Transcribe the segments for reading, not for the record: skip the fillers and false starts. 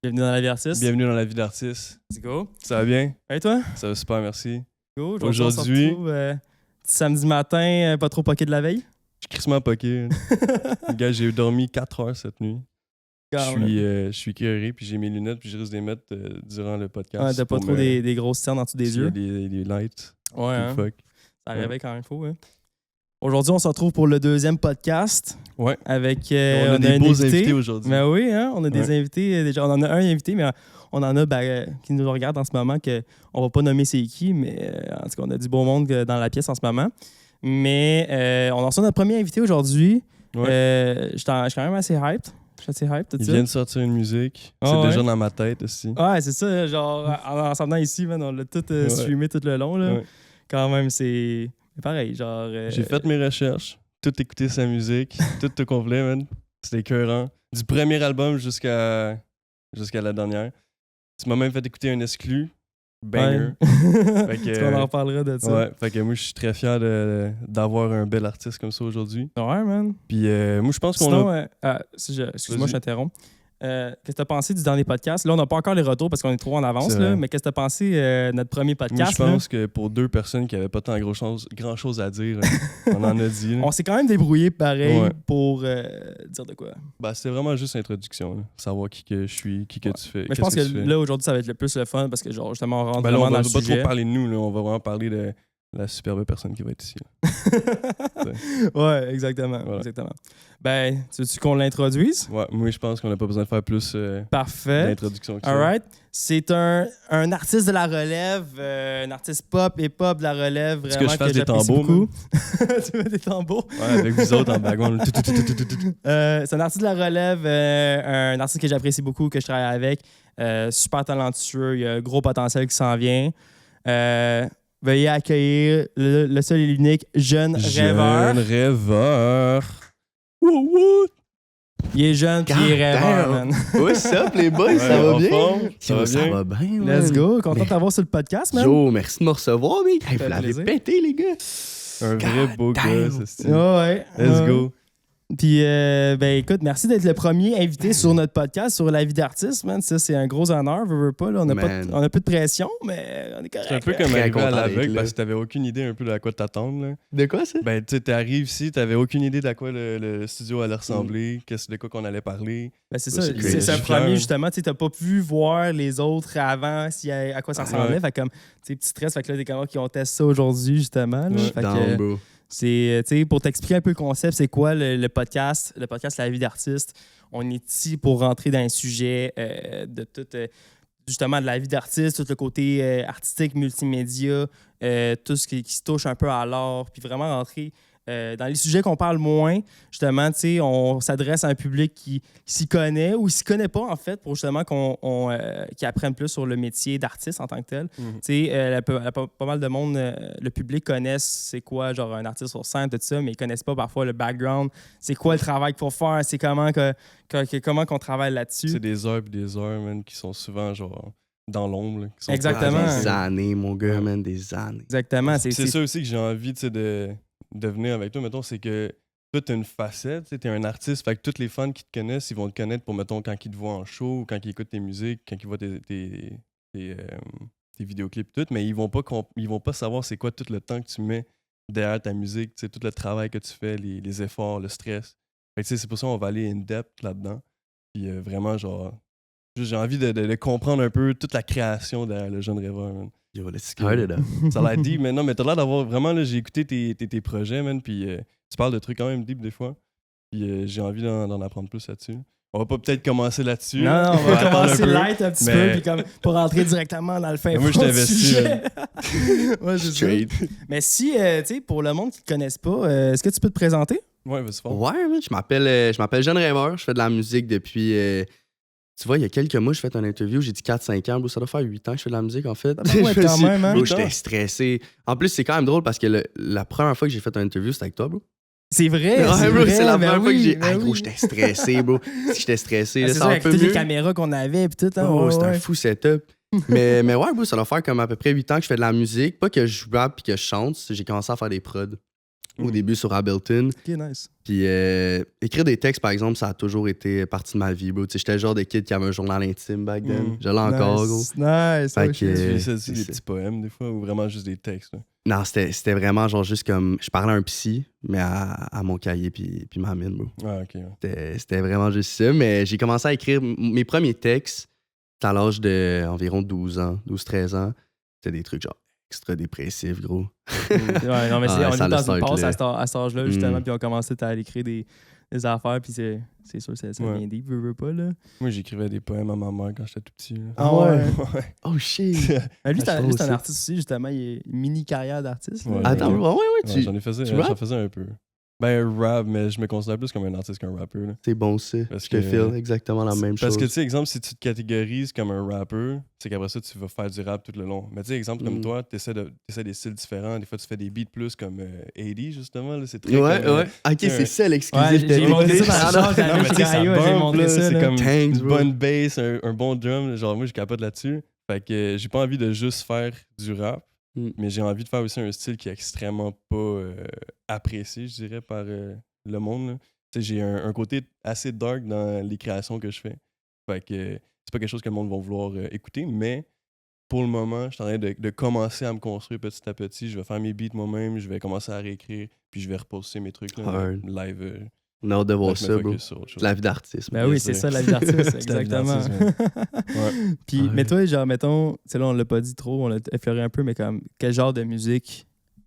Bienvenue dans la vie d'artiste. Bienvenue dans la vie d'artiste. Let's go. Ça va bien? Et toi? Ça va super, merci. Go. Aujourd'hui- on se retrouve, samedi matin, pas trop poqué de la veille. Je suis crissement poqué. Gars, j'ai dormi 4 heures cette nuit. Je suis curé, puis j'ai mes lunettes, puis je risque de les mettre durant le podcast. Ouais, t'as pas trop des grosses cernes en dessous des yeux. Des lights. Ouais, hein. Fuck. Ça réveille quand même faux. Hein. Aujourd'hui, on se retrouve pour le deuxième podcast. Ouais. Avec on a des un beaux invités aujourd'hui. Ben oui, hein, on a des invités. Déjà, on en a un invité, mais on en a qui nous regarde en ce moment, qu'on va pas nommer c'est qui, mais en tout cas, on a du beau monde dans la pièce en ce moment. Mais on en reçoit notre premier invité aujourd'hui. Ouais. Je suis quand même assez hyped. Je suis assez hyped, tout Il ça. vient de sortir une musique. Ah, c'est ouais. déjà dans ma tête aussi. Ouais, c'est ça. Genre, en s'en venant ici, man, on l'a tout streamé tout le long. Là. Ouais. Quand même, c'est pareil. Genre, J'ai fait mes recherches, tout écouté sa musique, tout complet, man. C'était écœurant. Du premier album jusqu'à la dernière. Tu m'as même fait écouter un exclu. Banger. Ouais. Fait que, On en reparlera de ça. Ouais, fait que moi, je suis très fier d'avoir un bel artiste comme ça aujourd'hui. Ouais, man. Puis moi, je pense qu'on Sinon, a... excuse-moi, Vas-y. je t'interromps. Qu'est-ce que tu as pensé du dernier podcast? Là, on n'a pas encore les retours parce qu'on est trop en avance, C'est là, vrai. mais qu'est-ce que tu as pensé de notre premier Moi, podcast? je pense que pour deux personnes qui n'avaient pas tant grand-chose à dire, on en a dit. Là. On s'est quand même débrouillé pareil Ouais. pour dire de quoi. Ben, c'était vraiment juste l'introduction. Là. Savoir qui que je suis, qui que tu fais. Mais je pense que, tu fais. là, aujourd'hui, ça va être le plus le fun parce que, genre, justement, on rentre Ben là, on vraiment va dans le pas sujet. trop parler de nous. Là. On va vraiment parler de la superbe personne qui va être ici. Là. Ouais, exactement. Voilà. Exactement. Ben, tu veux-tu qu'on l'introduise? Ouais, moi, je pense qu'on n'a pas besoin de faire plus Parfait. d'introduction que ça. All right. C'est un artiste de la relève, un artiste pop et pop de la relève. Est-ce Vraiment que je fasse des j'apprécie tambours, beaucoup. Tu veux des tambours? Ouais, avec vous autres en background. C'est un artiste de la relève, un artiste que j'apprécie beaucoup, que je travaille avec. Super talentueux, il y a un gros potentiel qui s'en vient. Veuillez accueillir le seul et l'unique jeune rêveur. Jeune rêveur. Wouh, wouh. Il est jeune puis il est rêveur, man. What's up, les boys? Ouais, ça va en bien? forme? Ça va Yo, ça bien? va bien, man. Let's go. Content Mais- de t'avoir sur le podcast, man. Yo, merci de me recevoir, mec. Hey, fait vous l'avez plaisir. pété, les gars. Un vrai God beau damn. gars, ce style. Ouais. Let's Ouais. go. Puis, ben écoute, merci d'être le premier invité sur notre podcast sur la vie d'artiste, man. Ça, c'est un gros honneur, veux pas. Là. On a peu de pression, mais on est correct. C'est un peu là. comme Très arriver à content l'aveugle d'être là. parce que t'avais aucune idée un peu de à quoi t'attendre. Là. De quoi, ça? Ben, tu sais, t'arrives ici, t'avais aucune idée d'à quoi le studio allait ressembler, de quoi qu'on allait parler. Ben, c'est Ouais, ça. c'est C'est crazy. un Je suis premier, fier. justement. Tu t'as pas pu voir les autres avant à quoi ça ressemblait. Ouais. Fait comme, tu sais, petit stress. Fait que là, des camarades qui ont testé ça aujourd'hui, justement. là. Ouais. Fait Down, que, bro. c'est, tu sais, pour t'expliquer un peu le concept, c'est quoi le podcast? Le podcast La vie d'artiste. On est ici pour rentrer dans un sujet de tout, justement, de la vie d'artiste, tout le côté artistique, multimédia, tout ce qui se touche un peu à l'art, puis vraiment rentrer dans les sujets qu'on parle moins. Justement, tu sais, on s'adresse à un public qui s'y connaît ou s'y connaît pas, en fait, pour justement qu'ils apprennent plus sur le métier d'artiste en tant que tel. Mhm. Tu sais, pas mal de monde, le public connaissent c'est quoi, genre un artiste sur scène, tout ça, mais ils connaissent pas parfois le background. C'est quoi le travail qu'il faut faire, c'est comment qu'on travaille là-dessus. C'est des heures et des heures, man, qui sont souvent genre dans l'ombre. là, qui sont Exactement. pas- Des années, mon gars, man, des années. Exactement. C'est ça aussi que j'ai envie, tu sais, de venir avec toi, mettons, c'est que toi, t'as une facette, tu sais, t'es un artiste, fait que tous les fans qui te connaissent, ils vont te connaître pour, mettons, quand ils te voient en show, ou quand ils écoutent tes musiques, quand ils voient tes vidéoclips et tout, mais ils vont pas savoir c'est quoi tout le temps que tu mets derrière ta musique, tu sais, tout le travail que tu fais, les efforts, le stress. Fait que, tu sais, c'est pour ça qu'on va aller in-depth là-dedans. Puis vraiment, genre, j'ai envie de comprendre un peu toute la création derrière le jeune rêveur, man. Yo, let's start it up. Ça a l'air deep, mais non, mais t'as l'air d'avoir vraiment, là, j'ai écouté tes projets, man, puis tu parles de trucs quand même deep des fois. Puis j'ai envie d'en apprendre plus là-dessus. On va pas peut-être commencer là-dessus. Non, on va attendre commencer un peu. light un petit mais- peu, puis comme pour rentrer directement dans le fin Mais moi, fond je du t'investis, sujet. Ouais, c'est ça. Straight. Mais si, tu sais, pour le monde qui ne te connaisse pas, est-ce que tu peux te présenter? Ouais, vas-y fort. Ouais, man, je m'appelle Jeune Rêveur. Je fais de la musique depuis... tu vois, il y a quelques mois, je fais une interview. J'ai dit 4-5 ans. Bro, ça doit faire 8 ans que je fais de la musique, en fait. Ah ouais, Je me quand suis- même, hein? Bro, 8 ans. j'étais stressé. En plus, c'est quand même drôle parce que la première fois que j'ai fait une interview, c'était avec toi, bro. C'est vrai, Ouais, c'est bro, vrai. c'est la ben première fois que oui, j'ai... ben Ah, gros, oui. j'étais stressé, bro. Si j'étais stressé, Ah, là, c'est ça ça, un avec peu toutes mieux. les caméras qu'on avait, puis tout. Hein? Oh, Ouais, c'était ouais. un fou setup. mais ouais, bro, ça doit faire comme à peu près 8 ans que je fais de la musique. Pas que je rappe puis que je chante, j'ai commencé à faire des prods. au début sur Ableton. Ok, nice. Puis écrire des textes, par exemple, ça a toujours été partie de ma vie, bro. Tu sais, j'étais le genre de kid qui avait un journal intime back then. Je l'ai encore, gros. Nice. Fait Oh, que, shit. Tu fais ça, des petits poèmes, des fois, ou vraiment juste des textes. Là. Non, c'était vraiment genre juste comme... Je parlais à un psy, mais à mon cahier puis ma mine, bro. Ah, ok. Ouais. C'était vraiment juste ça. Mais j'ai commencé à écrire mes premiers textes à l'âge d'environ 12-13 ans. C'était des trucs genre extra dépressifs, gros. Ouais, non, mais Ah, on ça est le dans start, une passe là. à cet âge-là, justement, Mm. puis on commençait à écrire des affaires, puis c'est sûr, ça Ouais. vient deep, veux pas, là. Moi, j'écrivais des poèmes à ma mère quand j'étais tout petit. Là. Ah ouais? Ouais. Oh shit! Mais lui, Ah, je lui, c'est sais un pas artiste aussi, justement, il est une mini carrière d'artiste. là. Ouais. Attends, Ouais. ouais, Ouais, j'en rappes? faisais un peu. Ben, rap, mais je me considère plus comme un artiste qu'un rappeur. Là. C'est bon, ça. Parce Je te que- file exactement la même Parce chose. que, tu sais, exemple, si tu te catégorises comme un rappeur, c'est qu'après ça, tu vas faire du rap tout le long. Mais, tu sais, exemple, comme Mm. toi, tu essaies des styles différents. Des fois, tu fais des beats plus comme 80, justement. Là. C'est très Ouais, comme, ouais. Ok, c'est ça Ouais, l'exclusif. j'ai monté ça dans Ah, le non. char, j'ai Non, mais allumé tu chez sais, ça Gaïa, j'ai bump, montré là, ça. c'est là. comme Thanks, une bro. bonne bass, un bon drum. Genre, moi, je capote là-dessus. Fait que j'ai pas envie de juste faire du rap, mais j'ai envie de faire aussi un style qui est extrêmement pas apprécié, je dirais, par le monde. Là. Tu sais, j'ai un côté assez dark dans les créations que je fais. Fait que c'est pas quelque chose que le monde va vouloir écouter, mais pour le moment, je suis en train de commencer à me construire petit à petit. Je vais faire mes beats moi-même, je vais commencer à réécrire, puis je vais reposter mes trucs là, Hard. live. On a hâte de Là, voir je me ça, bro. focus sur autre chose. C'est la vie d'artiste. Ben oui, Yes, c'est sir. ça, la vie d'artiste, C'est la vie exactement. d'artiste, ouais. Puis, Ouais. mais toi, genre, mettons, tu sais, là, on l'a pas dit trop, on l'a effleuré un peu, mais comme, quel genre de musique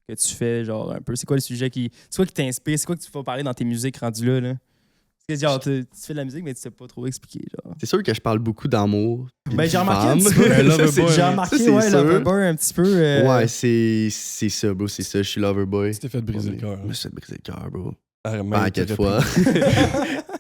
que tu fais, genre, un peu? C'est quoi le sujet c'est quoi qui t'inspire? C'est quoi que tu vas parler dans tes musiques rendues là? Parce que, genre, tu fais de la musique, mais tu sais pas trop expliquer, genre. C'est sûr que je parle beaucoup d'amour. puis Ben, de j'ai remarqué un femmes. petit peu. Un loverboy. J'ai Ça, remarqué, c'est ouais, sûr. Loverboy un petit peu. Ouais, c'est ça, bro. C'est ça. Je suis loverboy. Tu t'es fait briser le cœur. Je me suis fait briser le cœur, bro. Ah, même, Paquet de t'as fois.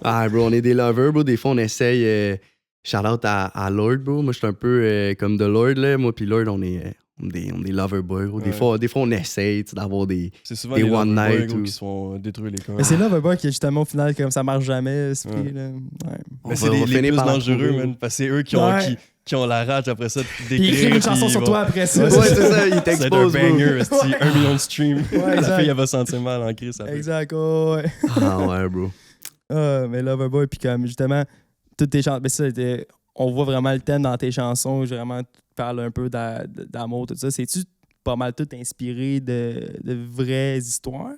Ah, bro, on est des lovers, bro. Des fois, on essaye. Shout-out à Lord, bro. Moi, je suis un peu comme de Lord, là. Moi, puis Lord, on est des loverboys, bro. Ouais. Des fois, on essaye tu sais, d'avoir des. C'est souvent Des les one loverboys, night gros, ou- qui se font détruire les corps. Mais c'est Loverboy qui, justement, au final, comme ça marche jamais, ce Ouais. prix, là. Ouais. Mais c'est les plus par la dangereux, trouver. man. Parce que c'est eux Ouais. qui ont la rage après ça de Puis d'écrire. écrire une chanson puis sur ils toi vont- après ça. Ouais, c'est ça. Il Ça va être un t'expose, bro. banger, esti, 1 million de streams. Ouais, exact. La fille, elle va se sentir mal en crise. ça fait. Exact, ouais. Ah, ouais, bro. Ah, mais Loverboy, puis comme justement, toutes tes chansons, on voit vraiment le thème dans tes chansons, vraiment, tu parles un peu d'amour, tout ça. C'est-tu pas mal tout inspiré de vraies histoires?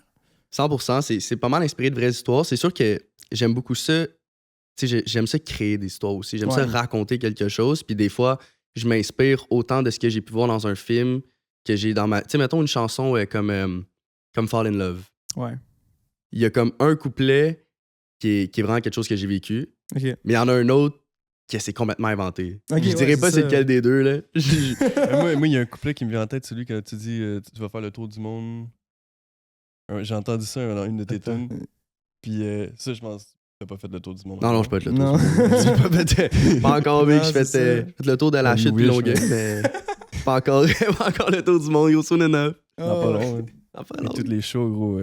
100%, c'est pas mal inspiré de vraies histoires. C'est sûr que j'aime beaucoup ça. Tu sais, j'aime ça créer des histoires aussi. J'aime ça Ouais. raconter quelque chose. Puis des fois, je m'inspire autant de ce que j'ai pu voir dans un film que j'ai dans ma. Tu sais, mettons une chanson comme Fall in Love. Ouais. Il y a comme un couplet qui est vraiment quelque chose que j'ai vécu, OK. mais il y en a un autre qui s'est complètement inventé. Ok, Je ouais, dirais pas c'est c'est ça. lequel des deux, là. Moi, il y a un couplet qui me vient en tête, celui que tu dis tu vas faire le tour du monde. J'ai entendu ça dans une de tes tunes. Puis ça, je pense que t'as pas fait le tour du monde. Non, je peux être le tour. Non. J'ai pas fait, pas encore, mec. Non, J'ai fait, c'est ça. fait le tour de la You chute wish, puis Longueuil, mais pas encore, pas encore le tour du monde. Yo, soon enough. Dans pas long. hein. Dans pas Avec long. tous les shows, gros.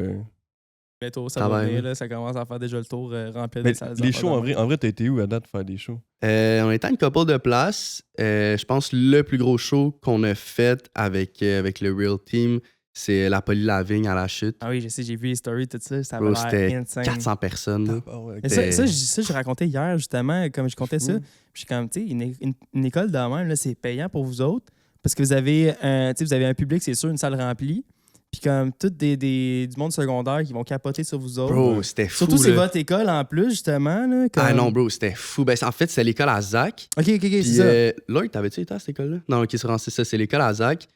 Bientôt, ça va Travail, venir, ouais. là, ça commence à faire déjà le tour rempli Mais des salles. les shows, en vrai, t'as été où à date pour faire des shows? On était à une couple de places. Je pense que le plus gros show qu'on a fait avec le Real Team, c'est la Poly-Lavigne à la chute. Ah oui, je sais, j'ai vu les stories, tout ça. Ça Bro, avait c'était l'air insane. 400 personnes. là. Ah ouais, Mais ça, je racontais hier, justement, comme je comptais ça. fou. Puis je suis comme, tu sais, une école de même, là, c'est payant pour vous autres. Parce que vous avez un public, c'est sûr, une salle remplie. Puis comme tout du monde secondaire qui vont capoter sur vous autres. Bro, c'était fou. Surtout, c'est là. votre école en plus, justement. Là, comme... Ah non, bro, c'était fou. Ben, en fait, c'est l'école à Zach. Ok, c'est Puis, ça. Lloyd, t'avais-tu été à cette école-là? Non, ok, c'est ça. C'est l'école à Zach.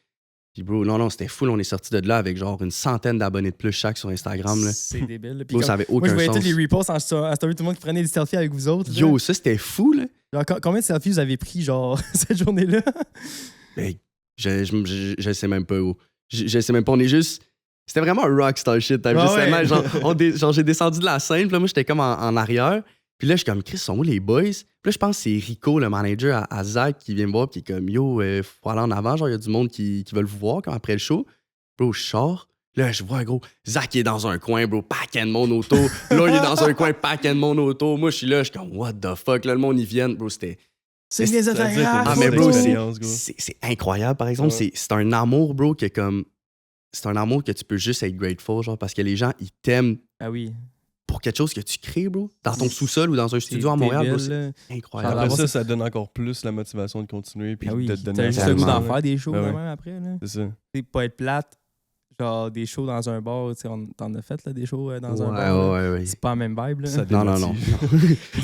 Puis, bro, non, c'était fou. Là, on est sorti de là avec genre une centaine d'abonnés de plus chaque sur Instagram. Là. C'est débile. là. Puis Bro, comme- ça avait moi, aucun je voyais sens. tous les reposts en story, tout le monde qui prenait des selfies avec vous autres. là. Yo, ça, c'était fou, là. Genre, combien de selfies vous avez pris, genre, cette journée-là? Ben, je sais même pas où. Je sais même pas. On est juste. C'était vraiment un rockstar shit. Ah Justement, ouais. genre, j'ai descendu de la scène. Puis là, moi, j'étais comme en arrière. Puis là, je suis comme, Chris, sont où les boys? Puis là, je pense que c'est Rico, le manager à Zach, qui vient me voir. Puis qui est comme, yo, faut aller en avant. Genre, il y a du monde qui veulent vous voir comme après le show. Bro, je sors. Là, je vois, gros, Zach il est dans un coin, bro, paquet de monde auto. Là, il est dans un coin, paquet de monde auto. Moi, je suis là, je suis comme, what the fuck? Là, le monde, ils viennent. Bro, c'était. C'est Mais les Ça veut dire que autographes. Ah, t'as mais une bro, expérience, gros. c'est incroyable, par exemple. Ouais. C'est un amour, bro, que comme. c'est un amour que tu peux juste être grateful, genre, parce que les gens, ils t'aiment Ah oui. pour quelque chose que tu crées, bro. Dans ton sous-sol ou dans un studio à Montréal, bro, c'est incroyable. Après ça donne encore plus la motivation de continuer puis Ah oui. de te donner T'as juste le goût d'en faire des shows Ben quand ouais. même après. Là. C'est ça. C'est pas être plate. Genre des shows dans un bar, tu sais, t'en as fait là, des shows dans un Ouais, bar. là. ouais, ouais. C'est pas la même vibe. Là. Ça Non. démotive.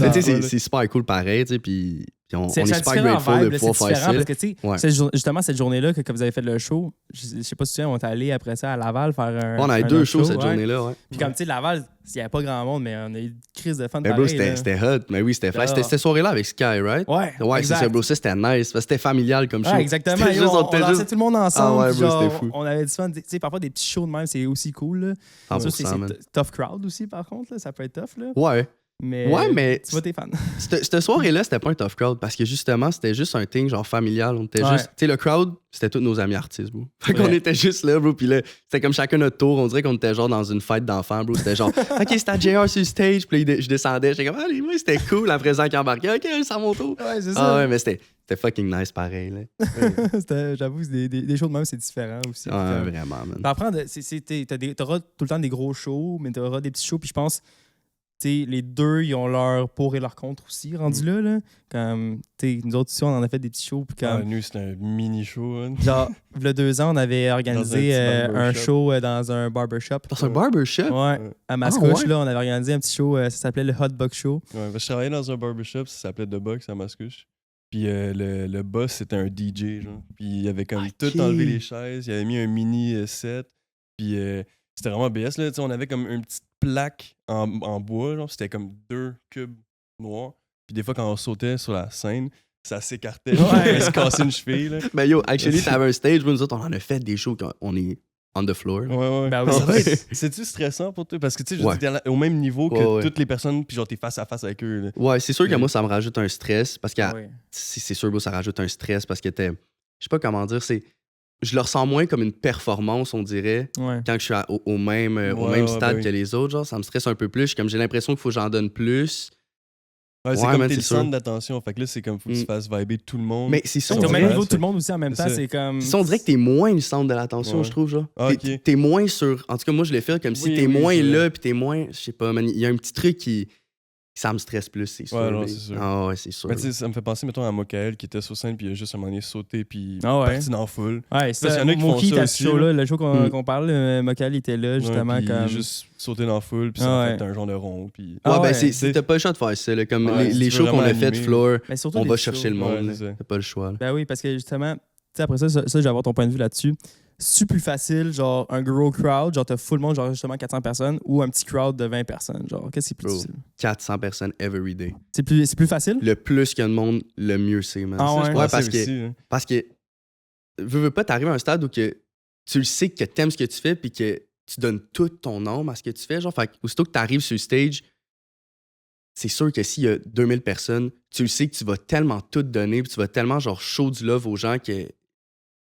Mais tu sais, Voilà. c'est super cool pareil, tu sais, puis on C'est est super différent grateful vibe, de là, pouvoir c'est faire différent ça. parce que tu sais, Ouais. justement cette journée-là que vous avez fait le show, je sais pas si tu sais, on est allé après ça à Laval faire un. On a eu un 2 autre shows cette ouais. journée-là, ouais. Puis comme tu sais, Laval, il y avait pas grand monde, mais on a eu une crise de fun Mais bro, pareil. là. c'était hot. Mais oui, c'était fly. C'était cette soirée-là avec Sky, right? Ouais, Ouais, c'est exact. ça, bro. Ça, c'était nice. Parce que c'était familial comme show. Ouais, exactement. C'était Yo, juste, on était dansait juste tout le monde ensemble. Ah ouais, puis bro, genre, c'était fou. on avait du fun. Tu sais, parfois des petits shows de même, c'est aussi cool. Là. Ça, 100%, man. tough crowd aussi, par contre. Là. Ça peut être tough. Là. Ouais. Mais, mais tu vois tes fans. cette soirée-là, c'était pas un tough crowd parce que justement, c'était juste un thing genre familial. On était Ouais. juste. Tu sais, le crowd, c'était tous nos amis artistes, bro. Fait qu'on Ouais. était juste là, bro. Puis là, c'était comme chacun notre tour. On dirait qu'on était genre dans une fête d'enfants, bro. C'était genre, OK, c'était à JR sur le stage. Puis là, je descendais. J'étais comme, allez, moi, c'était cool. La présent qui embarquait. OK, c'est à mon tour. Ouais, c'est Ah ouais, mais c'était fucking nice pareil, là. J'avoue que des shows de même, c'est différent aussi. Ouais, Puis, vraiment, man. t'apprends t'auras tout le temps des gros shows, mais t'auras des petits shows. Puis je pense, tu sais, les deux, ils ont leur pour et leur contre aussi, rendu là. Là. Comme, tu sais, nous autres aussi, on en a fait des petits shows. Puis Ah, comme, nous, c'était un mini show. Hein. genre, il y a 2 ans, on avait organisé Dans un petit un barbershop. show dans un barbershop. Dans un barbershop? Ouais, à Mascouche, ouais? là, on avait organisé un petit show, ça s'appelait le Hot Box Show. Ouais, je travaillais dans un barbershop, ça s'appelait The Box à Mascouche. Puis le boss, c'était un DJ, genre. Puis il avait comme Ok. tout enlevé les chaises, il avait mis un mini set. Puis c'était vraiment BS, là. Tu sais, on avait comme une petite plaque en bois, genre. C'était comme 2 cubes noirs. Puis des fois, quand on sautait sur la scène, ça s'écartait. Ouais. On se cassait une cheville, là. Ben yo, actually, t'avais un stage, bro. Nous autres, on en a fait des shows quand on est on the floor. Ouais, ouais. Ben oui. Ça doit être- C'est-tu stressant pour toi? Parce que tu sais, je veux dire, t'es au même niveau que Ouais, ouais. toutes les personnes, puis genre, t'es face à face avec eux, là. Ouais, c'est sûr que moi, ça me rajoute un stress parce que Ouais. c'est sûr, bro, ça rajoute un stress parce que je sais pas comment dire, je le ressens moins comme une performance, on dirait, Ouais. quand je suis au même Ouais, stade ben oui. que les autres. Genre, ça me stresse un peu plus. J'ai l'impression qu'il faut que j'en donne plus. Ouais, c'est Ouais, comme man, t'es le c'est sûr. centre d'attention. Fait que là, c'est comme faut que tu Mm. fasses vibrer tout le monde. Mais c'est ça, T'es on au même dirait, niveau que tout le monde aussi en même C'est temps, ça. c'est comme. on dirait que t'es moins le centre de l'attention, Ouais. je trouve, genre. Ah, T'es- ok. T'es moins sur... En tout cas, moi, je l'ai fait comme si Oui, t'es oui, moins c'est vrai. là, puis t'es moins... Je sais pas, man, il y a un petit truc qui... Ça me stresse plus, c'est sûr. Ouais, non, mais- c'est sûr. Ah ouais, c'est sûr. Mais tu sais, ça me fait penser, mettons, à Mokael qui était sur scène, puis il a juste à un moment donné sauté, puis Ah ouais. parti dans la foule. Ouais, Parce qu'il y en a qui font Mookie ça était à aussi, ce show-là, le show Mm. qu'on parle, Mocal était là, justement. Ouais, puis il a comme... juste sauté dans la foule, puis Ah ça a ouais. fait un genre de rond, puis... Ouais, Ah ben ouais. t'as pas le choix de faire ça. Là, comme Ouais, les si tu veux shows qu'on a vraiment fait, animer. Floor, Mais surtout on des va petits chercher shows. le monde. Ouais, là. c'est ça. T'as pas le choix. Là. Ben oui, parce que justement, tu sais, après ça, je vais avoir ton point de vue là-dessus. C'est plus facile, genre un gros crowd, genre t'as full monde, genre justement 400 personnes, ou un petit crowd de 20 personnes, genre qu'est-ce qui est plus Bro. difficile? 400 personnes every day. C'est plus facile? Le plus qu'il y a de monde, le mieux c'est, man. Ah Ça, ouais? je Ouais, pense parce parce que, hein. parce que veux pas, t'arrives à un stade où que tu le sais que t'aimes ce que tu fais puis que tu donnes toute ton âme à ce que tu fais. Genre, fait que aussitôt que t'arrives sur le stage, c'est sûr que s'il y a 2000 personnes, tu le sais que tu vas tellement tout donner puis tu vas tellement genre show du love aux gens que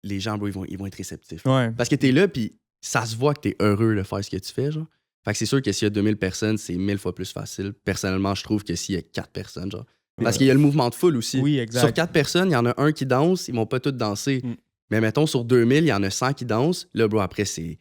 les gens, bro, ils vont être réceptifs. Ouais. Parce que t'es là, puis ça se voit que t'es heureux de faire ce que tu fais, genre. Fait que c'est sûr que s'il y a 2000 personnes, c'est 1000 fois plus facile. Personnellement, je trouve que s'il y a 4 personnes, genre. Parce qu'il y a le mouvement de foule aussi. Oui, exact. Sur 4 personnes, il y en a un qui danse, ils vont pas tous danser. Mm. Mais mettons, sur 2000, il y en a 100 qui dansent. Là, bro, après, c'est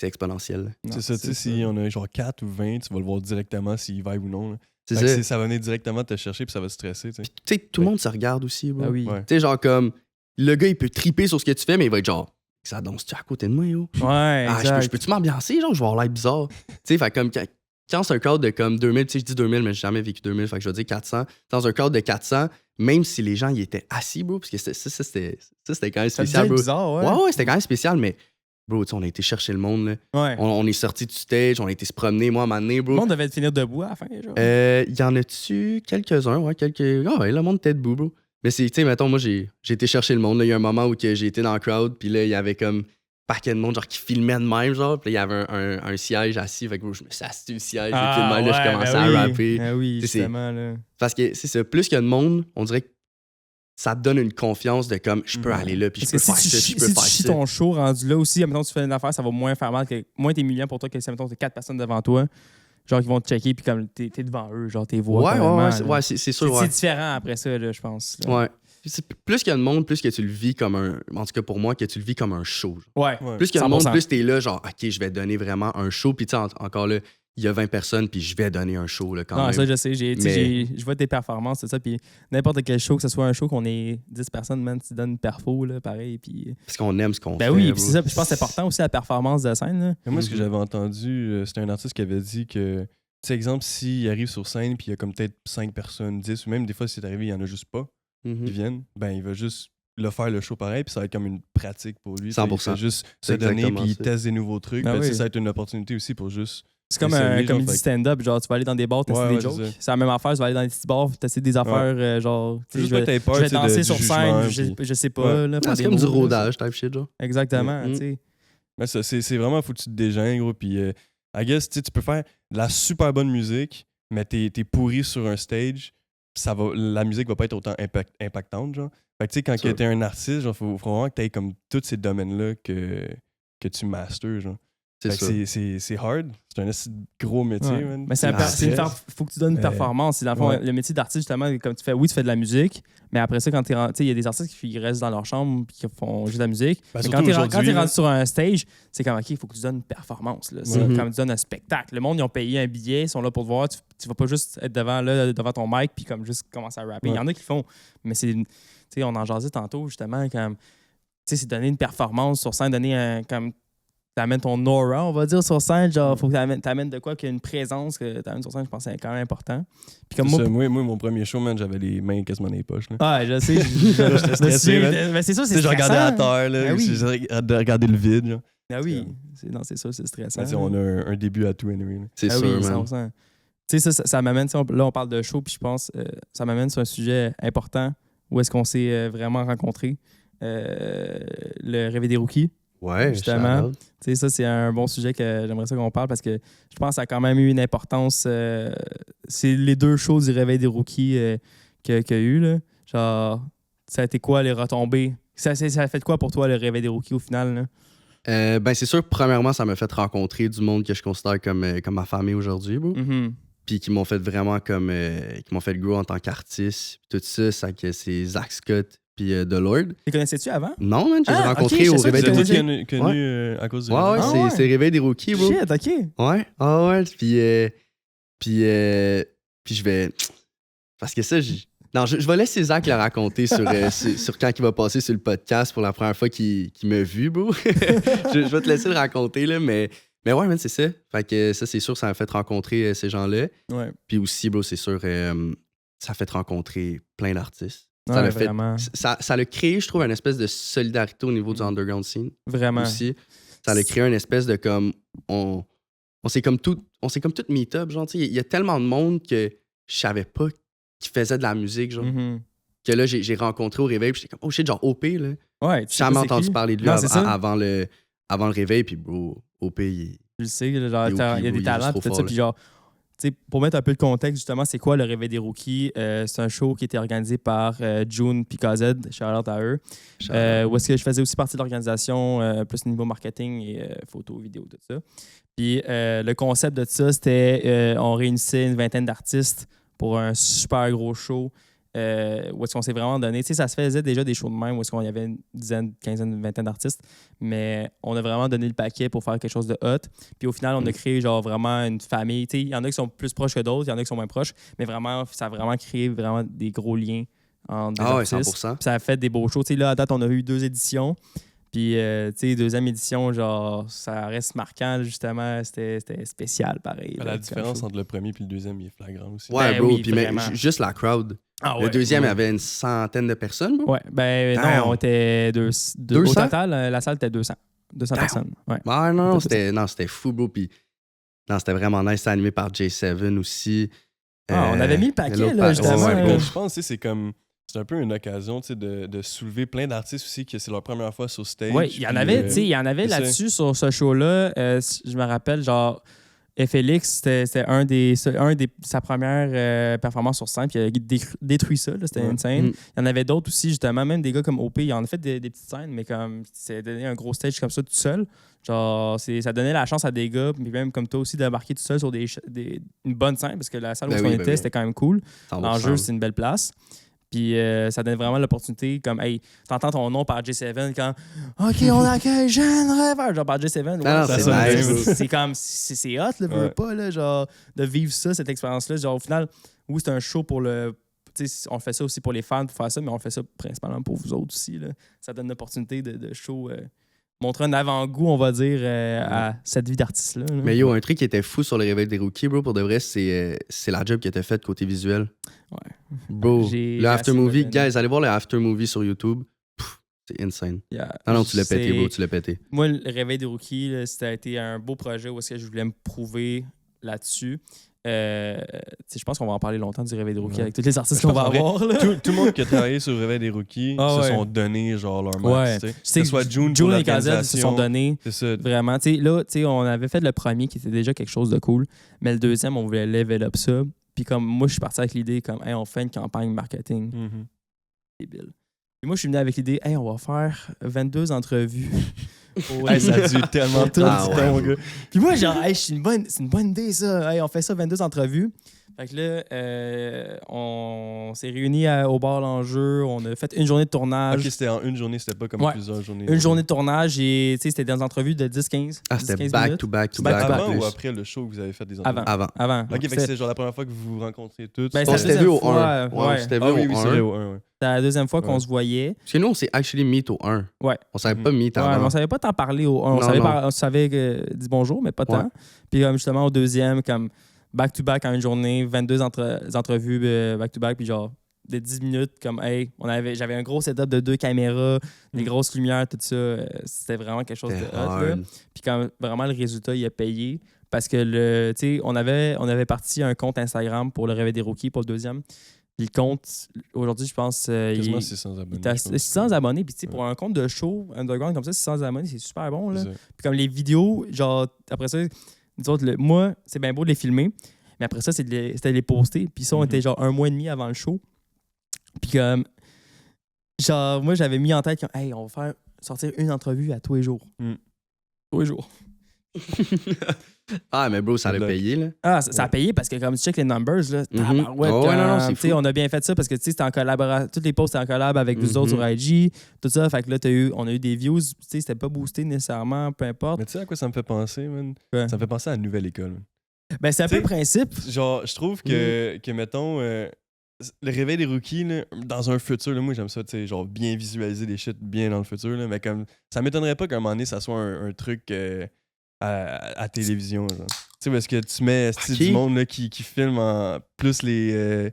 exponentiel. Non, C'est ça, tu sais, si on a genre 4 ou 20, tu vas le voir directement s'il vibe ou non. là. C'est Fait que ça. ça va venir directement te chercher, puis ça va te stresser, tu sais. Tu sais, tout le monde se regarde aussi, bro. Ah oui. Ouais. Tu sais, genre comme, le gars, il peut triper sur ce que tu fais, mais il va être genre, ça danse-tu à côté de moi, yo? Ouais, Ah, exact. je peux-tu m'ambiancer, genre, je vais avoir l'air bizarre. Tu sais, fait comme quand c'est un crowd de comme 2000, tu sais, je dis 2000, mais j'ai jamais vécu 2000, fait que je vais dire 400. Dans un crowd de 400, même si les gens y étaient assis, bro, parce que ça, c'était quand même Ça spécial, devait être bro. bizarre, ouais. Ouais, c'était quand même spécial, mais bro, tu sais, on a été chercher le monde, là. Ouais. On est sorti du stage, on a été se promener, moi, à un moment donné, Le bro. monde devait finir debout à la fin, genre. Y en a-tu quelques-uns, ouais, quelques. Ah ouais, le monde était debout, bro. Mais c'est, tu sais, mettons, moi, j'ai été chercher le monde. là. Il y a un moment où que j'ai été dans le crowd, puis là, il y avait comme paquet de monde, genre, qui filmait de même, genre. Puis là, il y avait un siège assis. Fait que, bro, je me suis assis sur le siège, j'ai fait de même, là, je commençais à rapper. Ah oui, Tu sais, justement, là. Parce que, c'est ça, plus qu'il y a de monde, on dirait que ça te donne une confiance de comme, je peux Mhm. aller là, puis je Parce peux que faire si ça, tu puis chies je peux si faire tu chies ça. ton show rendu là aussi, mettons, tu fais une affaire, ça va moins faire mal, moins t'es humiliant pour toi que si, mettons, t'as 4 personnes devant toi. Genre, qui vont te checker, puis comme t'es devant eux, genre, t'es voix. Ouais, carrément, ouais, là. ouais, c'est sûr, C'est ouais. différent après ça, là, je pense. là. Ouais. plus qu'il y a de monde, plus que tu le vis comme un... En tout cas, pour moi, que tu le vis comme un show. Ouais. Ouais. Plus qu'il y a de monde, 100%. plus t'es là, genre, OK, je vais donner vraiment un show. Puis tu sais, encore là, il y a 20 personnes, puis je vais donner un show, là, quand Non, même. ça, je sais. Mais- Je vois tes performances, c'est ça. Puis n'importe quel show, que ce soit un show qu'on est 10 personnes, man, tu donnes une perfo, là, pareil. Puis... Parce qu'on aime ce qu'on fait. Ben oui, bro. puis c'est ça. Puis je pense que c'est important aussi la performance de scène. Là. Mais moi, ce que j'avais entendu, c'était un artiste qui avait dit que, tu sais, exemple, s'il arrive sur scène, puis il y a comme peut-être 5 personnes, 10, ou même des fois, si c'est arrivé, il y en a juste pas Mhm. qui viennent, ben, il va juste faire le show pareil, puis ça va être comme une pratique pour lui. 100%. Il va juste se C'est donner, exactement puis il ça. teste des nouveaux trucs. Ben Ben, tu sais, oui. ça va être une opportunité aussi pour juste. C'est comme essayer, un genre, comédie fait que- stand-up. Genre, tu vas aller dans des bars, tester Ouais, des ouais, jokes. c'est ça. C'est la même affaire. Tu vas aller dans des petits bars, tester des affaires, genre. tu sais, Juste je vais, pas que t'aies peur, je vais tu sais, danser du sur jugement, scène, puis- je sais pas. Ouais. Là, Ah, faire c'est des comme du moves, là, rodage, type shit, genre. Exactement, Mm. tu sais. Mais ça, c'est vraiment, faut que tu te dégènes, gros. Puis, I guess, tu sais, tu peux faire de la super bonne musique, mais t'es pourri sur un stage, la musique va pas être autant impactante, genre. Fait que, tu sais, quand Sûr. t'es un artiste, genre, faut vraiment que t'aies comme tous ces domaines-là que tu masters, genre. C'est Fait que ça. c'est hard. C'est un assez gros métier, Ouais. man. Mais faut que tu donnes une performance. C'est dans le fond, ouais. le métier d'artiste, justement, comme tu fais, oui, tu fais de la musique, mais après ça, quand tu es il y a des artistes qui restent dans leur chambre et qui font juste de la musique. Ben, Mais surtout quand tu es aujourd'hui, là. rendu sur un stage, c'est comme, OK, il faut que tu donnes une performance. Là. C'est Mhm. comme tu donnes un spectacle. Le monde, ils ont payé un billet, ils sont là pour te voir. Tu vas pas juste être devant ton mic puis comme juste commencer à rapper. Il y en a qui font, mais c'est, tu sais, on en jasait tantôt, justement, comme, tu sais, c'est donner une performance sur scène, donner un, comme, t'amènes ton aura, on va dire, sur scène. Genre, faut que t'amènes de quoi qu'il y a une présence que t'amènes sur scène, je pense que c'est quand même important. Puis comme C'est moi, ça, moi, mon premier show, man, j'avais les mains quasiment dans les poches, là. ah, je sais, J'étais stressé, man. mais c'est ça, Tu c'est sais, je regardais à stressant. terre, là. Ben oui. J'ai regardé le vide, genre. Ah oui, non, c'est ça, c'est stressant. Ben, tu sais, on a un début à tout, anyway, là. C'est Ah sûr, oui, man. 100%. Tu sais, ça m'amène, là, on parle de show, puis je pense, ça m'amène sur un sujet important, où est-ce qu'on s'est vraiment rencontrés, le Réveil des rookies. Ouais, Justement. shout-out. Tu sais, ça, c'est un bon sujet que j'aimerais ça qu'on parle, parce que je pense que ça a quand même eu une importance. C'est les deux shows du Réveil des rookies qu'il y a eu, là. Genre, ça a été quoi les retombées? Ça a fait quoi pour toi, le Réveil des rookies, au final, là? Ben, c'est sûr, premièrement, ça m'a fait rencontrer du monde que je considère comme ma famille aujourd'hui, bro. Mhm. Puis qui m'ont fait vraiment comme. Qui m'ont fait grow en tant qu'artiste. Puis tout ça, c'est Zach Scott puis The Lord. Les connaissais-tu avant? Non, man, je les ai Ah, rencontrés ok, au je sais Réveil Vous des êtes tous Rookies. connus à cause du Ouais, ouais, réveil? Ah, c'est ouais. c'est Réveil des Rookies, bro. Shit, OK. Ouais, ah ouais. Puis je vais. Parce que ça, non, je vais laisser Zach le raconter sur quand il va passer sur le podcast pour la première fois qu'il m'a vu, bro. je vais te laisser le raconter, là, mais ouais, man, c'est ça. Fait que ça, c'est sûr, ça m'a fait rencontrer ces gens-là. Ouais, Puis aussi, bro, c'est sûr, ça a fait rencontrer plein d'artistes. Ça ouais, l'a fait. vraiment. Ça a créé, je trouve, une espèce de solidarité au niveau du underground scene Vraiment. aussi. Ça a créé une espèce de comme. On s'est comme tout meet-up, genre, tu sais. Il y a tellement de monde que je savais pas qui faisait de la musique, genre. Mhm. Que là, j'ai rencontré au réveil, puis j'étais comme, oh shit, genre OP, là. Ouais, J'ai jamais entendu parler de lui Non, c'est ça. avant le réveil, puis bro, OP, il Tu le sais, là, genre, Il est il y a au- il des est talents, juste pis tout trop ça. fort, Puis genre, tu sais, pour mettre un peu de contexte, justement, c'est quoi le Réveil des Rookies? C'est un show qui était organisé par June puis KZ, shout-out à eux. Où est-ce que je faisais aussi partie de l'organisation, plus au niveau marketing et photos, vidéos, tout ça. Puis le concept de ça, c'était on réunissait une vingtaine d'artistes pour un super gros show. Où est-ce qu'on s'est vraiment donné. Tu sais, ça se faisait déjà des shows de même où est-ce qu'on y avait une dizaine, quinzaine, vingtaine d'artistes, mais on a vraiment donné le paquet pour faire quelque chose de hot. Puis au final, on a créé genre vraiment une famille. Tu sais, il y en a qui sont plus proches que d'autres, il y en a qui sont moins proches, mais vraiment, ça a vraiment créé vraiment des gros liens entre des Ah ouais, artistes. 100%. Puis ça a fait des beaux shows. Tu sais, là, à date, on a eu 2 éditions. Puis, tu sais, deuxième édition, genre, ça reste marquant, justement. C'était spécial, pareil. La différence entre le premier et le deuxième, il est flagrant aussi. Ouais, Ben bro, oui, puis mais vraiment. juste la crowd. Ah Le deuxième avait une centaine de personnes, bro. Ouais, ben Damn. non, on était au 200? total, la salle était 200. 200 Damn. personnes. Ouais. Ah non, C'était c'était fou, bro. Puis non, c'était vraiment nice. C'était animé par J7 aussi. Ah, on avait mis le paquet, l'autre là, justement. Ouais, là. mais je pense que c'est comme. C'est un peu une occasion tu sais, de soulever plein d'artistes aussi que c'est leur première fois sur stage. Oui, il y en puis, avait, tu sais, il y en avait c'est ça. là-dessus sur ce show-là. Je me rappelle, genre, FLX, c'était sa première performance sur scène, puis il a détruit ça, là, c'était Ouais. une scène. Mm. Il y en avait d'autres aussi, justement, même des gars comme OP, ils en ont fait des petites scènes, mais comme c'est donné un gros stage comme ça tout seul. Genre, ça donnait la chance à des gars, puis même comme toi aussi, de marquer tout seul sur une bonne scène, parce que la salle où Ben on oui, était, ben oui. c'était quand même cool. 100%. L'enjeu, c'est une belle place. Puis ça donne vraiment l'opportunité, comme, hey, t'entends ton nom par J7 quand, OK, on accueille Jeune Rêveur, genre par J7. Ah, c'est nice. C'est comme, c'est hot, là, veux pas, là, genre, de vivre ça, cette expérience-là. Genre, au final, oui, c'est un show pour le. Tu sais, on fait ça aussi pour les fans, pour faire ça, mais on fait ça principalement pour vous autres aussi, là. Ça donne l'opportunité de show. Montrer un avant-goût, on va dire, à cette vie d'artiste-là. Là. Mais yo, un truc qui était fou sur le réveil des rookies, bro, pour de vrai, c'est la job qui était faite côté visuel. Ouais. Bro, J'ai le after movie, assez donné. guys, allez voir le after movie sur YouTube. Pff, c'est insane. Yeah. Ah non, tu l'as pété, C'est- bro, tu l'as pété. Moi, le réveil des rookies, là, ça a été un beau projet où est-ce que je voulais me prouver là-dessus. Tu sais, je pense qu'on va en parler longtemps du réveil des rookies Ouais. avec tous les artistes Je qu'on pense va en vrai, avoir. Là. Tout le monde qui a travaillé sur le réveil des rookies Ah se ouais. sont donné genre leur Ouais. max. tu sais. Je sais Que ce soit June pour et Kazel se sont l'organisation. donnés. C'est ça. Vraiment, tu sais, là, tu sais, on avait fait le premier qui était déjà quelque chose de cool, mais le deuxième, on voulait level up ça. Puis comme moi, je suis parti avec l'idée comme, hey, on fait une campagne marketing Mhm. débile. Puis moi, je suis venu avec l'idée, hey, on va faire 22 entrevues. Pour- Hey, ça a dû tellement tout Ah ouais, mon bro. gars. Puis moi, genre, hey, c'est une bonne idée, ça. Hey, on fait ça 22 entrevues. Fait que là, on s'est réunis au bar L'Enjeu. On a fait une journée de tournage. Ok, c'était en une journée, c'était pas comme Ouais. plusieurs journées. Une journée de tournage et tu sais, c'était des entrevues de 10-15. Ah, c'était 10-15 back minutes. to back to Back back. to back. Avant plus. ou après le show que vous avez fait des Avant. entrevues? Avant. Avant. Ok, fait que c'est genre la première fois que vous vous rencontrez tous. Ben, On c'est s'était la vu au deuxième 1. fois, Ouais, ouais. on s'était vu Ah au oui, oui, c'est vrai, 1. au 1, ouais. C'était la deuxième fois qu'on Ouais. se voyait. Parce que nous, on s'est actually meet au 1. Ouais. On savait Mhm. pas meet Ouais, mais avant. on savait pas t'en parler au 1. Non, non. On savait que dis bonjour, mais pas Ouais. tant. Puis comme justement au deuxième, comme back-to-back en une journée, 22 entrevues back-to-back, puis genre de 10 minutes, comme hey, j'avais un gros setup de 2 caméras, des grosses lumières, tout ça. C'était vraiment quelque chose de C'était hot. Là. hard. Puis quand vraiment le résultat, il a payé. Parce que tu sais, on avait parti un compte Instagram pour le réveil des rookies pour le deuxième. Puis le compte, aujourd'hui, je pense, Quasiment il 600 abonnés. est à je pense. 600 abonnés. Puis tu sais, pour Ouais. un compte de show underground comme ça, 600 abonnés, c'est super bon. Là. C'est ça. Puis comme les vidéos, genre, après ça, nous autres, moi, c'est bien beau de les filmer, mais après ça, c'était de les poster. Puis ça, on Mhm. était genre 1 mois et demi avant le show. Puis comme, genre, moi, j'avais mis en tête, comme, hey, on va sortir une entrevue à tous les jours. Mm. Tous les jours. Ah, mais bro, ça l'a Good luck. payé, là. Ah, ça a payé parce que comme tu check les numbers, là, Mhm. tabarouette, Oh, ouais, non, comme, c'est tu sais, fou. on a bien fait ça parce que tu sais, c'était en collaboration. Toutes les posts étaient en collab avec vous Mhm. autres sur IG, tout ça. Fait que là, on a eu des views. Tu sais, c'était pas boosté nécessairement, peu importe. Mais tu sais à quoi ça me fait penser, man? Ouais. Ça me fait penser à la nouvelle école. man. Ben, c'est un peu Tu le sais, principe. Genre, je trouve que mettons, le réveil des rookies, là, dans un futur, là, moi j'aime ça, tu sais, genre bien visualiser des shit bien dans le futur, là, mais comme ça m'étonnerait pas qu'à un moment donné, ça soit un truc à télévision. Genre. Tu sais, parce que tu mets style, Qui? du monde là, qui filme en plus les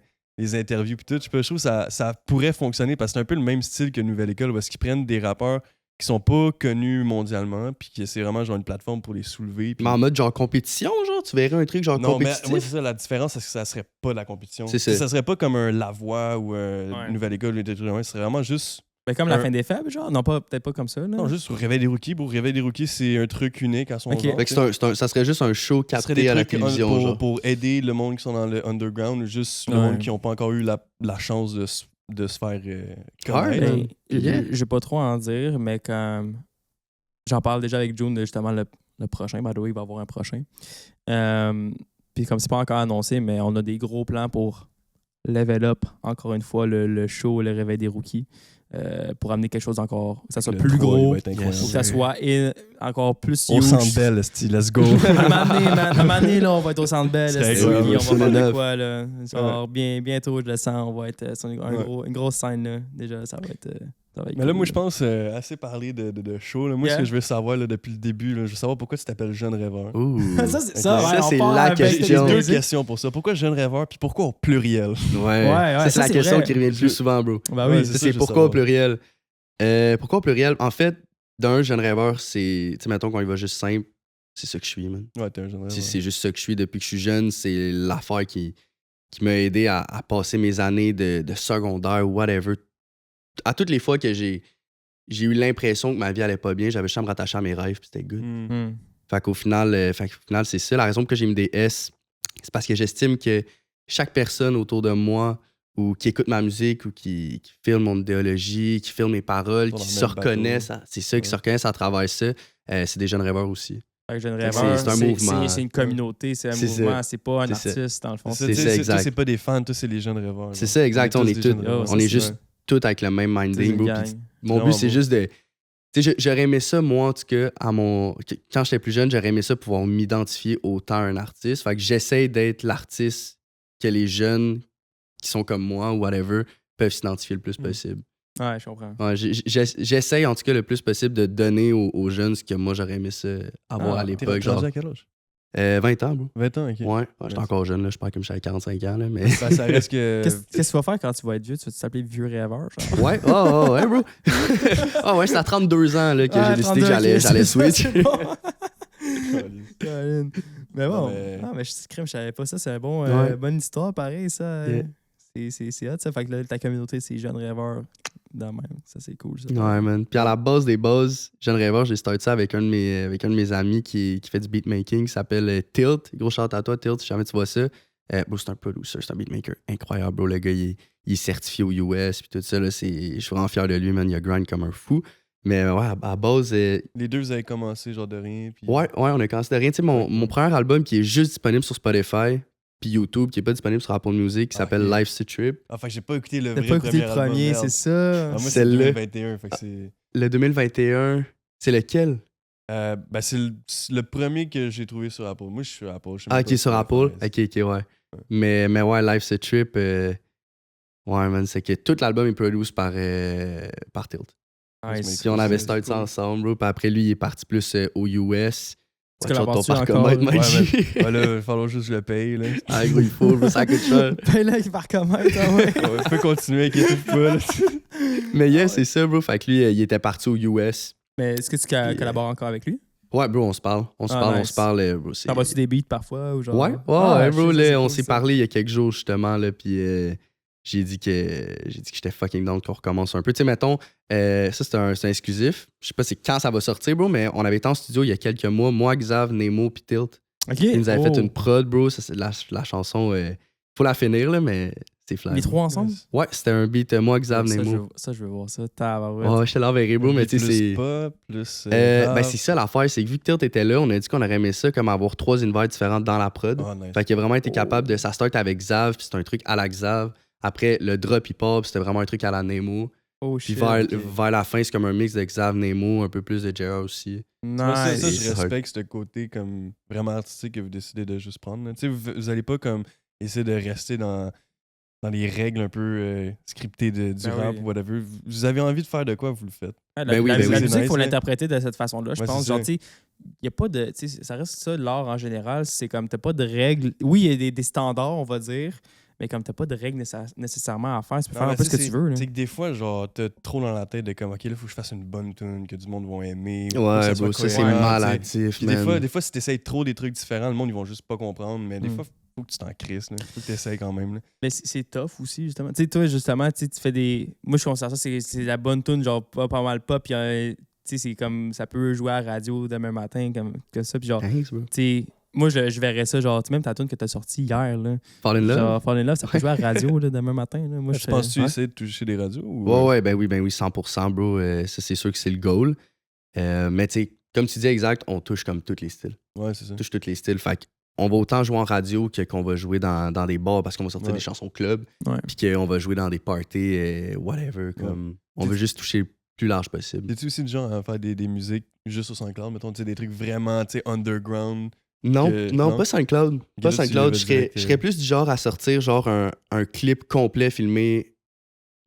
interviews pis tout. Je trouve que ça pourrait fonctionner parce que c'est un peu le même style que Nouvelle École, parce qu'ils prennent des rappeurs qui sont pas connus mondialement, puis que c'est vraiment genre une plateforme pour les soulever. puis- Mais en mode genre compétition, genre, tu verrais un truc genre non, mais compétitif. moi, c'est ça, la différence, c'est que ça serait pas de la compétition. C'est ça. Ça serait pas comme un Lavoie ou un Ouais. Nouvelle École, ou des trucs comme ça. Ce serait vraiment juste. Ben, comme la Un- fin des faibles, genre. Non, peut-être pas comme ça. Là. Non, juste au Réveil des Rookies. Pour Réveil des Rookies, c'est un truc unique à son Ok. genre. Fait que ça serait juste un show Ça serait capté des à la trucs télévision, pour, genre. pour aider le monde qui sont dans le underground, juste le Ouais. monde qui n'ont pas encore eu la chance de se faire Ouais, connaître. Ben, Yeah. j'ai pas trop à en dire, mais comme j'en parle déjà avec June, justement, le prochain. By the way, il va y avoir un prochain. Puis comme c'est pas encore annoncé, mais on a des gros plans pour level up, encore une fois, le show, le réveil des rookies, pour amener quelque chose encore, que ça soit Le plus 3, il gros, va être incroyable. pour que ça soit encore plus Au huge. Centre Bell, style, let's go. À un moment donné, man, à un moment donné, là, on va être au Centre Bell. C'est esti, incroyable. puis on C'est va le faire de neuf. quoi, là. Genre, bientôt, je le sens, on va être sur une grosse scène, là. Déjà, ça va être Mais là, cool, moi, je pense assez parler de show. Là. Moi, Yeah. ce que je veux savoir là, depuis le début, là, je veux savoir pourquoi tu t'appelles Jeune Rêveur. Ouh. Ça, c'est Ça, ouais, on c'est part la avec question. J'ai des deux musiques. questions pour ça. Pourquoi Jeune Rêveur, puis pourquoi au pluriel? Ouais. ouais, c'est ça, la c'est question vrai. qui revient le plus souvent, bro. Bah Ouais, oui. c'est ça, C'est je veux pourquoi au savoir. pluriel? Pourquoi au pluriel? En fait, d'un jeune rêveur, c'est. Tu sais, mettons, quand il va juste simple, c'est ça que je suis, man. Ouais, t'es un Jeune Rêveur. C'est juste ça que je suis depuis que je suis jeune. C'est l'affaire qui m'a aidé à passer mes années de secondaire, whatever. À toutes les fois que j'ai eu l'impression que ma vie allait pas bien, j'avais juste à me rattacher à mes rêves, puis c'était good. Hmm. Fait qu'au final, c'est ça. La raison pour laquelle j'ai mis des S, c'est parce que j'estime que chaque personne autour de moi ou qui écoute ma musique ou qui filme mon idéologie, qui filme mes paroles, Dans qui le se même reconnaissent, bateau. c'est ça, qui se Ouais. reconnaissent à travers ça, c'est des jeunes rêveurs aussi. Fait que Jeune Fait que Rêveur, c'est un mouvement. C'est une communauté, c'est un C'est ça. mouvement, c'est pas un C'est ça. artiste, dans le fond. C'est C'est ça, ça, toi, exact. c'est pas des fans, toi, c'est les jeunes rêveurs. C'est ça, exact. On est tous des tous, jeunes rêveurs. on est c'est juste tous avec le même minding, bro. gang. Puis mon Vraiment but, c'est beau. juste de. Tu sais, j'aurais aimé ça, moi, en tout cas, quand j'étais plus jeune, j'aurais aimé ça pouvoir m'identifier autant à un artiste. Fait que j'essaie d'être l'artiste que les jeunes qui sont comme moi ou whatever peuvent s'identifier le plus possible. Ouais, je comprends. Ouais, j'essaie, en tout cas, le plus possible de donner aux jeunes ce que moi, j'aurais aimé ça avoir à T'es l'époque. rendu Genre, à quel âge? 20 ans, bro. 20 ans, ok. Ouais, j'étais encore jeune, là. Je pense que j'avais 45 ans, là, mais. Ça reste que. Qu'est-ce que tu vas faire quand tu vas être vieux? Tu vas t'appeler vieux rêveur? Genre? Ouais, ouais, bro. Ah ouais, c'est à 32 ans là, que j'ai décidé que 32, j'allais ok, switch. c'est bon. Colin. Mais bon, Non, mais- mais je crème, je savais pas ça. C'est un bon, Ouais. bonne histoire, pareil, ça. Yeah. C'est hot, ça. Fait que là, ta communauté, c'est jeunes rêveurs. De même. Ça, c'est cool, ça. Ouais, man. Puis à la base des bases, Jeune Rêveur, j'ai starté ça avec un de mes amis qui fait du beatmaking, qui s'appelle Tilt. Gros shout à toi, Tilt, si jamais tu vois ça. Bro, c'est un producer, c'est un beatmaker incroyable, bro. Le gars, il est certifié aux US, puis tout ça, là, je suis vraiment fier de lui, man. Il a grind comme un fou. Mais ouais, à la base, Les deux, vous avez commencé genre de rien. Puis... ouais, on a commencé de rien. Tu sais, mon premier album qui est juste disponible sur Spotify, puis YouTube, qui est pas disponible sur Apple Music, qui s'appelle Ok. Life City Trip. Enfin, j'ai pas écouté le T'as vrai pas écouté le album, premier, merde. c'est ça. Ah, moi, c'est Celle-là. 2021, fait que c'est... Le 2021, c'est lequel? Ben, c'est le premier que j'ai trouvé sur Apple. Moi, je suis sur Apple. je sais Ah, même ok, pas sur si Apple. Spotify, Ok, ouais. Mais ouais, Life City Trip, ouais, man, c'est que tout l'album est produit par Tilt. Nice. Puis on avait C'est starté ça cool. ensemble, bro. Puis après, lui, il est parti plus aux US. Tu Watch out ton collabores-tu parcomètre, encore? my Ouais, G. Ouais, là, il va falloir juste que je le paye. Là. Ah, gros, il faut, bro, ça coûte cher. Ben là, il va recommettre, ah ouais. Ouais, tu peux continuer, inquiète pas. Là. Mais yeah, c'est ça, bro. Fait que lui, il était parti aux US. Mais est-ce que tu collabores encore avec lui? Ouais, bro, on se parle. On se parle, bro. c'est- T'envoies-tu des beats parfois? Ou genre... Ouais, Ah, ouais, bro, shit, là, c'est on cool, s'est ça. parlé il y a quelques jours, justement, là, puis j'ai dit que j'étais fucking down qu'on recommence un peu. Tu sais, mettons, ça, c'est un exclusif. Je sais pas c'est quand ça va sortir, bro, mais on avait été en studio il y a quelques mois, moi, Xav, Nemo, puis Tilt. Ok. Ils nous avaient fait Oh. une prod, bro. Ça, c'est la chanson, faut la finir, là, mais c'est fly. Les trois ensemble? Ouais, c'était un beat, moi, Xav, Ça, Nemo. je veux voir ça. Tabarouette. Ouais, je te l'enverrai, bro, mais tu sais, Plus c'est. pop, plus... Ben, rap. c'est ça l'affaire, c'est que vu que Tilt était là, on a dit qu'on aurait aimé ça comme avoir 3 univers différents dans la prod. Ah, nice. Fait qu'il a vraiment été capable de. Ça start avec Xav, puis c'est un truc à la Xav. Après, le drop hip-hop, c'était vraiment un truc à la Nemo. Oh Puis shit. vers la fin, c'est comme un mix de Xav, Nemo, un peu plus de JR aussi. Moi, ça, Nice. je c'est respecte ce côté comme vraiment artistique que vous décidez de juste prendre. là. Tu sais, vous allez pas comme essayer de rester dans les règles un peu scriptées du Ben rap oui. ou whatever. Vous avez envie de faire de quoi, vous le faites. Ouais, Ben oui, ben la oui. musique, il C'est faut nice, l'interpréter de cette façon-là, je Ouais, pense. c'est Genre, ça. tu sais, il y a pas de. Tu sais, ça reste ça, l'art en général. C'est comme, t'as pas de règles. Oui, il y a des standards, on va dire, mais comme t'as pas de règles nécessairement à faire, tu peux faire un peu ce que tu veux. là. C'est que des fois, genre, t'as trop dans la tête de comme, OK, là, faut que je fasse une bonne tune que du monde va aimer. faut que Ouais, soit bro, ça, c'est cohérent, tu sais. maladif, Puis man. des fois, si t'essayes trop des trucs différents, le monde, ils vont juste pas comprendre. Mais des Mm. fois, faut que tu t'en crisses. Là. Faut que t'essayes quand même. Là. Mais c'est tough aussi, justement. Tu sais, toi, justement, tu fais des. Moi, je considère ça, c'est la bonne tune, genre pas mal pop. Puis, tu sais, c'est comme. Ça peut jouer à la radio demain matin, comme ça. Puis, genre, tu Thanks, bro. sais, moi, je verrais ça, genre, tu sais, même ta tune que t'as sortie hier, là. Fall in love? Genre, Fall in Love, ça peut jouer à la radio, là, demain matin. Là. Moi, Tu penses-tu ouais. essayer de toucher des radios? Ou, Ouais, ben oui, 100%, bro. Ça, c'est sûr que c'est le goal. Mais tu sais, comme tu dis exact, on touche comme tous les styles. Ouais, c'est ça. On touche tous les styles. Fait qu'on va autant jouer en radio qu'on va jouer dans des bars parce qu'on va sortir Ouais. des chansons club. Ouais. Puis qu'on va jouer dans des parties, whatever. Comme, on veut juste toucher le plus large possible. T'es-tu aussi du genre à faire des musiques juste sur SoundCloud? Mettons, tu sais, des trucs vraiment, tu sais, underground. Non, que- non, non? pas SoundCloud. Pas là, tu SoundCloud. vas Je serais, direct, je serais plus du genre à sortir genre un clip complet filmé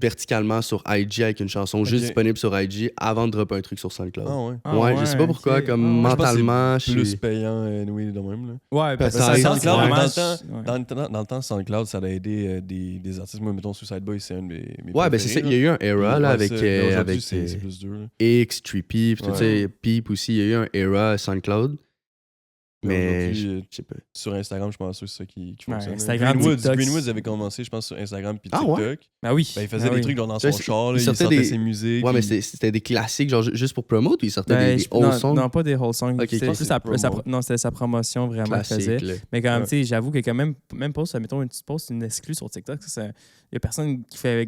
verticalement sur IG avec une chanson juste Ok. disponible sur IG avant de dropper un truc sur SoundCloud. Ah ouais. Ah ouais, je sais pas pourquoi, ok. comme Ah ouais. Moi, je pense que c'est mentalement, je Plus suis... payant, oui, de même. Là. Ouais, parce que Peut-être, ça sort, ouais. c'est vraiment. Dans le temps, SoundCloud, ça a aidé des artistes. Moi, mettons, Suicide Boy, c'est un de mes Ouais, ben c'est ça. Il y a eu un era là, avec, avec c'est plus dur. là. X, Trippy, puis tout Ouais. ça, Peep aussi. Il y a eu un era SoundCloud. Mais Aujourd'hui, je sais pas. sur Instagram, je pense que c'est ça qui Ouais, fonctionne. Instagram, Greenwoods, TikTok, Greenwoods avait commencé, je pense, sur Instagram puis Ah TikTok. ouais? Ben oui. Ben, il faisait Ben des oui. trucs genre dans Ouais, son c'est- char, là, il il sortait sortait des- ses musiques. Ouais, mais puis- c'était des classiques, genre juste pour promote ou il sortait Ben, des je- old non, songs? non, pas des whole songs. Ok, C'était ok. juste Promo. non, c'était sa promotion vraiment qu'il faisait. Classique, là. Mais quand même, Ouais. tu sais, j'avoue que quand même post, mettons, tu postes une exclue sur TikTok, il y a personne qui fait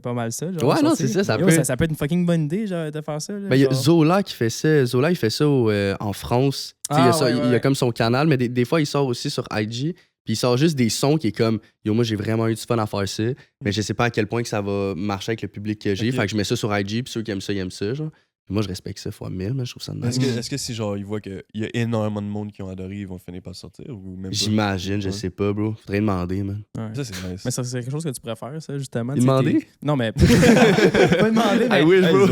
pas mal ça. Genre, Ouais, non, sortir. c'est ça, ça Yo, peut- ça peut être une fucking bonne idée, genre, de faire ça. Là, Ben, il y a genre. Zola qui fait ça. Zola, il fait ça en France. Tu sais, Ah, il, y a ça- ouais, il y a ouais. comme son canal, mais des fois, il sort aussi sur IG. Puis il sort juste des sons qui est comme yo, moi, j'ai vraiment eu du fun à faire ça. Mais je sais pas à quel point que ça va marcher avec le public que j'ai. Ok. Fait que je mets ça sur IG. Puis ceux qui aiment ça, ils aiment ça. Genre. Puis moi, je respecte ça fois 1000, mais je trouve ça nice. Est-ce que si genre ils voient qu'il y a énormément de monde qui ont adoré, ils vont finir par sortir ou même pas? J'imagine, je Ouais. sais pas, bro. Faudrait demander, man. Ouais. Ça, c'est nice. Mais ça, c'est quelque chose que tu pourrais faire, ça, justement. Il tu sais, demander? t'es- Non, mais. pas demander, mais. I wish, bro.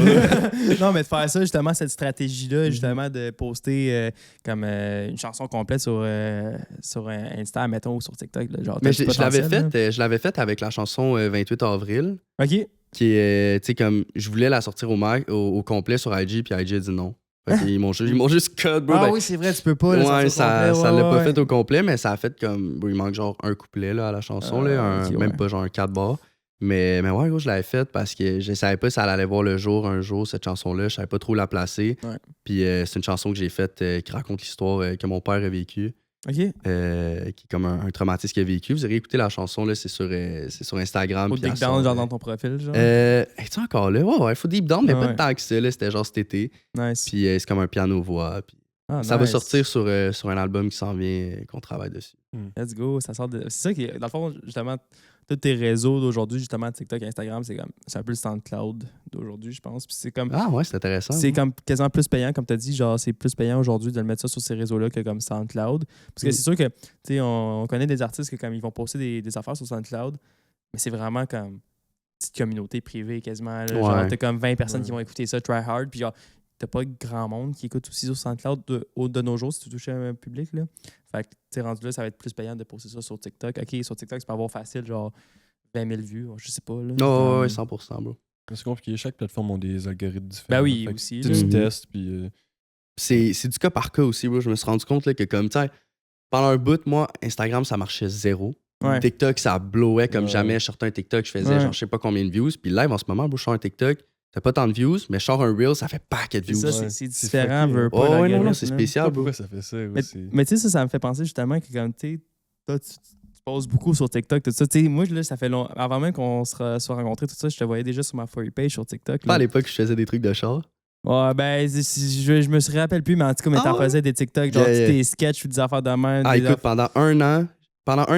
Non, mais de faire ça, justement, cette stratégie-là, justement, de poster comme une chanson complète sur Insta, mettons, ou sur TikTok. Là, genre, Mais t'as du je l'avais potentiel, fait, je l'avais fait avec la chanson 28 avril, là. OK. qui est, tu sais, comme, je voulais la sortir au complet sur IG, puis IG a dit non. Fait qu'ils ils m'ont juste cut, bro. Ah Ben, oui, c'est vrai, tu peux pas. ouais, ça l'a pas fait au complet, mais ça a fait comme, bro, il manque genre un couplet là, à la chanson, là, ok, même ouais. pas genre un 4 bars. Mais ouais, gros, je l'avais fait parce que je savais pas si elle allait voir le jour un jour, cette chanson-là. Je savais pas trop la placer. Ouais. Puis c'est une chanson que j'ai faite qui raconte l'histoire que mon père a vécue. OK. Qui est comme un traumatisme qu'il a vécu. Vous aurez écouté la chanson, là, c'est sur Instagram. Au puis elle deep down, sort, genre dans ton profil, genre. es-tu encore là? Ouais, faut deep down, mais pas Ouais. de tant que ça, là, c'était genre cet été. Nice. Puis c'est comme un piano-voix. Puis Ah, ça va nice. sortir sur un album qui s'en vient, qu'on travaille dessus. Let's go, ça sort de... C'est ça qui est... Dans le fond, justement, tous tes réseaux d'aujourd'hui, justement, TikTok, Instagram, c'est un peu le SoundCloud d'aujourd'hui, je pense. Puis c'est comme... Ah ouais, c'est intéressant. C'est comme quasiment plus payant, comme tu as dit, genre c'est plus payant aujourd'hui de le mettre ça sur ces réseaux-là que comme SoundCloud. Parce que c'est sûr que, tu sais, on connaît des artistes que comme ils vont poster des affaires sur SoundCloud, mais c'est vraiment comme une petite communauté privée quasiment. Là. Ouais. Genre, t'as comme 20 personnes Ouais. qui vont écouter ça, try hard, puis genre, t'as pas grand monde qui écoute aussi sur SoundCloud de nos jours si tu touches un public, là. Fait que, tu sais, rendu là, ça va être plus payant de poster ça sur TikTok. OK, sur TikTok, c'est pas avoir facile, genre 20 000 vues, je sais pas, là. Oh, ouais, 100%, bro. C'est compliqué. Chaque plateforme a des algorithmes différents. Ben oui, Fait que aussi. Tu là. Mhm. testes, puis. C'est du cas par cas aussi, bro. Je me suis rendu compte là, que comme, tu sais, pendant un bout, moi, Instagram, ça marchait zéro. Ouais. TikTok, ça blowait comme Ouais. jamais. Je sortais un TikTok, je faisais Ouais. genre je sais pas combien de views. Puis live, en ce moment, bro, je sors un TikTok, ça fait pas tant de views, mais je sors un Reel, ça fait paquet de C'est views. ça, Ouais. c'est C'est différent, fucké. veut pas Oh, ouais, non, l'algorithme, non, c'est là. spécial, bro. Pourquoi ça fait ça Mais, aussi? mais tu sais, ça me fait penser justement que comme tu sais, toi, tu poses beaucoup sur TikTok, tout ça. Tu sais, moi, là, ça fait longtemps. Avant même qu'on soit rencontrés, tout ça, je te voyais déjà sur ma For You page sur TikTok. Pas à Là. l'époque, je faisais des trucs de char. Ouais, ben, je me rappelle plus, mais en tout cas, mais t'en ouais? faisais des TikTok, genre Yeah, yeah. des sketchs ou des affaires de même. Ah, des écoute, pendant un an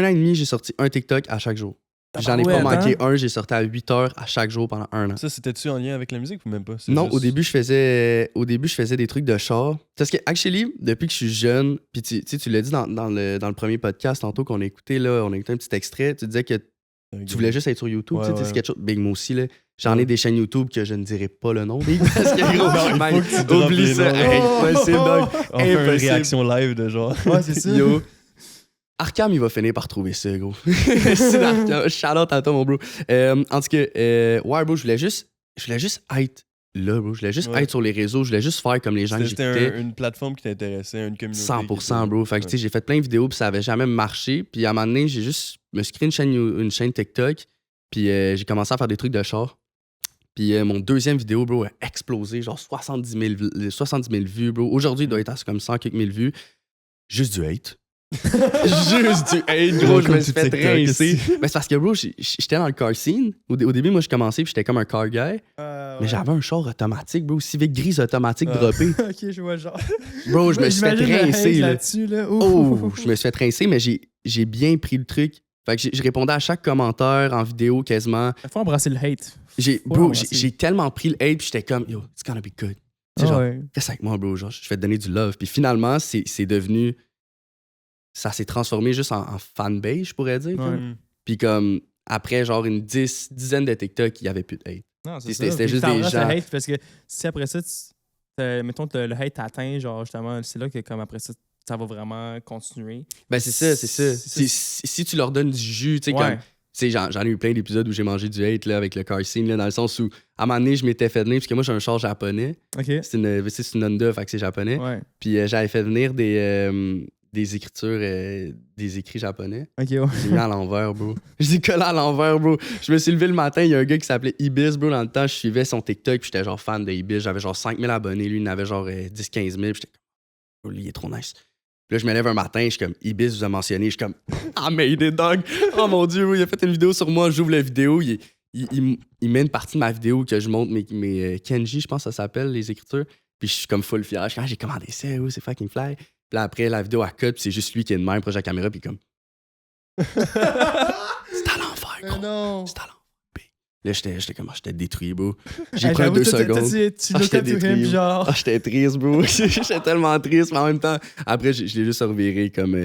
et demi, j'ai sorti un TikTok à chaque jour. Puis j'en ai pas Tabarouette, manqué hein? un, j'ai sorti à 8 heures à chaque jour pendant un an. Ça, c'était-tu en lien avec la musique ou même pas? C'est Non, juste- au début, je faisais des trucs de char. Parce que, actually, depuis que je suis jeune, puis tu sais, tu l'as dit dans le premier podcast tantôt qu'on a écouté, là, on a écouté un petit extrait, tu disais que tu voulais juste être sur YouTube, Ouais, tu sais, ouais. c'est quelque chose. Big, moi aussi, là. J'en ai Ouais. des chaînes YouTube que je ne dirai pas le nom, Big, parce que gros, Non, il man, faut que tu droppes oublie les ça. noms. Impossible, dog. On fait une Impossible. réaction live de genre. Ouais, c'est ça. Yo. Arkham, il va finir par trouver ça, gros. C'est Arkham. Shout-out à toi, mon bro. En tout cas, ouais, bro, je voulais juste être là, bro. Je voulais juste Ouais. être sur les réseaux. Je voulais juste faire comme les gens que C'était j'écoutais. une plateforme qui t'intéressait, une communauté. 100%, bro. Fait que, tu sais, j'ai fait plein de vidéos, puis ça avait jamais marché. Puis à un moment donné, me suis créé une chaîne TikTok, puis j'ai commencé à faire des trucs de char. Puis mon deuxième vidéo, bro, a explosé, genre 70 000 vues, bro. Aujourd'hui, il doit être à comme 100 quelques mille vues. Juste du hate. Juste du hate, gros. Je me suis fait rincer. Mais c'est parce que, bro, j'étais dans le car scene. Au début, moi, je commençais, puis j'étais comme un car guy. Mais j'avais un char automatique, bro. Civic grise automatique droppé. Ok, je vois genre. Bro, je me suis fait J'imagine le hate rincer, là. là-dessus, là. Oh, je me suis fait rincer, mais j'ai bien pris le truc. Fait que je répondais à chaque commentaire en vidéo quasiment. Faut embrasser le hate. Bro, embrasser. j'ai tellement pris le hate, puis j'étais comme, yo, it's gonna be good. Tu sais, Ah genre, ouais. qu'est-ce avec moi, bro? Genre, je vais te donner du love. Puis finalement, c'est devenu. Ça s'est transformé juste en fanbase, je pourrais dire. Ouais. Puis comme, après, genre, une dizaine de TikTok, il n'y avait plus de hate. Non, c'est C'était ça. Puis juste t'embrasses des gens. le hate parce que si après ça, mettons que le hate t'atteint, genre justement, c'est là que comme après ça, ça va vraiment continuer. Ben, c'est ça. C'est Si tu leur donnes du jus, tu sais, comme. Tu sais, j'en ai eu plein d'épisodes où j'ai mangé du hate là, avec le car scene, là, dans le sens où, à un moment donné, je m'étais fait venir, parce que moi, j'ai un char japonais. OK. C'est une Honda, fait que c'est japonais. Ouais. Puis j'avais fait venir des des écritures, des écrits japonais. Ok, ouais. J'ai mis à l'envers, bro. J'ai collé à l'envers, bro. Je me suis levé le matin, il y a un gars qui s'appelait Ibis, bro. Dans le temps, je suivais son TikTok, puis j'étais genre fan de Ibis. J'avais genre 5000 abonnés, lui, il en avait genre 10-15 000. Puis j'étais comme, oh, lui, il est trop nice. Puis là, je me lève un matin, je suis comme, Ibis vous a mentionné. Je suis comme, I made it, dog. Oh mon Dieu, il a fait une vidéo sur moi, j'ouvre la vidéo. Il met une partie de ma vidéo que je montre mes Kenji, je pense que ça s'appelle, les écritures. Puis je suis comme full fier. Je suis comme, j'ai commandé ça, c'est fucking fly. Puis là, après, la vidéo à cut, puis c'est juste lui qui est de même, proche de la caméra, puis comme. C'est à l'enfer, gros. Non. C'est à l'enfer. Puis là, j'étais détruit, bro. J'ai pris 2 secondes. J'étais détruit. genre. J'étais triste, bro. J'étais tellement triste, mais en même temps, après, je l'ai juste reviré comme.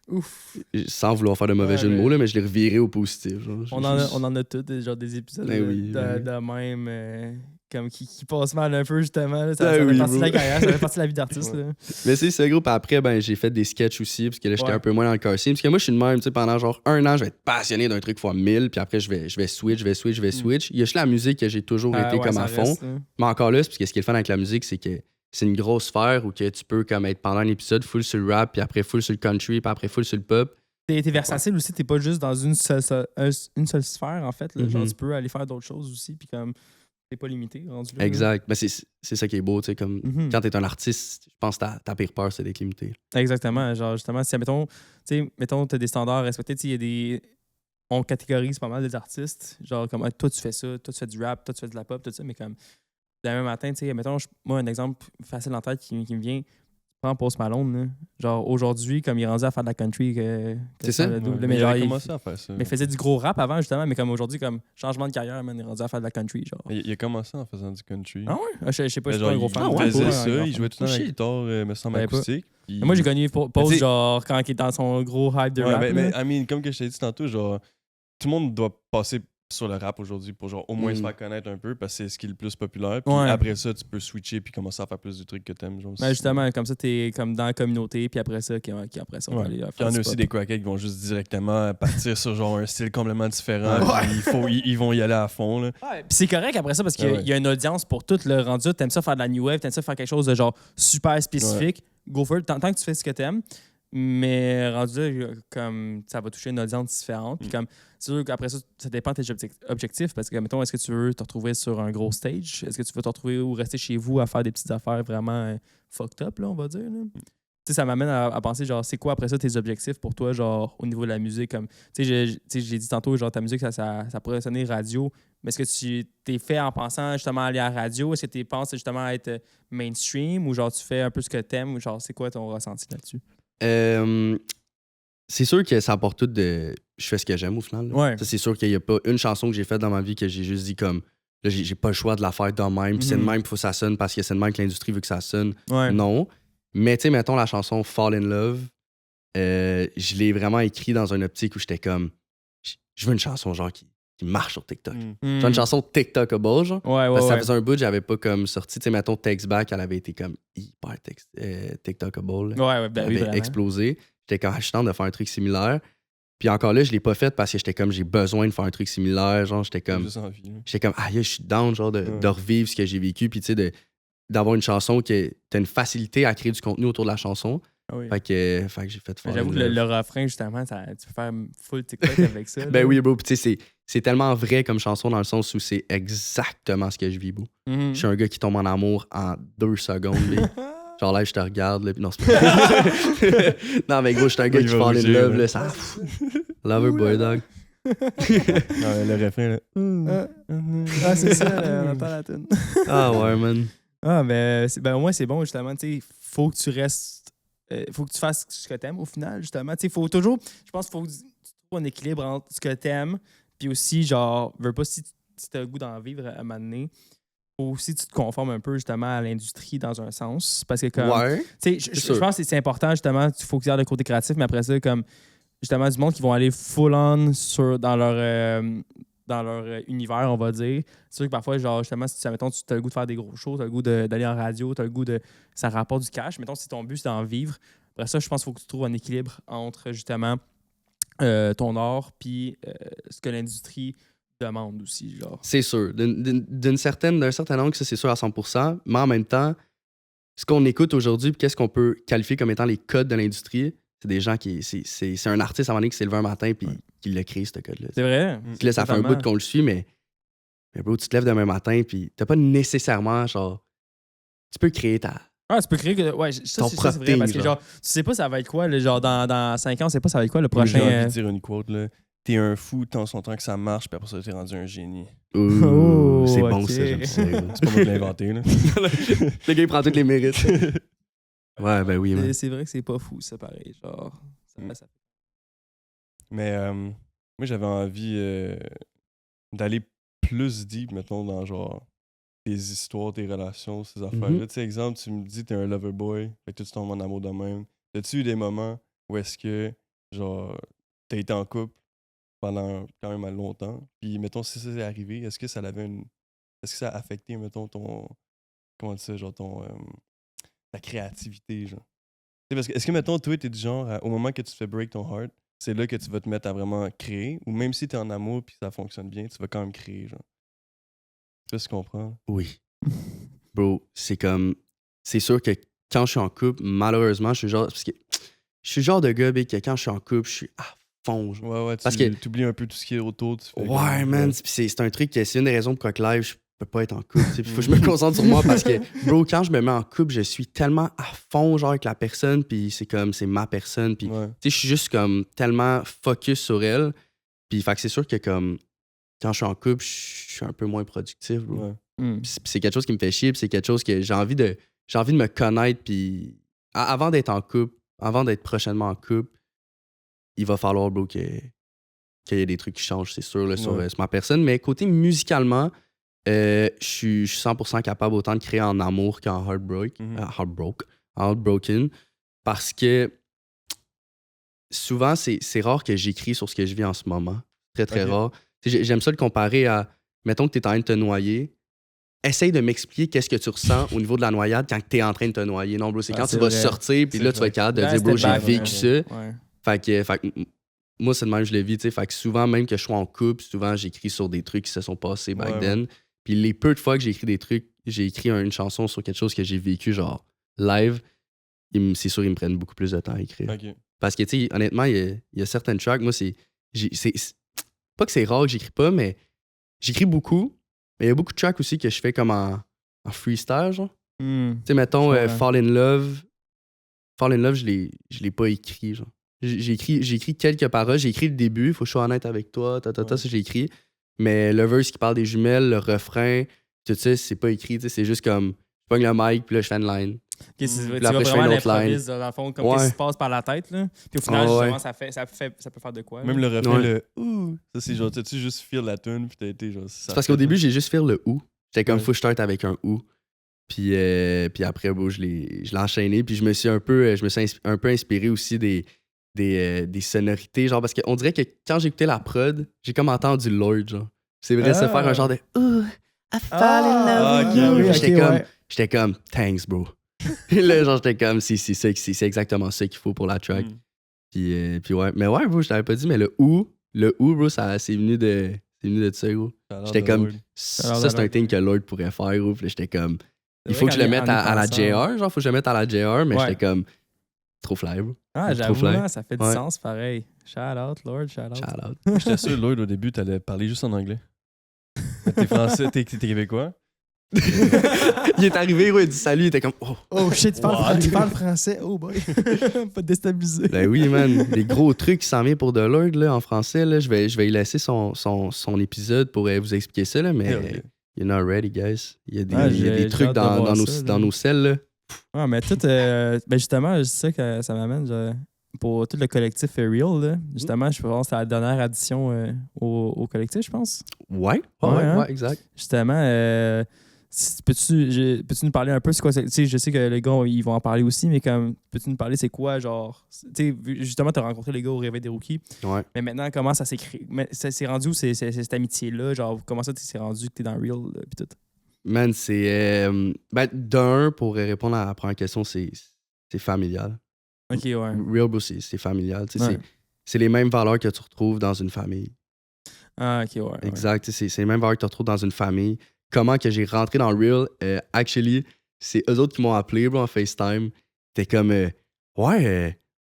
Ouf. Sans vouloir faire de mauvais jeu de mots, là, mais je l'ai reviré au positif. Genre. On en a tous, genre des épisodes Ben oui, de même. Comme qui passe mal un peu, justement. Là. Ah Ça oui, fait partie de la bro. carrière, ça fait partie de la vie d'artiste. Là. Mais c'est ça, gros. Puis après, ben, j'ai fait des sketchs aussi, parce que là, j'étais Ouais. un peu moins dans le car scene. Parce que moi, je suis de même, tu sais, pendant genre 1 an, je vais être passionné d'un truc fois 1000, puis après, je vais switch. Il y a juste la musique que j'ai toujours été Ouais, comme ça à fond. reste, là. Mais encore là, c'est parce que ce qui est le fun avec la musique, c'est que c'est une grosse sphère où que tu peux comme être pendant un épisode full sur le rap, puis après full sur le country, puis après full sur le pop. T'es versatile aussi, t'es pas juste dans une seule sphère, en fait. Là. Genre, Mhm. tu peux aller faire d'autres choses aussi, puis comme, t'es pas limité, rendu là. Exact. Mais c'est ça qui est beau, tu sais, comme Mhm. quand t'es un artiste, je pense que ta pire peur, c'est d'être limité. Exactement. Genre, justement, si, mettons, t'as des standards à respecter, tu sais, il y a des. On catégorise pas mal des artistes. Genre, comme, ah, toi, tu fais ça, toi, tu fais du rap, toi, tu fais de la pop, tout ça, mais comme, demain matin, tu sais, mettons, moi, un exemple facile en tête qui me vient, prends Post Malone, là. Genre, aujourd'hui, comme il est rendu à faire de la country, C'est ça? le double, Ouais, mais il genre, avait il commencé à faire ça. mais il faisait du gros rap avant, justement, mais comme aujourd'hui, comme changement de carrière, man, il est rendu à faire de la country, genre. Il a commencé en faisant du country. Ah ouais? Je sais pas, je Mais suis genre, pas un gros il fan. Ah ouais, faisait pas ça, un grand il fan. jouait tout le temps Oh, à la shit. guitare, me semble, Ben, pas. acoustique. puis- Mais moi, j'ai connu Post, Mais t'sais- genre, quand il était dans son gros hype de Ouais, rap. mais là. I mean, comme que je t'ai dit tantôt, genre, tout le monde doit passer sur le rap aujourd'hui pour genre au moins se faire connaître un peu parce que c'est ce qui est le plus populaire. Puis Ouais. après ça, tu peux switcher puis commencer à faire plus de trucs que t'aimes. Genre, Ben, justement, comme ça, t'es comme dans la communauté, puis après ça, après ça, on va Ouais. aller Puis il y faire en du a aussi pop. des crackheads qui vont juste directement partir sur genre un style complètement différent. Ouais. Puis ils vont y aller à fond. Là. Ouais, puis c'est correct après ça parce qu'il y a- Ouais. il y a une audience pour tout le rendu. T'aimes ça faire de la new wave, t'aimes ça faire quelque chose de genre super spécifique. Go for it, tant que tu fais ce que t'aimes. Mais rendu là, comme ça va toucher une audience différente. Puis comme c'est sûr qu'après ça, ça dépend de tes objectifs. Parce que, mettons, est-ce que tu veux te retrouver sur un gros stage? Est-ce que tu veux te retrouver ou rester chez vous à faire des petites affaires vraiment fucked up, là, on va dire? Là? Tu sais, ça m'amène à penser, genre, c'est quoi après ça tes objectifs pour toi, genre, au niveau de la musique? Comme, tu sais, j'ai dit tantôt, genre, ta musique, ça pourrait sonner radio. Mais est-ce que tu t'es fait en pensant justement aller à la radio? Est-ce que tu penses justement à être mainstream ou genre tu fais un peu ce que t'aimes? Ou genre, c'est quoi ton ressenti là-dessus? C'est sûr que ça apporte tout de. Je fais ce que j'aime au final. là. Ouais. Ça, c'est sûr qu'il n'y a pas une chanson que j'ai faite dans ma vie que j'ai juste dit comme. Là, j'ai pas le choix de la faire de même. Puis c'est de Mhm. même qu'il faut que ça sonne parce que c'est de même que l'industrie veut que ça sonne. Ouais. Non. Mais tu sais, mettons la chanson Fall in Love. Je l'ai vraiment écrit dans une optique où j'étais comme. Je veux une chanson genre qui marche sur TikTok. Mm. Je veux une chanson TikTokable, genre. Ouais, ouais, Parce que ça ouais. faisait un bout, j'avais pas comme sorti. Tu sais, mettons Text Back, elle avait été comme hyper TikTokable. Ouais, ouais, ben Elle oui, avait vraiment. explosé. J'étais comme, je suis tente de faire un truc similaire. Puis encore là, je l'ai pas fait parce que j'étais comme, j'ai besoin de faire un truc similaire. Genre, j'étais J'ai comme, juste envie. là. je suis down, genre, de revivre ce que j'ai vécu. Puis, tu sais, d'avoir une chanson que t'as une facilité à créer du contenu autour de la chanson. Ah oui. Fait que j'ai fait Mais faire. j'avoue que le refrain, justement, tu peux faire full TikTok avec ça. Ben là. oui, bro. Puis, tu sais, c'est tellement vrai comme chanson dans le sens où c'est exactement ce que je vis, bro. Mhm. Je suis un gars qui tombe en amour en 2 secondes. Là. Genre là, je te regarde. Là, puis non, c'est pas non, mais gros, je suis un gars Il qui va fall in rougir, love. là. Là, ça... Lover boy, dog. Ouais, le refrain, là. Ah, c'est ça, on entend la tune. Ah ouais, man. Ah, ben au moins, c'est bon, justement. Tu sais, faut que tu restes. Faut que tu fasses ce que t'aimes au final, justement. Tu sais, faut toujours. Je pense qu'il faut que tu trouves un équilibre entre ce que t'aimes, puis aussi, genre, veux pas si t'as le goût d'en vivre à un moment donné. Faut aussi que tu te conformes un peu, justement, à l'industrie dans un sens. Parce que, comme. Ouais. Tu sais, je sûr. pense que c'est important, justement, tu faut qu'il y ait le côté créatif, mais après ça, comme, justement, du monde qui vont aller full-on dans leur univers, on va dire. C'est sûr que parfois, genre, justement, si mettons, tu as le goût de faire des gros shows, tu as le goût d'aller en radio, tu as le goût de. Ça rapporte du cash. Mettons, si ton but, c'est d'en vivre. Après ça, je pense qu'il faut que tu trouves un équilibre entre, justement, ton art puis ce que l'industrie demande aussi, genre. C'est sûr. D'un certain angle, ça, c'est sûr à 100%. Mais en même temps, ce qu'on écoute aujourd'hui, puis qu'est-ce qu'on peut qualifier comme étant les codes de l'industrie, C'est des gens qui. C'est un artiste à un moment donné qui s'est levé un matin puis qui l'a créé, ce code-là. C'est vrai. Puis là, ça fait un bout qu'on le suit, mais bro, tu te lèves demain matin puis t'as pas nécessairement genre. Tu peux créer ta. Ah, tu peux créer que. Ouais, ça, c'est vrai. Parce que, genre, tu sais pas ça va être quoi, là, genre, dans 5 ans, tu sais pas ça va être quoi le prochain. J'ai envie de dire une quote, là. T'es un fou tant son temps que ça marche, puis après ça, t'es rendu un génie. Ouh, c'est ok. bon, ça, j'aime ça. C'est pas moi qui l'ai inventé, là. Le gars, il prend tous les mérites. Ouais, ben oui, man. C'est vrai que c'est pas fou, ça, pareil. Genre, ça... Mais moi, j'avais envie d'aller plus deep, mettons, dans genre tes histoires, tes relations, ces affaires-là. Tu sais, exemple, tu me dis t'es un lover boy, fait que tu tombes en amour de même. As-tu eu des moments où est-ce que, genre, t'as été en couple pendant quand même longtemps, puis mettons, si ça s'est arrivé, est-ce que ça avait une... Est-ce que ça a affecté, mettons, ton... Comment dire ça, genre, ton... ta créativité, genre? Tu sais, parce que, est-ce que, mettons, toi, t'es du genre, au moment que tu te fais break ton heart, c'est là que tu vas te mettre à vraiment créer, ou même si t'es en amour puis ça fonctionne bien, tu vas quand même créer, genre. Tu sais ce que tu comprends? Oui. Bro, c'est comme. C'est sûr que quand je suis en couple, malheureusement, je suis genre. Parce que je suis le genre de gars, big, que quand je suis en couple, je suis à fond. Genre. Ouais, Parce que tu oublies un peu tout ce qui est autour. Tu fais ouais, man. C'est un truc que c'est une des raisons pourquoi que live, je peux pas être en couple. Il faut que je me concentre sur moi parce que, bro, quand je me mets en couple, je suis tellement à fond, genre, avec la personne, puis c'est comme, c'est ma personne. Puis, tu sais, je suis juste comme tellement focus sur elle. Puis, fait que c'est sûr que, comme, quand je suis en couple, je suis un peu moins productif, bro. Ouais. Puis c'est quelque chose qui me fait chier, puis c'est quelque chose que j'ai envie de me connaître, puis avant d'être en couple, avant d'être prochainement en couple, il va falloir, bro, qu'il y ait des trucs qui changent, c'est sûr, là, sur ma personne. Mais côté musicalement, je suis 100% capable autant de créer en amour qu'en heartbroken, parce que souvent, c'est rare que j'écris sur ce que je vis en ce moment. Très, très rare. J'aime ça le comparer à, mettons que t'es en train de te noyer, essaye de m'expliquer qu'est-ce que tu ressens au niveau de la noyade quand t'es en train de te noyer. Non, bro, c'est quand tu vas sortir, puis là, tu vas être capable de dire, bro, j'ai vécu ça. Ouais. Fait que moi, c'est de même que je le vis, tu sais. Fait que souvent, même que je sois en couple, souvent, j'écris sur des trucs qui se sont passés back then. Puis les peu de fois que j'ai écrit des trucs, j'ai écrit une chanson sur quelque chose que j'ai vécu, genre live, c'est sûr, ils me prennent beaucoup plus de temps à écrire. Okay. Parce que, tu sais, honnêtement, il y a certaines tracks, moi, c'est pas que c'est rare que j'écris pas, mais j'écris beaucoup. Mais il y a beaucoup de tracks aussi que je fais comme en freestyle, genre. Tu sais, mettons, Fall in Love. Fall in Love, je l'ai pas écrit, genre. J'ai écrit quelques paroles. J'ai écrit le début, il faut que je sois honnête avec toi, ça j'ai écrit. Mais le verse qui parle des jumelles, le refrain, tout ça, c'est pas écrit, tu sais, c'est juste comme, je pogne le mic, puis là, je fais une line. Tu vas vraiment l'improvise, dans le fond, comme qu'est-ce qui se passe par la tête, là. Puis au final, justement, ça peut faire de quoi. Même le refrain, le « ouh », ça, c'est genre, tu juste feel la tune, puis t'as été genre... C'est parce qu'au début, j'ai juste fait le « ou ». J'étais comme « faut que je start avec un « ou ». Puis après, bon, je l'ai enchaîné, puis je me suis un peu inspiré aussi des sonorités, genre, parce qu'on dirait que quand j'écoutais la prod, j'ai comme entendu Lord, genre. C'est vrai, se faire un genre de « ouh, I fall in love with you ». J'étais comme « thanks, bro ». Là, genre, j'étais comme, c'est exactement ça qu'il faut pour la track. Puis ouais. Mais ouais, bro, je t'avais pas dit, mais le ou, bro, c'est venu de ça, gros. J'étais comme, ça, c'est un thing que Lord pourrait faire, gros. Puis j'étais comme, il faut que je le mette à la JR, genre, faut que je le mette à la JR, mais j'étais comme, trop fly, bro. Ah, j'avoue, ça fait du sens, pareil. Shout out, Lord, shout out. J'étais sûr, Lord, au début, t'allais parler juste en anglais. T'es français, t'es québécois. Il est arrivé, il dit salut, il était comme oh shit, tu parles français, oh boy. Pas te déstabiliser. Ben oui, man, des gros trucs qui s'en viennent pour de Lord là, en français. Là. Je vais y laisser son épisode pour vous expliquer ça, là, mais you're not ready, guys. Il y a des trucs dans nos selles. Là. Ah, mais tout, ben justement, c'est ça que ça m'amène. Pour tout le collectif Real, là, justement, je pense que c'est la dernière addition au collectif, je pense. Ouais, exact. Justement, peux-tu nous parler un peu c'est quoi? Je sais que les gars, ils vont en parler aussi, mais comme peux-tu nous parler c'est quoi, genre... Justement, tu as rencontré les gars au Réveil des Rookies. Ouais. Mais maintenant, comment ça s'est créé? Ça s'est rendu où cette amitié-là? Genre, comment ça t'es rendu que t'es dans Real puis tout? Man, c'est... d'un, pour répondre à la première question, c'est familial. OK, ouais. Real, bro, c'est familial. C'est les mêmes valeurs que tu retrouves dans une famille. Ah, OK, ouais. Exact. Ouais. C'est les mêmes valeurs que tu retrouves dans une famille. Comment que j'ai rentré dans Real, actually, c'est eux autres qui m'ont appelé, bro, en FaceTime. T'es comme,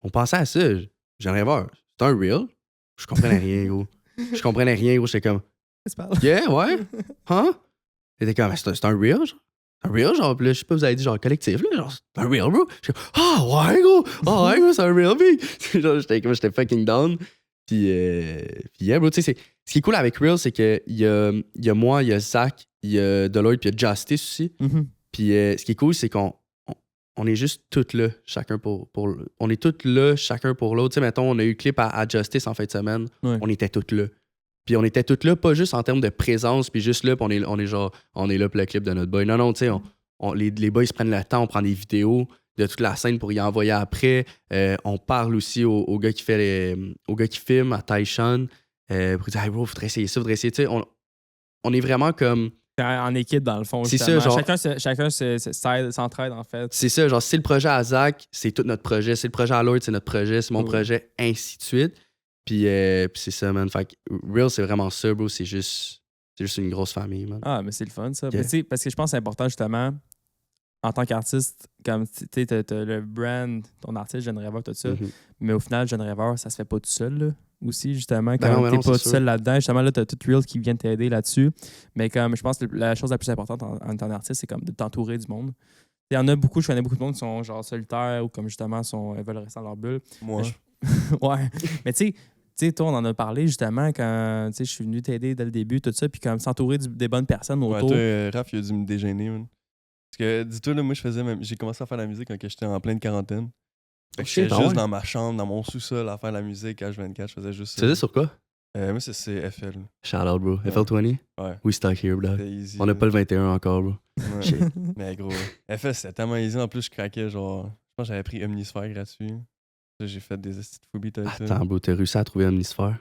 on pensait à ça. J'aimerais voir. C'est un real? Je comprenais rien, gros. Je comprenais rien, gros. J'étais comme, Tu parles. yeah, ouais. Hein? J'étais comme, c'est un real, genre? Un real, genre? Puis là, je sais pas, vous avez dit, genre, collectif, là, genre, c'est un real, bro. J'étais comme, ah, ouais, gros. Ah, ouais, gros, c'est un real, big. Genre, j'étais fucking down. Puis yeah, bro, tu sais, ce qui est cool avec Real, c'est qu'il y a moi, il y a Zach, il y a Deloitte, puis il y a Justice aussi. Mhm. Puis ce qui est cool, c'est qu'on est juste tous là, chacun pour on est tous là, chacun pour l'autre. Tu sais, mettons, on a eu le clip à Justice en fin de semaine. Ouais. On était tous là. Puis on était tous là, pas juste en termes de présence, puis juste là, puis on est genre, on est là pour le clip de notre boy. Non, tu sais, les boys se prennent le temps, on prend des vidéos de toute la scène pour y envoyer après. On parle aussi au gars qui fait au gars qui filme, à Taishan, pour dire, hey bro, faudrait essayer ça, faudrait essayer. Tu sais, on est vraiment comme. En équipe, dans le fond. C'est justement. ça, genre. Chacun s'entraide, en fait. C'est ça, genre, si c'est le projet à Zach, c'est tout notre projet. C'est le projet à Lloyd, c'est notre projet. C'est mon Oui. projet, ainsi de suite. Puis c'est ça, man. Fait que Real, c'est vraiment ça, bro. C'est juste une grosse famille, man. Ah, mais c'est le fun, ça. Yeah. Mais tu sais, parce que je pense que c'est important, justement, en tant qu'artiste, comme tu sais, t'as le brand, ton artiste, Jeune Rêveur, tout ça. Mhm. Mais au final, Jeune Rêveur, ça se fait pas tout seul, là. Aussi, justement, Ben non, quand mais t'es non, pas c'est tout sûr. seul là-dedans, justement, là, t'as tout Real qui vient t'aider là-dessus. Mais comme je pense que la chose la plus importante en tant qu'artiste, c'est comme de t'entourer du monde. Il y en a beaucoup, je connais beaucoup de monde qui sont genre solitaires ou comme justement veulent rester dans leur bulle. Moi. Ouais. Mais tu sais, toi, on en a parlé justement quand je suis venu t'aider dès le début, tout ça, puis comme s'entourer des bonnes personnes Ouais, autour. toi, Raph, il a dû me dégêner, man. Parce que, dis-toi, là, moi, j'ai commencé à faire la musique quand j'étais en pleine quarantaine. Fait que j'étais Ah juste ouais? dans ma chambre, dans mon sous-sol, à faire la musique H24. Je faisais juste Tu ça. faisais sur quoi? Moi, c'est FL. Shout out, bro. Ouais. FL20? Ouais. We stuck here, bro. C'était easy. On n'a là. pas le 21 encore, bro. Ouais. Shit. Mais gros, FL, c'était tellement easy. En plus, je craquais, genre. Je pense que j'avais pris Omnisphere gratuit. Ça, j'ai fait des petites phobies avec ça. Attends, bro, t'as réussi à trouver Omnisphere?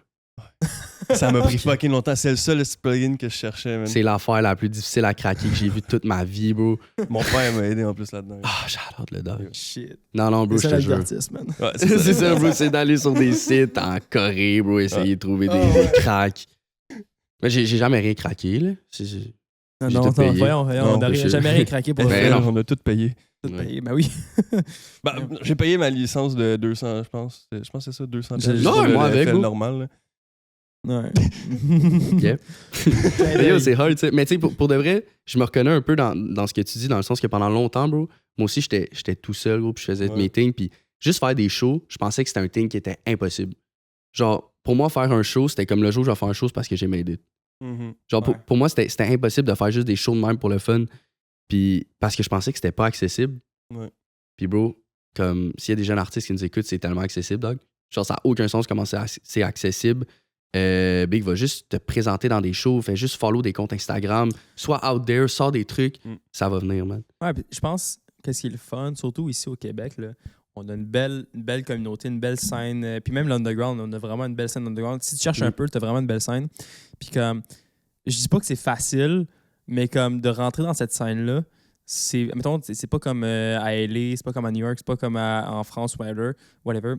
Ça m'a pris fucking longtemps. C'est le seul petit plugin que je cherchais, man. C'est l'affaire la plus difficile à craquer que j'ai vue de toute ma vie, bro. Mon père m'a aidé en plus là-dedans. Ah, shout out le dog. Shit. Non, bro, C'est je ça te jure. l'artiste, man. Ouais, C'est ça, bro, c'est d'aller sur des sites en Corée, bro, essayer de trouver des cracks. Mais j'ai jamais rien craqué, là. J'ai Non, tout payé. voyons, on n'a je- jamais rien craqué pour Ben le non. faire. On a tout payé. Tout Ouais. payé. Ben oui. Bah, j'ai payé ma licence de 200, je pense. Je pense que c'est ça, 200 J'ai- pièces Non, pour moi le avec, FL bro. normal. Là. Ouais. Yeah. Mais yo, c'est hard, tu sais. Mais tu sais, pour de vrai, je me reconnais un peu dans ce que tu dis, dans le sens que pendant longtemps, bro, moi aussi, j'étais tout seul, gros, puis je faisais mes things, puis juste faire des shows, je pensais que c'était un thing qui était impossible. Genre, pour moi, faire un show, c'était comme le jour où je vais faire un show, c'est parce que j'ai m'aidé. Genre, Ouais. pour moi, c'était impossible de faire juste des shows de même pour le fun, puis parce que je pensais que c'était pas accessible. Ouais. Puis, bro, comme s'il y a des jeunes artistes qui nous écoutent, c'est tellement accessible, dog. Genre, ça n'a aucun sens comment c'est accessible. Big va juste te présenter dans des shows, fais juste follow des comptes Instagram, soit out there, sors des trucs, ça va venir, man. Ouais, puis je pense que ce qui est le fun, surtout ici au Québec, là, on a une belle communauté, une belle scène. Puis même l'underground, on a vraiment une belle scène underground. Si tu cherches un peu, tu as vraiment une belle scène. Puis comme, je dis pas que c'est facile, mais comme de rentrer dans cette scène-là, c'est, mettons, c'est pas comme à LA, c'est pas comme à New York, c'est pas comme en France ou whatever.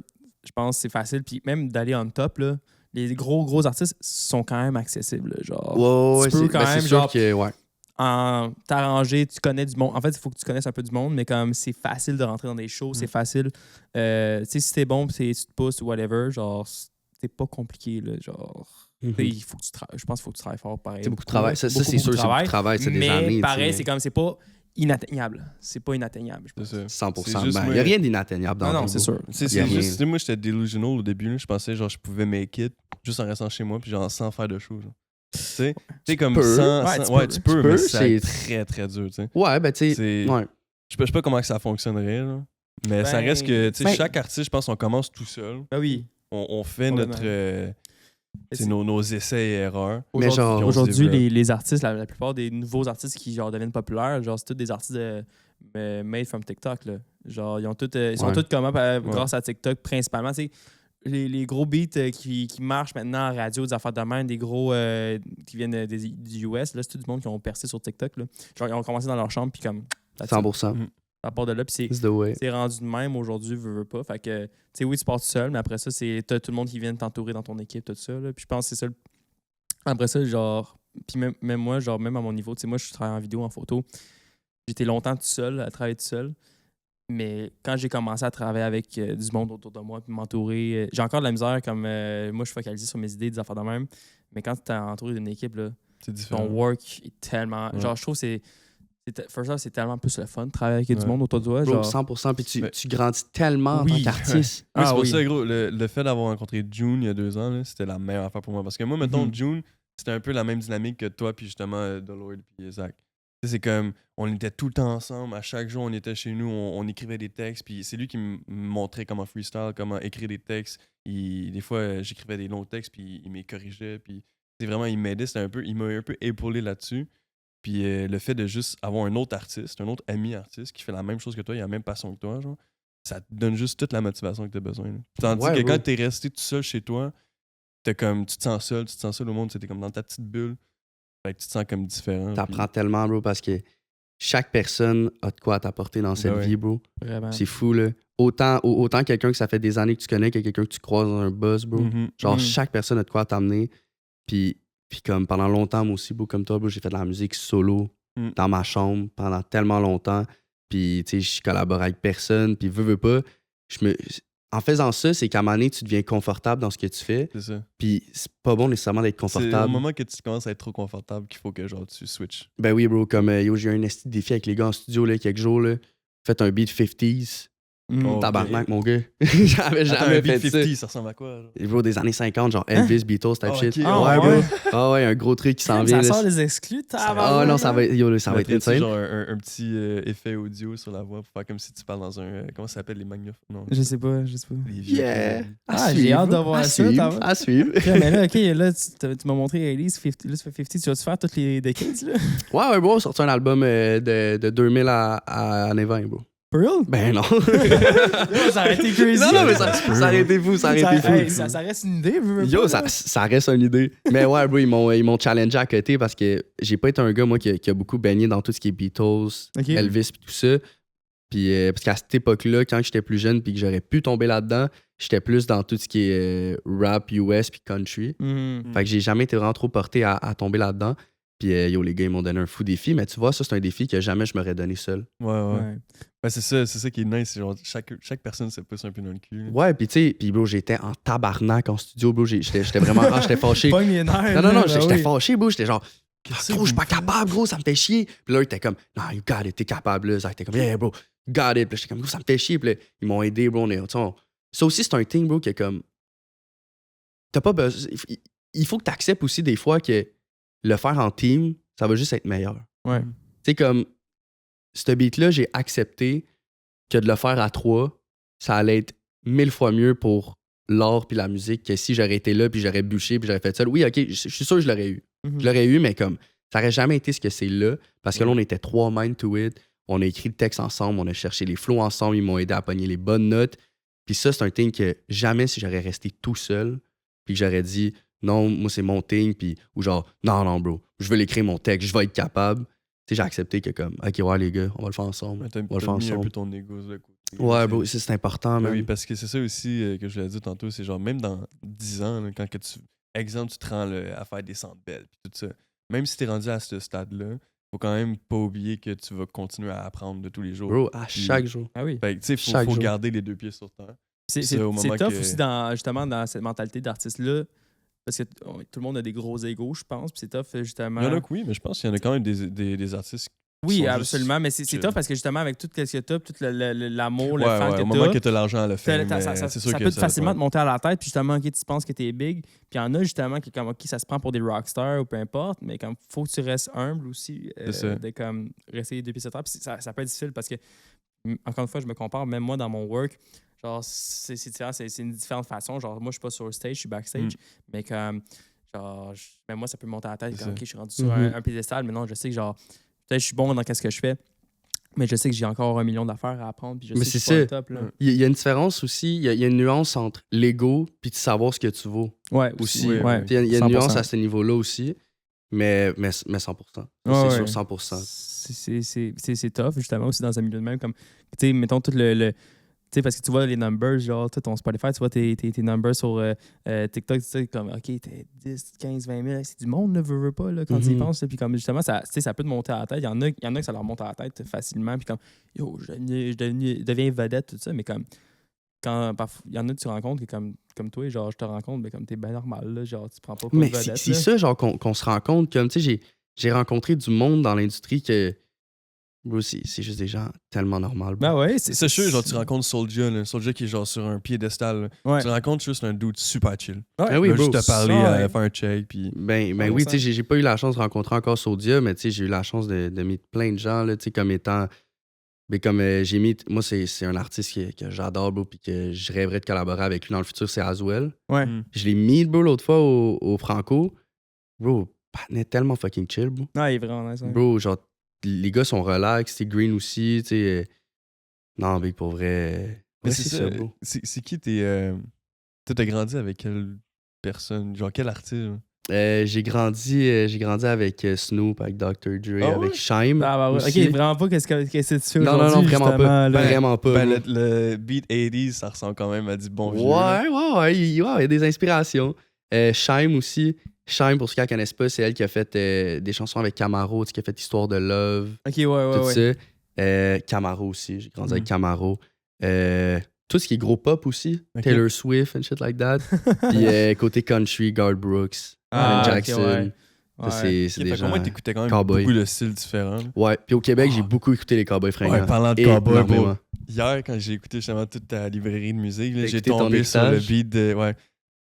Je pense que c'est facile. Puis même d'aller on top, là, les gros artistes sont quand même accessibles. Là, genre, tu peux quand même, c'est sûr genre, que, ouais. en t'arranger, tu connais du monde. En fait, il faut que tu connaisses un peu du monde, mais comme c'est facile de rentrer dans des shows, c'est facile. Tu sais, si t'es bon, tu te pousses ou whatever, genre, c'est pas compliqué, là, genre. Tu sais, il faut que tu travailles. Je pense qu'il faut que tu travailles fort, pareil. C'est beaucoup de travail. Ça, Beaucoup, c'est beaucoup sûr, de c'est beaucoup de travail, c'est des mais années. pareil, tu sais, c'est comme, c'est pas inatteignable. C'est pas inatteignable, je pense. C'est ça. 100%. C'est juste Ben, moi- il n'y a rien d'inatteignable dans Non, le non, vie, c'est bro. sûr. C'est Y a rien. juste, tu sais, moi, j'étais delusional au début. Là. Je pensais, genre, je pouvais make it juste en restant chez moi, puis genre, sans faire de show. Genre. Tu sais, comme peux. sans. Ouais, sans- tu tu peux. peux, mais c'est- c'est très, très dur, tu sais. Ouais, ben, tu sais. C'est- Ouais. Je sais pas comment que ça fonctionnerait, là. Mais ça Ben, reste que, tu sais, ben- chaque artiste, je pense, on commence tout seul. Ben oui. On fait Complètement. notre. c'est- nos essais et erreurs. Mais genre, Aujourd'hui, on se développe. les artistes, la plupart des nouveaux artistes qui genre, deviennent populaires, genre, c'est tous des artistes made from TikTok. Là. Genre, ils sont Ouais. tous comment grâce à TikTok principalement. Tu sais, les gros beats qui marchent maintenant en radio, des affaires de même, des gros qui viennent du US, là, c'est tout du monde qui ont percé sur TikTok. Là. Genre, ils ont commencé dans leur chambre, puis comme. 100%. Ça part de là, puis It's the way. c'est rendu de même aujourd'hui, veux pas. Fait que, tu sais, oui, tu pars tout seul, mais après ça, t'as tout le monde qui vient t'entourer dans ton équipe, tout ça. Là. Puis je pense que c'est ça. Après ça, genre, puis même moi, genre, même à mon niveau, tu sais, moi, je travaille en vidéo, en photo. J'étais longtemps tout seul, à travailler tout seul. Mais quand j'ai commencé à travailler avec du monde autour de moi, puis m'entourer, j'ai encore de la misère, comme moi, je suis focalisé sur mes idées, des affaires de même. Mais quand tu es entouré d'une équipe, là, C'est différent. ton work est tellement. Ouais. Genre, je trouve que first off, c'est tellement plus le fun de travailler avec du monde autour de toi. Bro, Genre, 100%. Puis Mais- tu grandis tellement Oui. en tant qu'artiste. Oui, c'est Ah pour oui. ça, gros, le fait d'avoir rencontré June il y a 2 ans, là, c'était la meilleure affaire pour moi. Parce que moi, mettons, Mhm. June, c'était un peu la même dynamique que toi, puis justement, Dolores puis Zach. Tu sais, c'est comme, on était tout le temps ensemble. À chaque jour, on était chez nous, on écrivait des textes. Puis c'est lui qui me montrait comment freestyle, comment écrire des textes. Des fois, j'écrivais des longs textes, puis il me corrigeait. Puis c'est vraiment, il m'aidait. Il m'a un peu épaulé là-dessus. Puis le fait de juste avoir un autre artiste, un autre ami artiste qui fait la même chose que toi, il a la même passion que toi, genre, ça te donne juste toute la motivation que tu as besoin. Là. Tandis Ouais, que bro. quand tu es resté tout seul chez toi, tu te sens seul au monde, tu es comme dans ta petite bulle. Fait que tu te sens comme différent. T'apprends tellement, bro, parce que chaque personne a de quoi à t'apporter dans cette Ben vie, bro. vraiment. C'est fou, là. Autant quelqu'un que ça fait des années que tu connais que quelqu'un que tu croises dans un buzz, bro. Mhm. Genre, Mhm. chaque personne a de quoi t'amener. Puis comme pendant longtemps, moi aussi, bro, comme toi, bro, j'ai fait de la musique solo Mm. dans ma chambre pendant tellement longtemps. Puis, tu sais, je collabore avec personne. Puis, veux pas, en faisant ça, c'est qu'à un moment donné, tu deviens confortable dans ce que tu fais. C'est ça. Puis, c'est pas bon nécessairement d'être C'est au confortable. moment que tu commences à être trop confortable qu'il faut que genre tu switches. Ben oui, bro, comme yo, j'ai eu un esti de défi avec les gars en studio, là, quelques jours, là. Faites un beat 50s. Mm. Oh. Tabarnak, mon gars. J'avais Attends, jamais un beat fait ça. 50, ça ressemble à quoi? Genre? Et bro, des années 50, genre Elvis, Beatles, type Ah, shit. ok. Ah, ouais, ouais. bro. Ah ouais, un gros truc qui s'en Ça vient. là. sort les exclus, Ah non, ça va être, yo, ça va être Mettrais-tu insane. genre un petit effet audio sur la voix pour faire comme si tu parles dans un. Comment ça s'appelle les magnophones? Non. Je sais pas. Les vieux. Yeah! Ah, j'ai hâte de voir ça, t'as vu? À suivre. Ok, mais là, OK, là, tu m'as montré Elise, 50, là, tu fais 50. Tu vas-tu faire toutes les decades, là? Ouais, bro, on sorti un album de 2000 à années 20, bro. For real? Ben non. Yo, ça aurait été crazy. non, mais ça aurait été fou, ça aurait été fou. Hey, ça reste une idée, veux Yo, pas, là. ça reste une idée. Mais ouais, bro, ils m'ont challengé à côté parce que j'ai pas été un gars, moi, qui a beaucoup baigné dans tout ce qui est Beatles, Ok. Elvis et tout ça. Puis, parce qu'à cette époque-là, quand j'étais plus jeune puis que j'aurais pu tomber là-dedans, j'étais plus dans tout ce qui est rap US puis country. Mhm. Fait que j'ai jamais été vraiment trop porté à tomber là-dedans. Puis, yo, les gars, ils m'ont donné un fou défi. Mais tu vois, ça, c'est un défi que jamais je m'aurais donné seul. Ouais. Ouais. Ben, c'est ça qui est nice. C'est genre, chaque personne se pousse un peu dans le cul. là. Ouais, puis tu sais, puis bro, j'étais en tabarnak en studio, bro. J'étais vraiment. j'étais fâché. Pogne les nerfs, Non, là, j'étais oui. fâché, bro. J'étais genre, Qu'est-ce bro, que je suis pas vous faites? capable, gros, ça me fait chier. Puis là, il était comme, non, you got it, t'es capable, là. Zach était comme, yeah, bro, you got it. Puis là, j'étais comme, gros, ça me fait chier. Puis là, ils m'ont aidé, bro. Ça aussi, c'est un thing, bro, qui est comme, t'as pas besoin. Il faut que t'acceptes aussi des fois que le faire en team, ça va juste être meilleur. Ouais. Tu sais, comme, ce beat-là, j'ai accepté que de le faire à 3, ça allait être 1000 fois mieux pour l'art puis la musique que si j'aurais été là puis j'aurais bûché puis j'aurais fait ça. Oui, OK, je suis sûr que je l'aurais eu. Mhm. Je l'aurais eu, mais comme, ça aurait jamais été ce que c'est là parce que là, on était 3 mind to it. On a écrit le texte ensemble, on a cherché les flows ensemble, ils m'ont aidé à pogner les bonnes notes. Puis ça, c'est un thing que jamais si j'aurais resté tout seul puis que j'aurais dit non, moi, c'est mon thing, puis ou genre, non, bro, je veux l'écrire mon texte, je vais être capable. Tu sais, j'ai accepté que comme, OK, ouais, les gars, on va le faire ensemble. Ouais, t'as On va le faire mis un peu ensemble. ton ego de côté. Ouais, Tu bro, sais. ça, c'est important, Ben man. oui, parce que c'est ça aussi que je l'ai dit tantôt, c'est genre même dans 10 ans, là, quand que tu, exemple, tu te rends là, à faire des centres belles puis tout ça, même si t'es rendu à ce stade-là, faut quand même pas oublier que tu vas continuer à apprendre de tous les jours. Bro, à chaque jour. Ah oui. Fait que, tu sais, chaque faut jour. garder les 2 pieds sur terre. C'est ça, au moment tough que- aussi, justement, dans cette mentalité d'artiste-là. Parce que tout le monde a des gros égos, je pense. Puis c'est tough, justement. Il y en a que oui, mais je pense qu'il y en a quand même des artistes. Oui, sont absolument. Mais c'est chill. tough parce que justement, avec tout ce que tu as, tout l'amour, le Ouais, fan ouais, que au moment que tu t'as l'argent à le faire. ça peut facilement te monter à la tête. Puis justement, OK, tu penses que tu es big. Puis il y en a justement qui, comme, OK, ça se prend pour des rockstars ou peu importe. Mais comme, faut que tu restes humble aussi. C'est ça. De comme, rester les 2 pieds sur terre. Puis ça peut être difficile parce que, encore une fois, je me compare, même moi, dans mon work, genre, c'est différent. C'est une différente façon. Genre, moi, je suis pas sur stage, je suis backstage. Mais comme, genre, même moi, ça peut me monter à la tête. C'est Comme, ça. OK, je suis rendu sur un piédestal. Mais non, je sais que, genre, peut-être je suis bon dans ce que je fais. Mais je sais que j'ai encore 1 million d'affaires à apprendre. Puis je Mais sais que c'est je suis pas ça. au top. Là. Il y a une différence aussi, il y a une nuance entre l'ego puis de savoir ce que tu vaux Ouais, aussi. Oui, ouais. Puis il y a une 100%. nuance à ce niveau-là aussi, mais 100%. Ça, Ouais, c'est ouais. sur 100%. C'est tough, justement, aussi dans un milieu de même. Comme, tu sais, mettons, tout le sais, parce que tu vois les numbers, genre, ton Spotify, tu vois tes numbers sur TikTok, tu sais, comme, OK, t'es 10, 15, 20 000, c'est du monde, ne veut pas, là, quand tu y penses. Puis comme, justement, ça peut te monter à la tête. Il y en a que ça leur monte à la tête facilement. Puis comme, yo, je deviens vedette, tout ça. Mais comme, quand il y en a que tu rencontres, comme toi, genre, je te rencontre, mais comme t'es bien normal, là, genre, tu prends pas comme Mais vedette. c'est ça, genre, qu'on se rend compte, comme, tu sais, j'ai rencontré du monde dans l'industrie que, bro, c'est juste des gens tellement normaux. Ben ouais, C'est sûr, genre, tu rencontres Soulja, là. Soulja qui est genre sur un piédestal. Là. Ouais. Tu rencontres juste un dude super chill. Ouais. Ah oui, Il va bro. juste te parler, ouais. faire un check, puis... Ben oui, tu sais, j'ai pas eu la chance de rencontrer encore Soulja, mais tu sais, j'ai eu la chance de mettre plein de gens, là, tu sais, comme étant... Mais comme j'ai mis... Moi, c'est un artiste que j'adore, bro, puis que je rêverais de collaborer avec lui dans le futur, c'est Aswell. Ouais. Je l'ai mis, bro, l'autre fois au Franco. Bro, il est tellement fucking chill, bro. Ouais, il est vraiment nice. Ouais. Bro, genre, les gars sont relax, c'est Green aussi, tu sais. Non, mais pour vrai... Mais Ouais, c'est ça, bro. C'est qui tes... Toi, t'as grandi avec quelle personne? Genre, quel artiste? Genre? J'ai grandi avec Snoop, avec Dr. Dre, Ah avec ouais? Shyme. Ah, bah ouais. aussi. Ok, vraiment pas qu'est-ce que tu fais Non, aujourd'hui, vraiment pas. justement, là. Vraiment pas. Ben, bro. le beat 80s, ça ressemble quand même à du bon vieux. là. Ouais, il y a des inspirations. Shyme aussi. Shyme, pour ceux qui la connaissent pas, c'est elle qui a fait des chansons avec Camaro, tu sais, qui a fait Histoire de Love, Ok, ouais. tout ça. Camaro aussi, j'ai grandi avec Camaro. Tout ce qui est gros pop aussi. Ok. Taylor Swift and shit like that. Puis côté country, Garth Brooks, Ah, Alan ok, Jackson. ouais. Ça, Ouais. c'est Ok, des fait qu'au moins, gens... t'écoutais quand même Cowboy. beaucoup de styles différents. là. Ouais, puis au Québec, Ah. j'ai beaucoup écouté les Cowboys fringants. Ouais, parlant de cowboy, Énormément. bro. Hier, quand j'ai écouté justement toute ta librairie de musique, là, T'as j'ai écouté ton tombé sur le mixage? beat de... Ouais.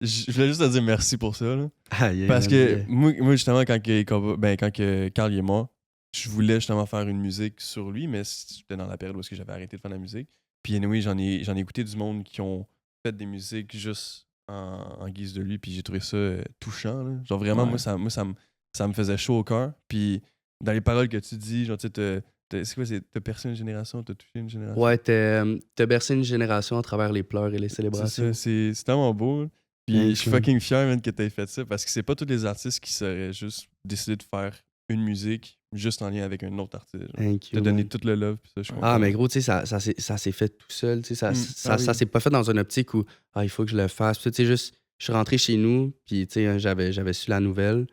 Je voulais juste te dire merci pour ça. Là. Ah, yeah, Parce man, que yeah. moi, justement, quand que Carl est mort, je voulais justement faire une musique sur lui, mais c'était dans la période où j'avais arrêté de faire de la musique. Puis anyway, j'en ai écouté du monde qui ont fait des musiques juste en guise de lui, puis j'ai trouvé ça touchant. Là. Genre vraiment, Ouais. moi, ça me faisait chaud au cœur. Puis dans les paroles que tu dis, genre, tu sais, c'est quoi, t'as percé une génération, t'as touché une génération? Ouais, t'as bercé une génération à travers les pleurs et les C'est célébrations. ça, c'est tellement beau. Là. Puis Thanks, je suis man. fucking fier, man, que t'aies fait ça, parce que c'est pas tous les artistes qui seraient juste décidé de faire une musique juste en lien avec un autre artiste. genre. Thank T'as you, donné man. tout le love, puis ça, je suis content. Ah, mais gros, tu sais, ça s'est fait tout seul. Tu sais, Ah oui. ça s'est pas fait dans une optique où il faut que je le fasse. Puis, tu sais, juste, je suis rentré chez nous, puis tu sais, j'avais su la nouvelle,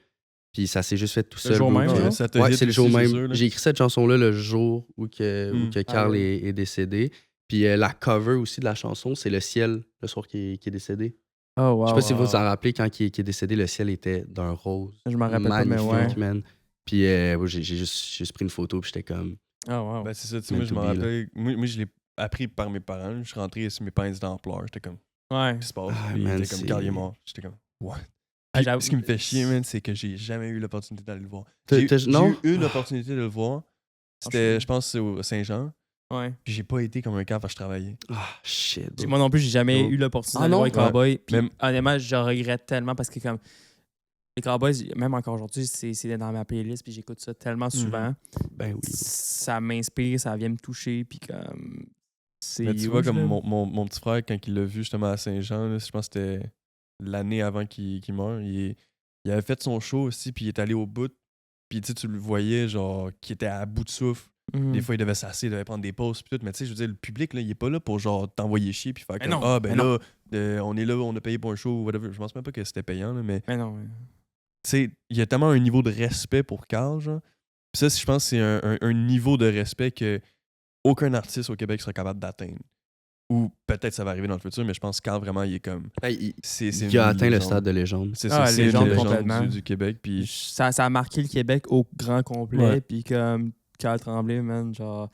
puis ça s'est juste fait tout seul. jour bro, même, tu sais. genre? Ça te Ouais, hit c'est le aussi, jour c'est même. sûr, là. J'ai écrit cette chanson-là le jour où que Carl Ah ouais. est décédé. Puis la cover aussi de la chanson, c'est Le Ciel, le soir qui est décédé. Oh, wow. Je sais pas si vous vous en rappelez, quand il est décédé, le ciel était d'un rose. Je m'en rappelle pas, mais Magnifique, ouais. man. Puis moi, j'ai juste pris une photo, puis j'étais comme... Oh, wow. Ben, c'est ça, tu sais, Meant moi, je to m'en be, là. rappelle. Moi, je l'ai appris par mes parents. Je suis rentré, mes parents étaient en pleurs. J'étais comme, Ouais. qu'est-ce qui se passe? Ah, Puis man, il était comme, c'est- Carl est mort. J'étais comme, what? Ah, Puis, j'avoue- ce qui me fait chier, man, c'est que j'ai jamais eu l'opportunité d'aller le voir. Non? J'ai eu une opportunité de le voir. C'était, je pense, c'est au Saint-Jean. Ouais. Puis j'ai pas été comme un cave parce que je travaillais. Ah, shit. bro. Moi non plus, j'ai jamais Bro. eu l'opportunité Ah d'aller non? voir les Cowboys. Puis Même- honnêtement, je regrette tellement parce que comme les Cowboys, même encore aujourd'hui, c'est dans ma playlist puis j'écoute ça tellement souvent. Ben oui. Ça m'inspire, ça vient me toucher puis comme c'est Mais tu vois, huge, comme là. mon petit frère, quand il l'a vu justement à Saint-Jean, là, je pense que c'était l'année avant qu'il meure, il avait fait son show aussi, puis il est allé au bout. Puis tu sais, tu le voyais, genre, qui était à bout de souffle. Mhm. Des fois, il devait s'asseoir, il devait prendre des pauses, puis tout. Mais tu sais, je veux dire, le public, là, il est pas là pour, genre, t'envoyer chier, puis faire Mais comme, non, ah, ben mais là, on est là, on a payé pour un show, whatever. Je pense même pas que c'était payant, là, mais Mais non. tu sais, il y a tellement un niveau de respect pour Carl, genre. Puis ça, je pense que c'est un niveau de respect que aucun artiste au Québec serait capable d'atteindre. Ou peut-être ça va arriver dans le futur, mais je pense que Carl, vraiment, il est comme. C'est Il une a atteint le légende. stade de légende. C'est Ah, ça, c'est une légende légende complètement. du Québec. Puis Ça a marqué le Québec au grand complet. Ouais. Puis comme Carl Tremblay, man, genre.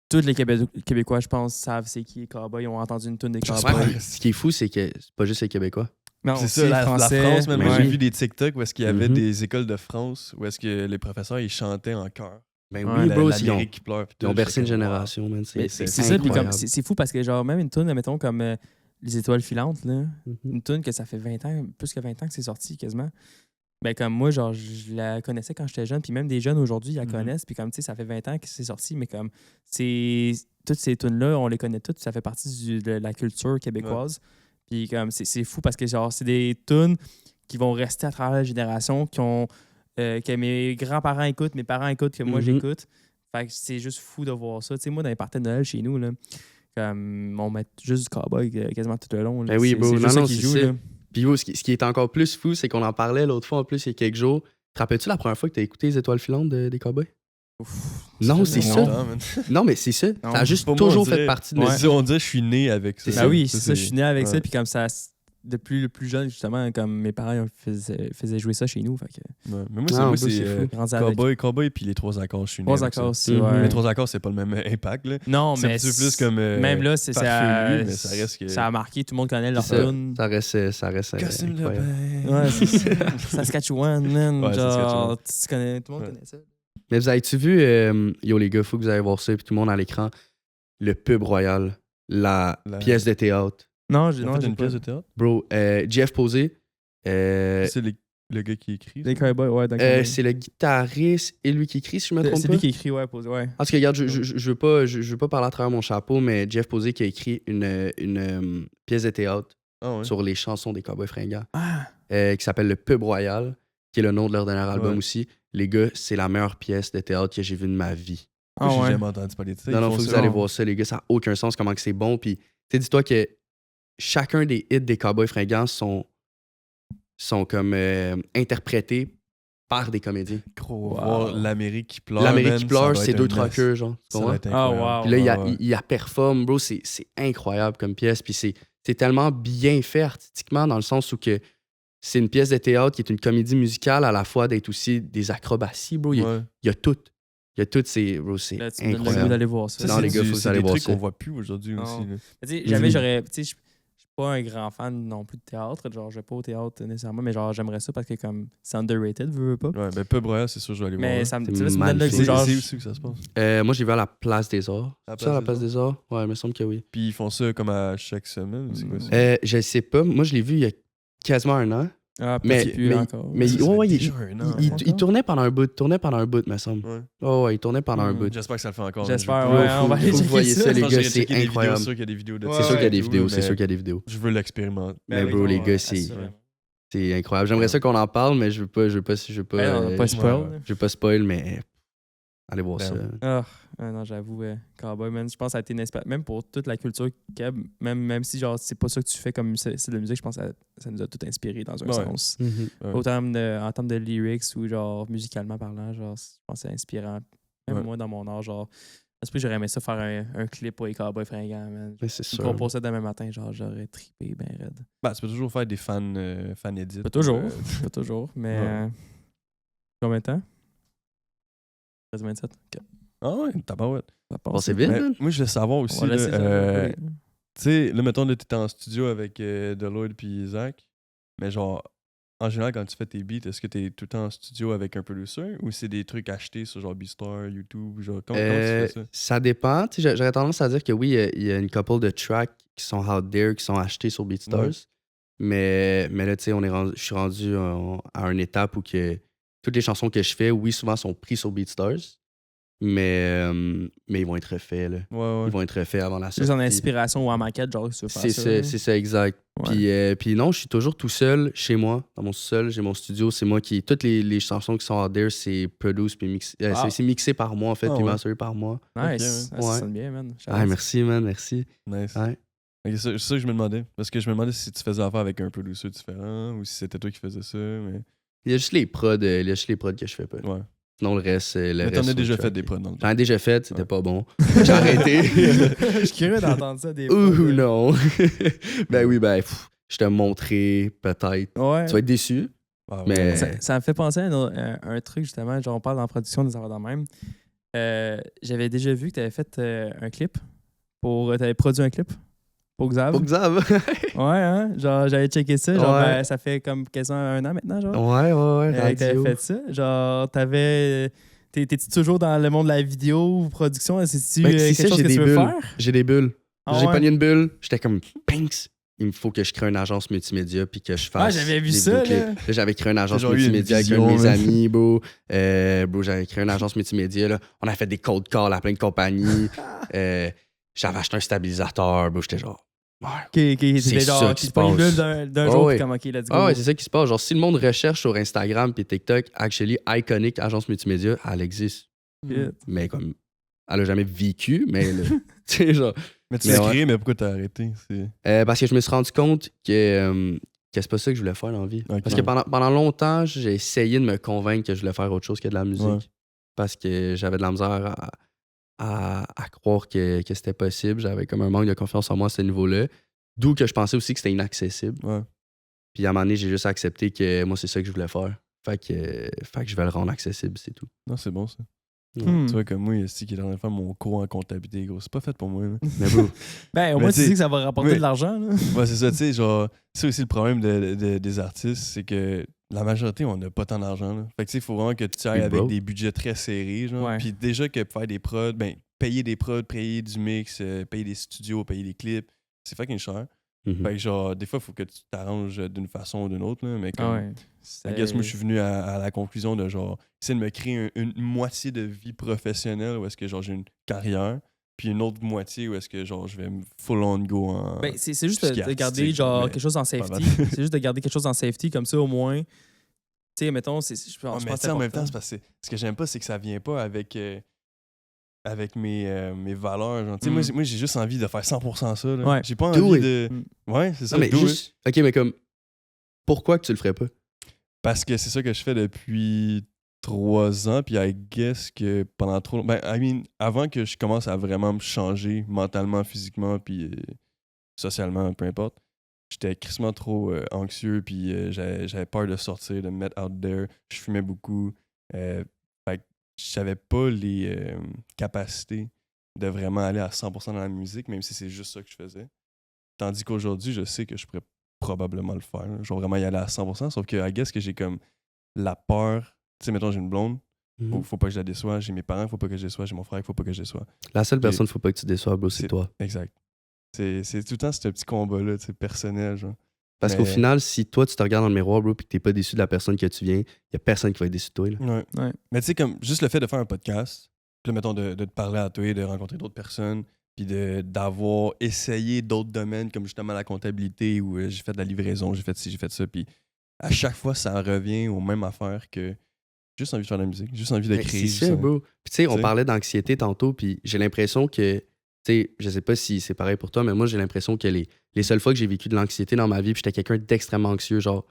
Tous les Québécois, je pense, savent c'est qui les Cowboys. Ils ont entendu une tune des J'espère. Cowboys. Ouais, ce qui est fou, c'est que c'est pas juste les Québécois. Non, c'est aussi ça, la français. France, même. Moi, Ouais. j'ai vu des TikTok où est-ce qu'il y avait Mhm. des écoles de France où est-ce que les professeurs, ils chantaient en chœur. Ben Ouais, oui, bro, ils l'Amérique qui pleure. puis ont tout. bercé une J'étais comme, wow. génération, man. Mais C'est c'est ça, puis comme incroyable. c'est fou parce que genre même une tune, mettons comme Les Étoiles filantes, là, Mhm. une tune que ça fait 20 ans, plus que 20 ans que c'est sorti quasiment. Ben comme moi, genre, je la connaissais quand j'étais jeune, puis même des jeunes aujourd'hui, ils la Mhm. connaissent, puis comme tu sais, ça fait 20 ans que c'est sorti, mais comme c'est toutes ces tunes-là, on les connaît toutes, ça fait partie de la culture québécoise. Puis comme c'est fou parce que genre c'est des tunes qui vont rester à travers la génération, que mes grands-parents écoutent, mes parents écoutent, que moi Mhm. j'écoute. Fait que c'est juste fou de voir ça. Tu sais, moi, dans les parties de Noël chez nous, là, Comme, on met juste du cowboy quasiment tout le long. Là. Ben oui, bro, c'est juste ça non, qui c'est joue. ça. Là. Puis yo, ce qui est encore plus fou, c'est qu'on en parlait l'autre fois en plus il y a quelques jours. Te rappelles-tu la première fois que t'as écouté Les Étoiles filantes des Cowboys? Non, c'est ça. Non, mais c'est ça. Non, Ça a juste pour moi, toujours on dirait- fait partie de Mais notre... on dirait que je suis né avec ça. Ah oui, c'est ça, je suis né avec ouais. ça. Puis comme ça, depuis le plus jeune, justement, comme mes parents faisaient jouer ça chez nous. Fait que, Ouais. Mais moi, Ah, c'est fou. grandi avec Cowboy puis les 3 accords, je suis né. trois avec ça. accords aussi. Mhm. Ouais. Les 3 accords, c'est pas le même impact. Là. Non, C'est mais un petit peu plus comme. même là, ça, farfelu, mais ça reste que. ça a marqué, tout le monde connaît leur C'est ça. tune. Ça reste Costume de incroyable. bain. Ouais, c'est ça. Saskatchewan, man. Ouais, genre, Saskatchewan. tu connais, tout le monde Ouais. connaît ça. Mais vous avez-tu vu, yo les gars, faut que vous allez voir ça, puis tout le monde à l'écran, le pub royal, la pièce de théâtre. Non, Ils ont fait une pièce de théâtre. Bro, Jeff Posé, C'est le gars qui écrit. Les Cowboys, ouais, d'accord. c'est le guitariste et lui qui écrit, si je me trompe C'est pas. lui qui écrit, ouais, posé, ouais. Parce que regarde, je veux pas parler à travers mon chapeau, mais Jeff Posé qui a écrit une pièce de théâtre Ah ouais. sur les chansons des Cowboys fringants, Ah, qui s'appelle Le Pub Royal, qui est le nom de leur dernier album Ouais. aussi. Les gars, c'est la meilleure pièce de théâtre que j'ai vue de ma vie. ah J'ai ouais. jamais entendu parler de ça. Non, Ils non, font faut que ça. vous allez non. voir ça, les gars. Ça n'a aucun sens comment que c'est bon. Puis, tu sais, dis-toi que chacun des hits des Cowboys fringants sont comme interprétés par des comédiens. Gros, Wow. voir l'Amérique qui pleure. L'Amérique man, qui ça pleure, doit c'est être deux un truckers, genre. Tu Ça comprends? doit être Ah, incroyable. wow. Puis là, Ouais, ouais. il performe, bro. C'est incroyable comme pièce. Puis c'est tellement bien fait artistiquement dans le sens où que c'est une pièce de théâtre qui est une comédie musicale à la fois d'être aussi des acrobaties, bro. Il Ouais. y a tout. Il y a tout, c'est bro, c'est Là, tu me donnes le goût incroyable. d'aller voir ça. Ça, Non, c'est les gars, faut que vous c'est allez des voir trucs ça. qu'on voit plus aujourd'hui Non. aussi. là. Tu sais, jamais Mhm. j'aurais. Tu sais, je suis pas un grand fan non plus de théâtre. Genre, je vais pas au théâtre nécessairement, mais genre, j'aimerais ça parce que comme c'est underrated, veux pas. Ouais, ben Pub Royal, c'est sûr, je vais aller voir. Mais là. ça me C'est tu sais, ça me donne le magnifique. goût. Genre, C'est aussi que ça se passe. Moi, j'ai vu à la Place des Arts. À la C'est ça, à la Place Place des Arts? Ouais, il me semble que oui. Puis ils font ça comme à chaque semaine. C'est quoi ça? Je sais pas. Moi, je l'ai vu il y a quasiment un an. ah, Mais- peut-être plus mais- encore. mais Ça ouais, fait ouais, déjà un an. Il tournait pendant un bout, me semble. Ouais. Oh, ouais, il tournait pendant un Mm. bout. J'espère que ça le fait encore. J'espère, Je veux- ouais, on va aller Faut que vous checker voyez ça. ça, les Je pense que gars, j'ai c'est checké des vidéos, incroyable. c'est sûr qu'il y a des vidéos de Ouais, C'est sûr qu'il y a des et tout, vidéos, c'est mais sûr qu'il y a des vidéos. Je veux l'expérimenter. Mais bro, les gars, c'est incroyable. J'aimerais ça qu'on en parle, mais je veux pas Pas spoil. ouais. je veux pas spoil, mais allez voir Ben, ça. Non, j'avoue, Cowboy, man, je pense que ça a été une inspiration. Même pour toute la culture keb, même si genre c'est pas ça que tu fais comme c'est de la musique, je pense que ça nous a tout inspiré dans un Ouais. sens. Ouais. Autant en termes de lyrics ou genre musicalement parlant, genre, je pense que c'est inspirant. Même Ouais. moi, dans mon âge, genre, je pense que j'aurais aimé ça faire un clip pour les Cowboys fringants, man. Mais c'est Je sûr. compose ça demain matin, genre, j'aurais trippé ben raide. Ben, tu peux toujours faire des fan edits. Pas toujours, Euh, pas toujours, mais... Ouais. Combien de temps? 27. Ok. Ah ouais, tabarouette. Ça Bon, passe. c'est vite, Mais man. moi, je veux savoir On aussi, va laisser là, ça. tu sais, là, mettons, là, t'étais en studio avec Deloitte puis Zach, mais genre, en général, quand tu fais tes beats, est-ce que t'es tout le temps en studio avec un producer ou c'est des trucs achetés sur genre Beatstar, YouTube, genre, comment tu fais ça? Ça dépend. Tu sais, j'aurais tendance à dire que oui, il y a une couple de tracks qui sont out there, qui sont achetés sur BeatStars. Ouais. Mais là, tu sais, je suis rendu à une étape où que toutes les chansons que je fais, oui, souvent sont prises sur BeatStars. Mais ils vont être refaits, là. Ouais, Ils vont être refaits avant la sortie. Juste en inspiration ou en maquette, genre, tu veux faire ça. C'est ça, exact. Ouais. Puis non, je suis toujours tout seul chez moi, dans mon sous-sol. J'ai mon studio, c'est moi qui... Toutes les chansons qui sont out there, c'est produced puis mixé. Ah. C'est mixé par moi, en fait, Ah, puis ouais. mastered par moi. Nice. Ok, Ah, ça ouais. sonne bien, man. Ah, merci, man, merci. Nice. Ouais. Ok, c'est ça que je me demandais. Parce que je me demandais si tu faisais affaire avec un producer différent ou si c'était toi qui faisais ça. Mais... Il y a juste les prods que je fais pas. Ouais. Sinon, le reste, Mais t'en as déjà fait des prods dans le J'en ai déjà fait, c'était Ouais. pas bon. J'ai arrêté. Je suis curieux d'entendre ça des fois. Ouh, non. Ben oui, je te montrer, peut-être. Ouais. Tu vas être déçu. Ah, ouais. Mais- Ça me fait penser à un truc, justement. Genre, on parle en production des affaires de même. J'avais déjà vu que tu avais fait un clip. T'avais produit un clip pour Xav. Pour Xav. Ouais, hein? Genre, j'avais checké ça. Genre, Ouais. ben, ça fait comme quasiment un an maintenant, genre. Ouais, Que t'avais radio. fait ça. Genre, t'es-tu toujours dans le monde de la vidéo ou production? C'est-tu Ben, c'est quelque ça, chose j'ai que des tu veux bulles. faire? J'ai des bulles. Ah J'ai ouais? pogné une bulle. J'étais comme, pinks. Il me faut que je crée une agence multimédia puis que je fasse. Ah, j'avais vu des ça, vidéoclips. là. J'avais créé une agence genre eu une multimédia avec un vision, de mes là. amis, bro. Bro, j'avais créé une agence multimédia. Là. On a fait des cold calls à plein de compagnies. J'avais acheté un stabilisateur, bro. J'étais genre. Ouais. Ok, C'est c'était ça genre, qui tu se te pognes une passe. bulle d'un Ah jour, ouais. puis comme, ok, let's go. Ah ouais, c'est ça qui se passe. Genre, si le monde recherche sur Instagram puis TikTok, actually, Iconic Agence Multimédia, elle existe. Shit. Mais comme, elle a jamais vécu, mais tu sais, genre. Mais tu Mais l'as ouais. créé, mais pourquoi t'as arrêté? Parce que je me suis rendu compte que c'est pas ça que je voulais faire dans la vie. Ok. Parce que pendant longtemps, j'ai essayé de me convaincre que je voulais faire autre chose que de la musique. Ouais. Parce que j'avais de la misère à croire que c'était possible. J'avais comme un manque de confiance en moi à ce niveau-là. D'où que je pensais aussi que c'était inaccessible. Ouais. Puis à un moment donné, j'ai juste accepté que moi, c'est ça que je voulais faire. Fait que je vais le rendre accessible, c'est tout. Non, c'est bon ça. Hmm. Tu vois, comme moi, c'est qui est en train de faire mon cours en comptabilité, gros. C'est pas fait pour moi. Là. Mais bro, Ben, au Mais moins, tu t'sais, sais que ça va rapporter oui. de l'argent. Là. Ouais, c'est ça, tu sais, genre, c'est aussi le problème des artistes, c'est que la majorité, on n'a pas tant d'argent. Là. Fait que tu sais, il faut vraiment que tu ailles Oui, avec bro. des budgets très serrés, genre. Ouais. Puis déjà que faire des prods, ben, payer des prods, payer du mix, payer des studios, payer des clips, c'est fucking cher. mhm. Fait que genre, des fois, il faut que tu t'arranges d'une façon ou d'une autre, là, mais comme... Ah ouais. I guess, moi, je suis venu à la conclusion de genre, essayer de me créer une moitié de vie professionnelle où est-ce que genre j'ai une carrière, puis une autre moitié où est-ce que genre je vais full on go en. Ben, c'est juste tout ce qui est de garder artistique, genre mais quelque chose en pas safety. mal. C'est juste de garder quelque chose en safety, comme ça au moins. Tu sais, mettons, je pense mais que tu sais, en même temps, c'est parce que ce que j'aime pas, c'est que ça vient pas avec mes valeurs. Genre. Tu sais, moi, j'ai juste envie de faire 100% ça. Là. Ouais. J'ai pas Do envie it. de. Ouais, c'est ça. Non, mais do it. juste. Ok, mais comme. Pourquoi que tu le ferais pas? Parce que c'est ça que je fais depuis 3 ans, puis I guess que pendant trop longtemps. Ben, I mean, avant que je commence à vraiment me changer mentalement, physiquement, puis socialement, peu importe, j'étais crissement trop anxieux, puis j'avais peur de sortir, de me mettre out there. Je fumais beaucoup. Fait que j'avais pas les capacités de vraiment aller à 100% dans la musique, même si c'est juste ça que je faisais. Tandis qu'aujourd'hui, je sais que je pourrais probablement le faire. Là. Je vais vraiment y aller à 100%, sauf que I guess que j'ai comme la peur. Tu sais, mettons, j'ai une blonde, faut pas que je la déçoive. J'ai mes parents, faut pas que je les déçoive. J'ai mon frère, faut pas que je les déçoive. La seule personne, faut pas que tu déçoives, bro, c'est toi. Exact. C'est tout le temps ce petit combat-là, personnel, genre. Parce Mais- qu'au final, si toi, tu te regardes dans le miroir, bro, pis que t'es pas déçu de la personne que tu viens, y a personne qui va être déçu de toi, là. Ouais. Ouais. Mais tu sais, comme juste le fait de faire un podcast, puis là, mettons, de te parler à toi, de rencontrer d'autres personnes, puis d'avoir essayé d'autres domaines, comme justement la comptabilité, où j'ai fait de la livraison, j'ai fait ci, j'ai fait ça, puis à chaque fois, ça revient aux mêmes affaires que juste envie de faire de la musique, juste envie de Ben, créer. c'est ça, bro. Puis tu sais, on T'sais. parlait d'anxiété tantôt, puis j'ai l'impression que, tu sais, je sais pas si c'est pareil pour toi, mais moi, j'ai l'impression que les seules fois que j'ai vécu de l'anxiété dans ma vie, puis j'étais quelqu'un d'extrêmement anxieux, genre,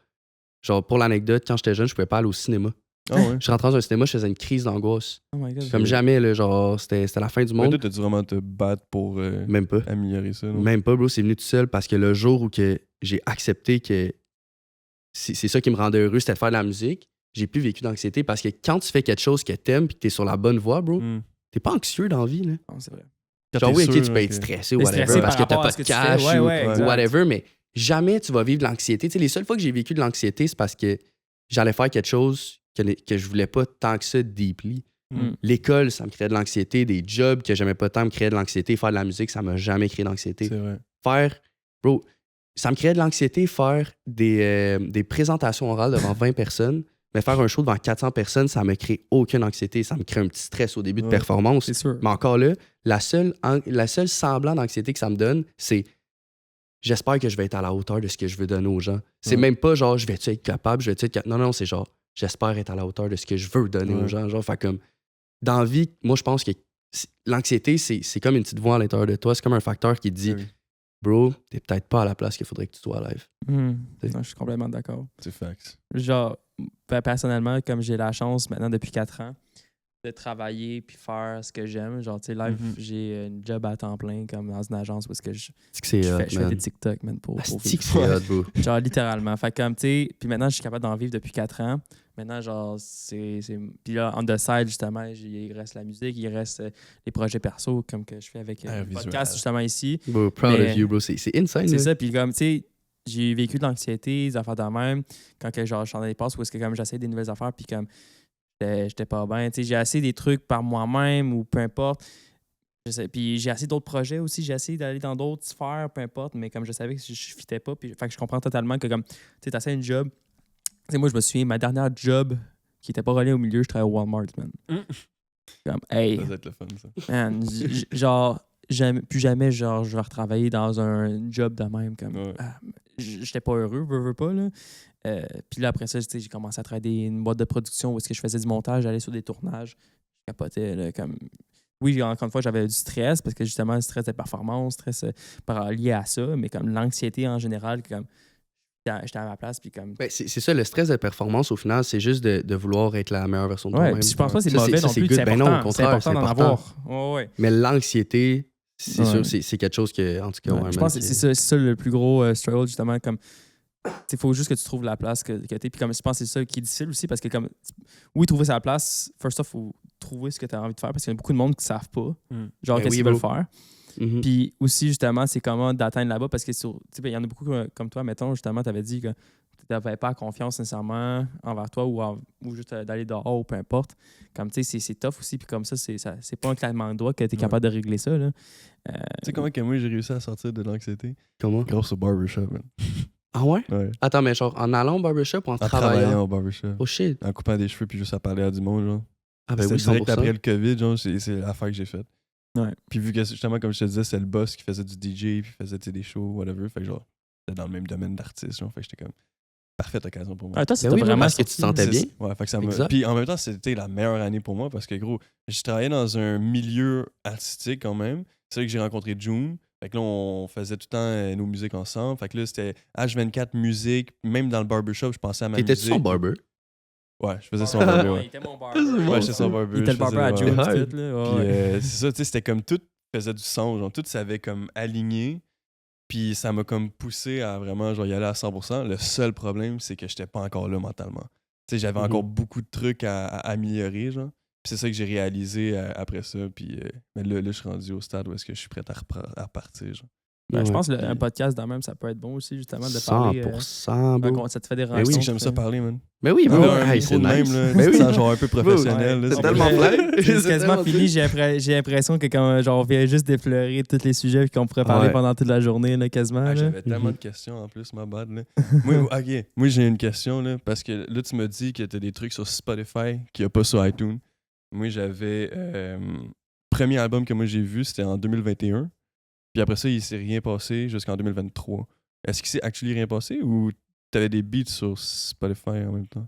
pour l'anecdote, quand j'étais jeune, je pouvais pas aller au cinéma. Ah ouais. Je rentrais dans un cinéma, je faisais une crise d'angoisse. Oh my god. Comme jamais, là, genre, c'était la fin du Mais monde. toi, t'as dû vraiment te battre pour Même pas. améliorer ça, non? Même pas, bro, c'est venu tout seul parce que le jour où que j'ai accepté que c'est ça qui me rendait heureux, c'était de faire de la musique, j'ai plus vécu d'anxiété parce que quand tu fais quelque chose que t'aimes puis que t'es sur la bonne voie, bro, Hmm. t'es pas anxieux dans la vie, là. Non, c'est vrai. Quand Genre, t'es oui, ok, sûr, tu peux être que- stressé ou T'es whatever stressé parce que par t'as rapport à pas ce de que tu cash fais. Ouais, ou ouais, exact. whatever, mais jamais tu vas vivre de l'anxiété. Tu sais, les seules fois que j'ai vécu de l'anxiété, c'est parce que j'allais faire quelque chose que je voulais pas tant que ça deeply. Mm. L'école, ça me créait de l'anxiété. Des jobs que j'aimais pas tant me créaient de l'anxiété. Faire de la musique, ça m'a jamais créé d'anxiété. C'est vrai. Faire, bro, ça me créait de l'anxiété faire des présentations orales devant 20 personnes, mais faire un show devant 400 personnes, ça me crée aucune anxiété. Ça me crée un petit stress au début de Ouais. performance. C'est sûr. Mais encore là, la seule semblant d'anxiété que ça me donne, c'est j'espère que je vais être à la hauteur de ce que je veux donner aux gens. C'est Ouais. même pas genre je vais-tu être capable, je vais-tu être capable. Non, c'est genre j'espère être à la hauteur de ce que je veux donner aux Ouais. gens. Genre, fait comme dans la vie, moi je pense que l'anxiété, c'est comme une petite voix à l'intérieur de toi. C'est comme un facteur qui te dit Ah oui. bro, t'es peut-être pas à la place qu'il faudrait que tu sois à live. Non, je suis complètement d'accord. C'est facts. Genre, personnellement, comme j'ai la chance maintenant depuis 4 ans de travailler puis faire ce que j'aime, genre, tu sais, live, Mhm. j'ai un job à temps plein comme dans une agence parce que je C'est que c'est fais, hot, je fais des man. TikTok, man, pour Asti vivre. que c'est hot, bro. Genre, littéralement. Fait que comme, tu sais, puis maintenant, je suis capable d'en vivre depuis 4 ans. Maintenant, genre, c'est... Puis là, on the side, justement, il reste la musique, il reste les projets perso, comme que je fais avec le visuel. podcast, justement, ici. Bro, proud Mais- of you, bro. C'est insane, C'est là. ça, puis comme, tu sais, j'ai vécu de l'anxiété, des affaires de même, quand que, genre, je suis dans des passes où est-ce que, comme, j'essaie des nouvelles affaires, puis comme, j'étais pas bien. Tu sais, j'ai essayé des trucs par moi-même ou peu importe. Puis j'ai essayé d'autres projets aussi, j'ai essayé d'aller dans d'autres sphères, peu importe, mais comme je savais que je fitais pas, puis fait que je comprends totalement que, comme, tu sais, t'essayes une job. Tu sais, moi, je me souviens, ma dernière job qui était pas reliée au milieu, je travaillais au Walmart, man. Comme, hey, Ça doit être le fun, ça. man, genre, plus jamais, genre, je vais retravailler dans un job de même. Comme, Ouais. j'étais pas heureux, veux pas, là. Puis là, après ça, tu sais, j'ai commencé à travailler une boîte de production où est-ce que je faisais du montage, j'allais sur des tournages. Je capotais, là, comme... oui, encore une fois, j'avais du stress parce que justement, le stress de performance, stress lié à ça, mais comme l'anxiété en général, comme j'étais à ma place. Puis comme... Ben, c'est ça, le stress de performance, au final, c'est juste de vouloir être la meilleure version de toi-même. Puis je pense pas que c'est Ça, mauvais non c'est plus, good. c'est Ben important. non, au contraire, c'est important d'en avoir. Ouais. Mais l'anxiété, c'est Ouais. sûr, c'est quelque chose que, en tout cas, Je pense que c'est ça le plus gros struggle, justement, comme il faut juste que tu trouves la place que tu es. Puis comme je pense que c'est ça qui est difficile aussi parce que comme oui, trouver sa place, first off, il faut trouver ce que tu as envie de faire parce qu'il y a beaucoup de monde qui ne savent pas genre qu'est-ce qu'ils veulent faire. Puis aussi, justement, c'est comment d'atteindre là-bas parce que il y en a beaucoup comme toi, mettons, justement, tu avais dit que tu n'avais pas confiance nécessairement envers toi ou juste d'aller dehors ou peu importe. Comme tu sais, c'est tough aussi. Puis comme ça, c'est pas un claquement de doigts que tu es capable de régler ça. Là. Tu sais comment que moi j'ai réussi à sortir de l'anxiété? Comment? Grâce au barbershop, man. Ah ouais? Ouais. Attends, mais genre en allant au barbershop ou en En travaillant? travaillant au barbershop. Oh shit. En coupant des cheveux puis juste à parler à du monde, genre. Ah ben C'était oui, direct 100%. après le COVID, genre, c'est l'affaire que j'ai faite. Ouais. Puis vu que, justement, comme je te disais, c'est le boss qui faisait du DJ puis faisait des shows, whatever. Fait que genre, c'était dans le même domaine d'artiste, genre. Fait que j'étais comme, parfaite occasion pour moi. Toi, Ben c'était oui, vraiment parce que tu te sentais bien. Ouais, fait que ça m'a... Exact. Puis en même temps, c'était la meilleure année pour moi parce que, gros, je travaillais dans un milieu artistique quand même. C'est là que j'ai rencontré June. Fait que là, on faisait tout le temps nos musiques ensemble. Fait que là, c'était H24 musique. Même dans le barbershop, je pensais à ma musique. T'étais-tu son barber? Ouais, je faisais son barber, Il ouais. était mon barber. Ouais, j'étais son barber. Il était le barber à June. ouais. Tout, là. Puis Ouais. c'est ça, tu sais, c'était comme tout faisait du son. Genre, tout s'avait comme aligné. Puis ça m'a comme poussé à vraiment genre, y aller à 100%. Le seul problème, c'est que j'étais pas encore là mentalement. Tu sais, j'avais encore beaucoup de trucs à améliorer, genre. Puis c'est ça que j'ai réalisé après ça. Puis mais là, je suis rendu au stade où est-ce que je suis prêt à repartir, genre. Je pense puis- qu'un podcast dans même, ça peut être bon aussi, justement, de parler. 100%, bro. Ça te fait des oui, rencontres. Oui, j'aime ça parler, man. Mais oui, bro. Avoir un Hey, micro c'est de même, nice. là, Mais tu te oui. sens genre un peu professionnel. là, c'est c'est tellement comme- flat. C'est C'est quasiment tellement fini. J'ai l'impression que quand genre, on vient juste d'effleurer tous les sujets et qu'on pourrait parler Ouais. pendant toute la journée, là, quasiment. Ah, là. j'avais tellement de questions en plus, ma bad. Là. Moi, j'ai une question, là, parce que là, tu m'as dit que tu as des trucs sur Spotify qu'il n'y a pas sur iTunes. Moi, j'avais... premier album que moi j'ai vu, c'était en 2021. Puis après ça, il s'est rien passé jusqu'en 2023. Est-ce qu'il s'est actually rien passé ou tu avais des beats sur Spotify en même temps?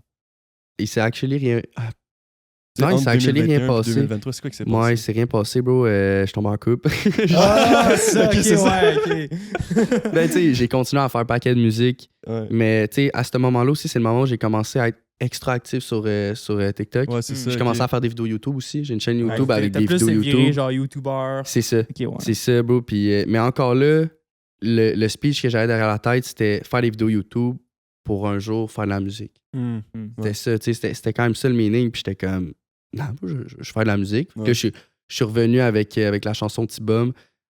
Il s'est actually rien... Tu sais, Non, il entre s'est actually 2021 rien puis passé. 2023, c'est quoi qui s'est Ouais, passé? il s'est rien passé, bro. Je tombe en couple. Ah, ça, Ok, ok, c'est ça. ouais, ok. Ben, tu sais, j'ai continué à faire un paquet de musique. Ouais, Mais, tu sais, à ce moment-là aussi, c'est le moment où j'ai commencé à être extra actif sur TikTok. ouais c'est ça. J'ai ok. commencé à faire des vidéos YouTube aussi. J'ai une chaîne Ouais, YouTube avec t'as des plus vidéos viré, YouTube. genre YouTuber. C'est ça. Ok, ouais. C'est ça, bro. Puis, mais encore là, le speech que j'avais derrière la tête, c'était faire des vidéos YouTube pour un jour faire de la musique. Hmm. C'était ça, tu sais, c'était quand même ça le meaning. Puis j'étais comme, non, je fais de la musique. Puis Ouais. là, je suis revenu avec la chanson T-Bum.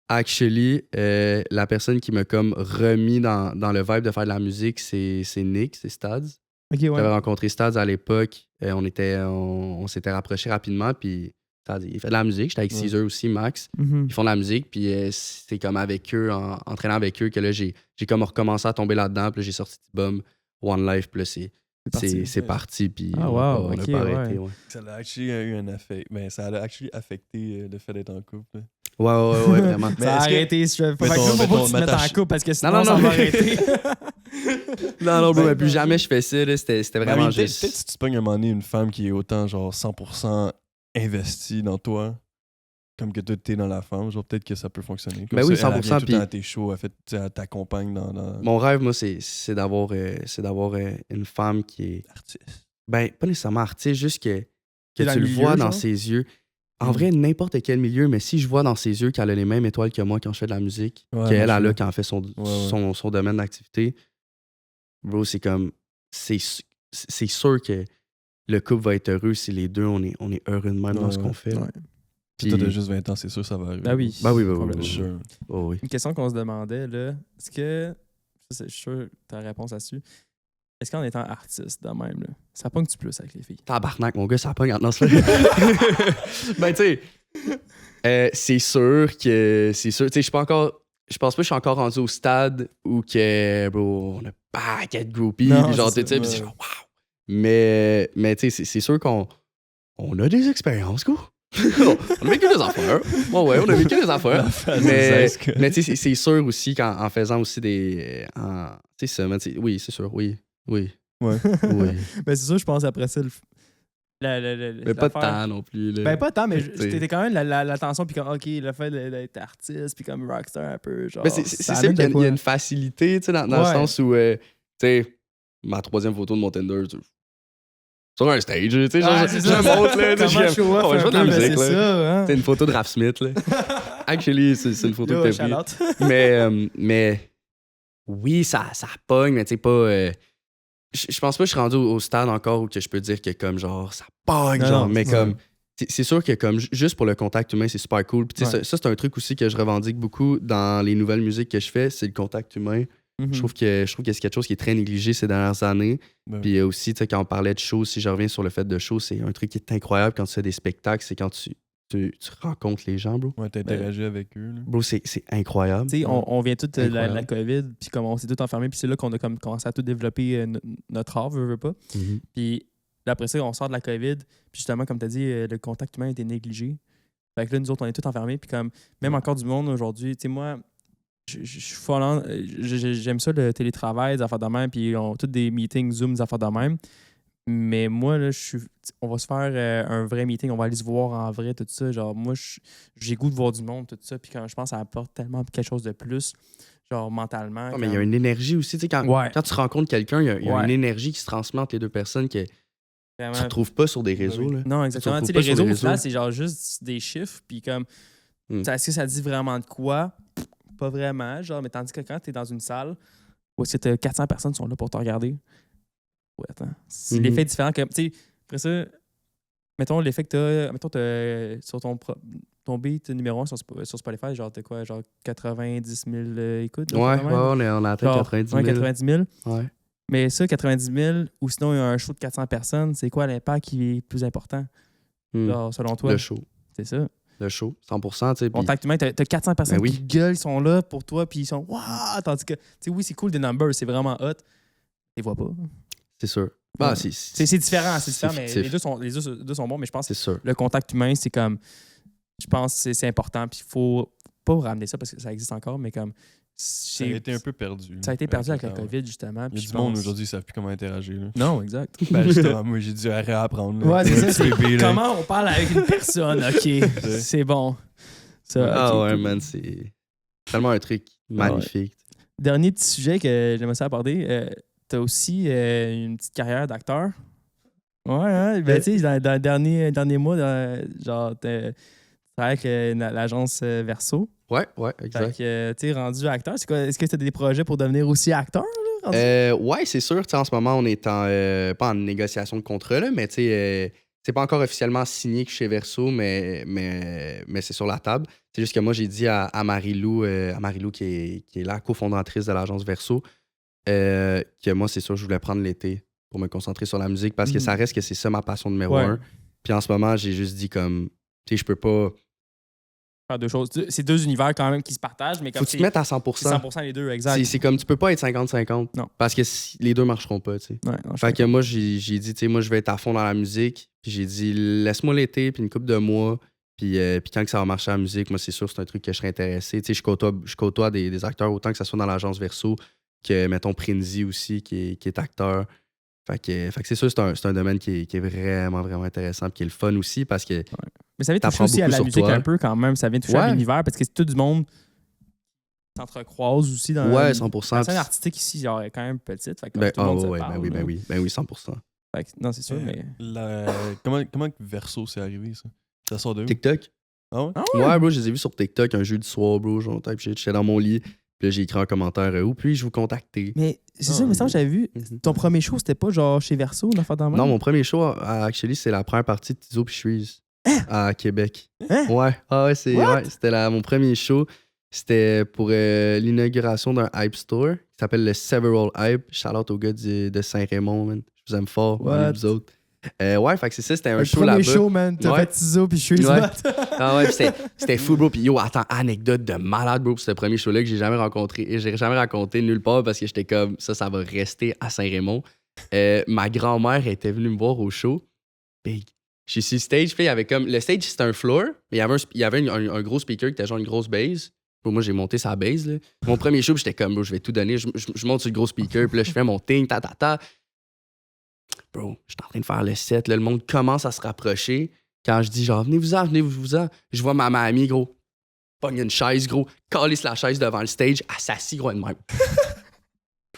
Actually, la personne qui m'a comme remis dans le vibe de faire de la musique, c'est Nick, c'est Stads. Ok, J'avais ouais. rencontré Stads à l'époque. On s'était rapprochés rapidement. Puis Stads, il fait de la musique. J'étais avec Ouais. Caesar aussi, Max. Mhm. Ils font de la musique, puis c'est comme avec eux, en traînant avec eux, que là, j'ai comme recommencé à tomber là-dedans, puis là, j'ai sorti T-Bum, One Life, puis là, c'est parti, puis Ah, on a wow, pas- on a ok, pas ouais. arrêté. Ouais, Ça a actually eu un effet. Ben, ça a actually affecté le fait d'être en couple. là. ouais, vraiment. Mais Ça a est-ce que- arrêté. Faut Mettons- que faut pas mettons, que tu te mettes en m'attache- couple parce que sinon, non, ça non, va mais- arrêter. Non, bro, Ouais, mais plus non, jamais je fais ça, là, c'était Ben, vraiment peut-être juste... peut-être si tu te pognes un moment donné une femme qui est autant genre 100% investie dans toi, comme que toi t'es dans la femme, genre peut-être que ça peut fonctionner. Comme Ben oui, ça, elle vient 100%, tout le temps à puis- tes shows, elle t'accompagne dans Mon rêve, moi, c'est d'avoir une femme qui est... l'artiste. Ben, pas nécessairement artiste, juste que Dans tu le le milieu, vois dans genre? ses yeux. En Mm. vrai, n'importe quel milieu, mais si je vois dans ses yeux qu'elle a les mêmes étoiles que moi quand je fais de la musique, Ouais, qu'elle moi, a je là vois. quand elle fait son, Ouais. son domaine d'activité, bro, c'est comme... C'est sûr que le couple va être heureux si les deux, on est heureux de même dans Ouais, ce ouais. qu'on fait. Ouais. Si toi t'as juste 20 ans, c'est sûr ça va arriver. Ben oui. Ben oui, Complètement. Sure. Oh oui. Une question qu'on se demandait, là, est-ce que, je suis sûr que ta réponse là-dessus, est-ce qu'en étant artiste de même, là, ça pogne-tu plus avec les filles? Tabarnak, mon gars, ça pogne maintenant. Ben, tu sais, c'est sûr que... C'est sûr, tu sais, je suis pas encore... Je pense pas que je suis encore rendu au stade où que, bro, on a pas de groupies, Non, puis genre, c'est tu sais, ça, puis ouais. c'est genre, wow! Mais tu sais, c'est sûr qu'on a des expériences, quoi. On a vécu des affaires. Ouais, on a vécu des affaires. Mais tu sais, c'est sûr aussi qu'en faisant aussi des... Tu sais, ça, mais tu sais, oui, c'est sûr, oui. Ouais. Oui. Ben c'est sûr, je pense après ça, Mais pas de temps non plus. Là. Ben, pas tant, mais T'sais. c'était quand même l'attention, puis comme, OK, le fait d'être artiste, puis comme rockstar un peu, genre. Mais c'est ça sûr amène qu'il de y a quoi. une facilité, tu sais, dans le Ouais. sens où, tu sais, ma 3e photo de mon Tinder, sur un stage, tu sais, Ah, je c'est ça. montre, là, tu sais, Comment je show off je un joue de la peu, ben, musique, c'est là. ça, hein. C'est une photo de Raph Smith, là. Actually, c'est une photo Yo, que t'as prise. shout-out. Mais oui, ça pogne, mais tu sais, pas... je pense pas que je suis rendu au stade encore où que je peux dire que comme genre ça pogne, Non, genre, non, mais c'est comme c'est sûr que comme juste pour le contact humain, c'est super cool. Puis tu sais, Ouais. ça c'est un truc aussi que je revendique beaucoup dans les nouvelles musiques que je fais, c'est le contact humain. Mhm. Je trouve que c'est quelque chose qui est très négligé ces dernières années. Ben, Puis aussi, tu sais, quand on parlait de show, si je reviens sur le fait de show, c'est un truc qui est incroyable quand tu fais des spectacles, c'est quand tu rencontres les gens, bro. ouais, t'interagis avec eux. Là. Bro, c'est incroyable. Tu sais, on vient tous de la Incroyable. COVID, puis comme on s'est tous enfermés, puis c'est là qu'on a comme commencé à tout développer notre art, veut pas. Mhm. Puis après ça, on sort de la COVID, puis justement, comme tu as dit, le contact humain a été négligé. Fait que là, nous autres, on est tous enfermés, puis comme, même encore du monde aujourd'hui, tu sais, moi, je suis follant, j'aime ça le télétravail, des affaires de même, puis on tous des meetings Zoom, des affaires de même. Mais moi, là, on va se faire un vrai meeting, on va aller se voir en vrai, tout ça. Genre, moi, j'ai goût de voir du monde, tout ça. Puis quand je pense que ça apporte tellement quelque chose de plus, genre mentalement. Ah, mais il y a une énergie aussi, tu sais, quand tu rencontres quelqu'un, il y a Ouais. une énergie qui se transmet entre les deux personnes que Vraiment. tu retrouves pas sur des réseaux. oui. Là. Non, exactement. Tu Tu sais, te les retrouves réseaux, pas au sur final, les c'est genre juste des chiffres. Puis comme, Mm. est-ce que ça dit vraiment de quoi? Pas vraiment. Genre, mais tandis que quand tu es dans une salle où est-ce que 400 personnes sont là pour te regarder, ouais, attends. C'est Mhm. l'effet différent. Tu sais, après ça, mettons l'effet que t'as. Mettons, sur ton beat numéro 1 sur Spotify, genre, t'as quoi? Genre 90 000 écoutes? Ouais, on a atteint Genre, 90 000. ouais, 90 000. Ouais. Mais ça, 90 000, ou sinon, il y a un show de 400 personnes, c'est quoi l'impact qui est plus important? Mm. Genre, selon toi? Le show. C'est ça. Le show, 100%. Tu sais, puis- Contact humain, t'as 400 personnes Ben oui. qui gueulent, ils sont là pour toi, puis ils sont waouh! Tandis que, tu sais, oui, c'est cool des numbers, c'est vraiment hot. Tu les vois pas. c'est sûr. Bah, Ouais. c'est C'est différent, mais fictif. les deux sont bons, mais je pense que C'est sûr. le contact humain, c'est comme. Je pense que c'est important, puis il faut pas ramener ça parce que ça existe encore, mais comme. Ça a été un peu perdu. Ça a été perdu avec le la temps, ouais. COVID, justement. Il y puis a je du monde pense- aujourd'hui, ils savent plus comment interagir. Là. Non, exact. Ben, justement, moi, j'ai dû réapprendre. là. Ouais, c'est ça. Un C'est petit bébé, là. comment on parle avec une personne, OK. C'est bon. Ça, Ah ok, ouais, cool. man, c'est tellement un truc magnifique. Dernier petit sujet que j'aimerais ça aborder. T'as aussi une petite carrière d'acteur. Ouais, hein? Ben, tu sais, dans les derniers mois, genre, tu travailles avec l'agence Verso. Ouais, Fait exact. que, tu sais, rendu acteur, c'est quoi? Est-ce que tu as des projets pour devenir aussi acteur? Là, rendu? Ouais, c'est sûr. Tu sais, en ce moment, on est pas en négociation de contrat, là, mais tu sais, c'est pas encore officiellement signé que chez Verso, mais c'est sur la table. C'est juste que moi, j'ai dit à Marie-Lou, qui est la cofondatrice de l'agence Verso, que moi, c'est sûr, je voulais prendre l'été pour me concentrer sur la musique parce que Mhm. ça reste que c'est ça ma passion numéro Ouais. 1. Puis en ce moment, j'ai juste dit comme, tu sais, je peux pas. Faire deux choses. C'est deux univers quand même qui se partagent, mais Faut comme que tu te mettes à 100%. c'est 100% les deux, exact. C'est comme, tu peux pas être 50-50. Non. Parce que les deux marcheront pas, tu sais. Ouais, non, je Fait suis que moi, j'ai dit, tu sais, moi, je vais être à fond dans la musique. Puis j'ai dit, laisse-moi l'été, puis une couple de mois. Puis quand que ça va marcher à la musique, moi, c'est sûr, c'est un truc que je serais intéressé. Tu sais, je côtoie des acteurs, autant que ça soit dans l'agence Verso que, mettons, Prinzi aussi, qui est acteur. Fait que c'est sûr, c'est un domaine qui est vraiment, vraiment intéressant, puis qui est le fun aussi, parce que Mais ça vient toucher t'apprends aussi à beaucoup la sur musique toi. un peu quand même. Ça vient toucher à Ouais. l'univers parce que c'est tout du monde qui s'entrecroise aussi dans ouais, la 100%. scène artistique ici, genre, est quand même petite. Fait que Ben, tout le monde se ouais, parle, ben là. oui, 100%. Fait que, non, c'est sûr, mais. Comment que Verso c'est arrivé, ça? Ça sort de où? TikTok? Ah ouais? Ah Ouais, bro, je les ai vus sur TikTok un jeudi soir, bro, genre, type shit, j'étais dans mon lit, puis là, j'ai écrit un commentaire, où puis-je vous contacter? Mais c'est Ah, ça, mais ça, j'avais vu. Mhm. Ton premier show, c'était pas genre chez Verso, une affaire dans le Non, même? mon premier show, actually, c'est la première partie de Tizo puis Shreeze à Québec. Hein? Ouais, What? ouais, c'était mon premier show. C'était pour l'inauguration d'un Hype Store qui s'appelle le Several Hype. Shout-out aux gars de Saint-Raymond, man. Je vous aime fort, What? allez, vous autres. Ouais, fait que c'est ça, c'était un Le show premier là-bas. show, man. T'as Ouais. fait Tizo puis je suis Ouais. Ah ouais, puis c'était fou, bro. Puis yo, attends, anecdote de malade, bro. Puis ce premier show-là que j'ai jamais rencontré et j'ai jamais raconté nulle part parce que j'étais comme ça va rester à Saint-Raymond. Ma grand-mère était venue me voir au show. Puis je suis sur le stage, puis il y avait comme. Le stage, c'était un floor, mais il y avait un gros speaker qui était genre une grosse base. Puis moi, j'ai monté sa base, là. Mon premier show, puis j'étais comme, bro, je vais tout donner. Je monte sur le gros speaker, puis là, je fais mon thing, ta. bro, je suis en train de faire le set, là, le monde commence à se rapprocher. Quand je dis genre, venez-vous-en, je vois ma mamie, gros, pogne une chaise, gros, calisse la chaise devant le stage, elle s'assit, gros, de même.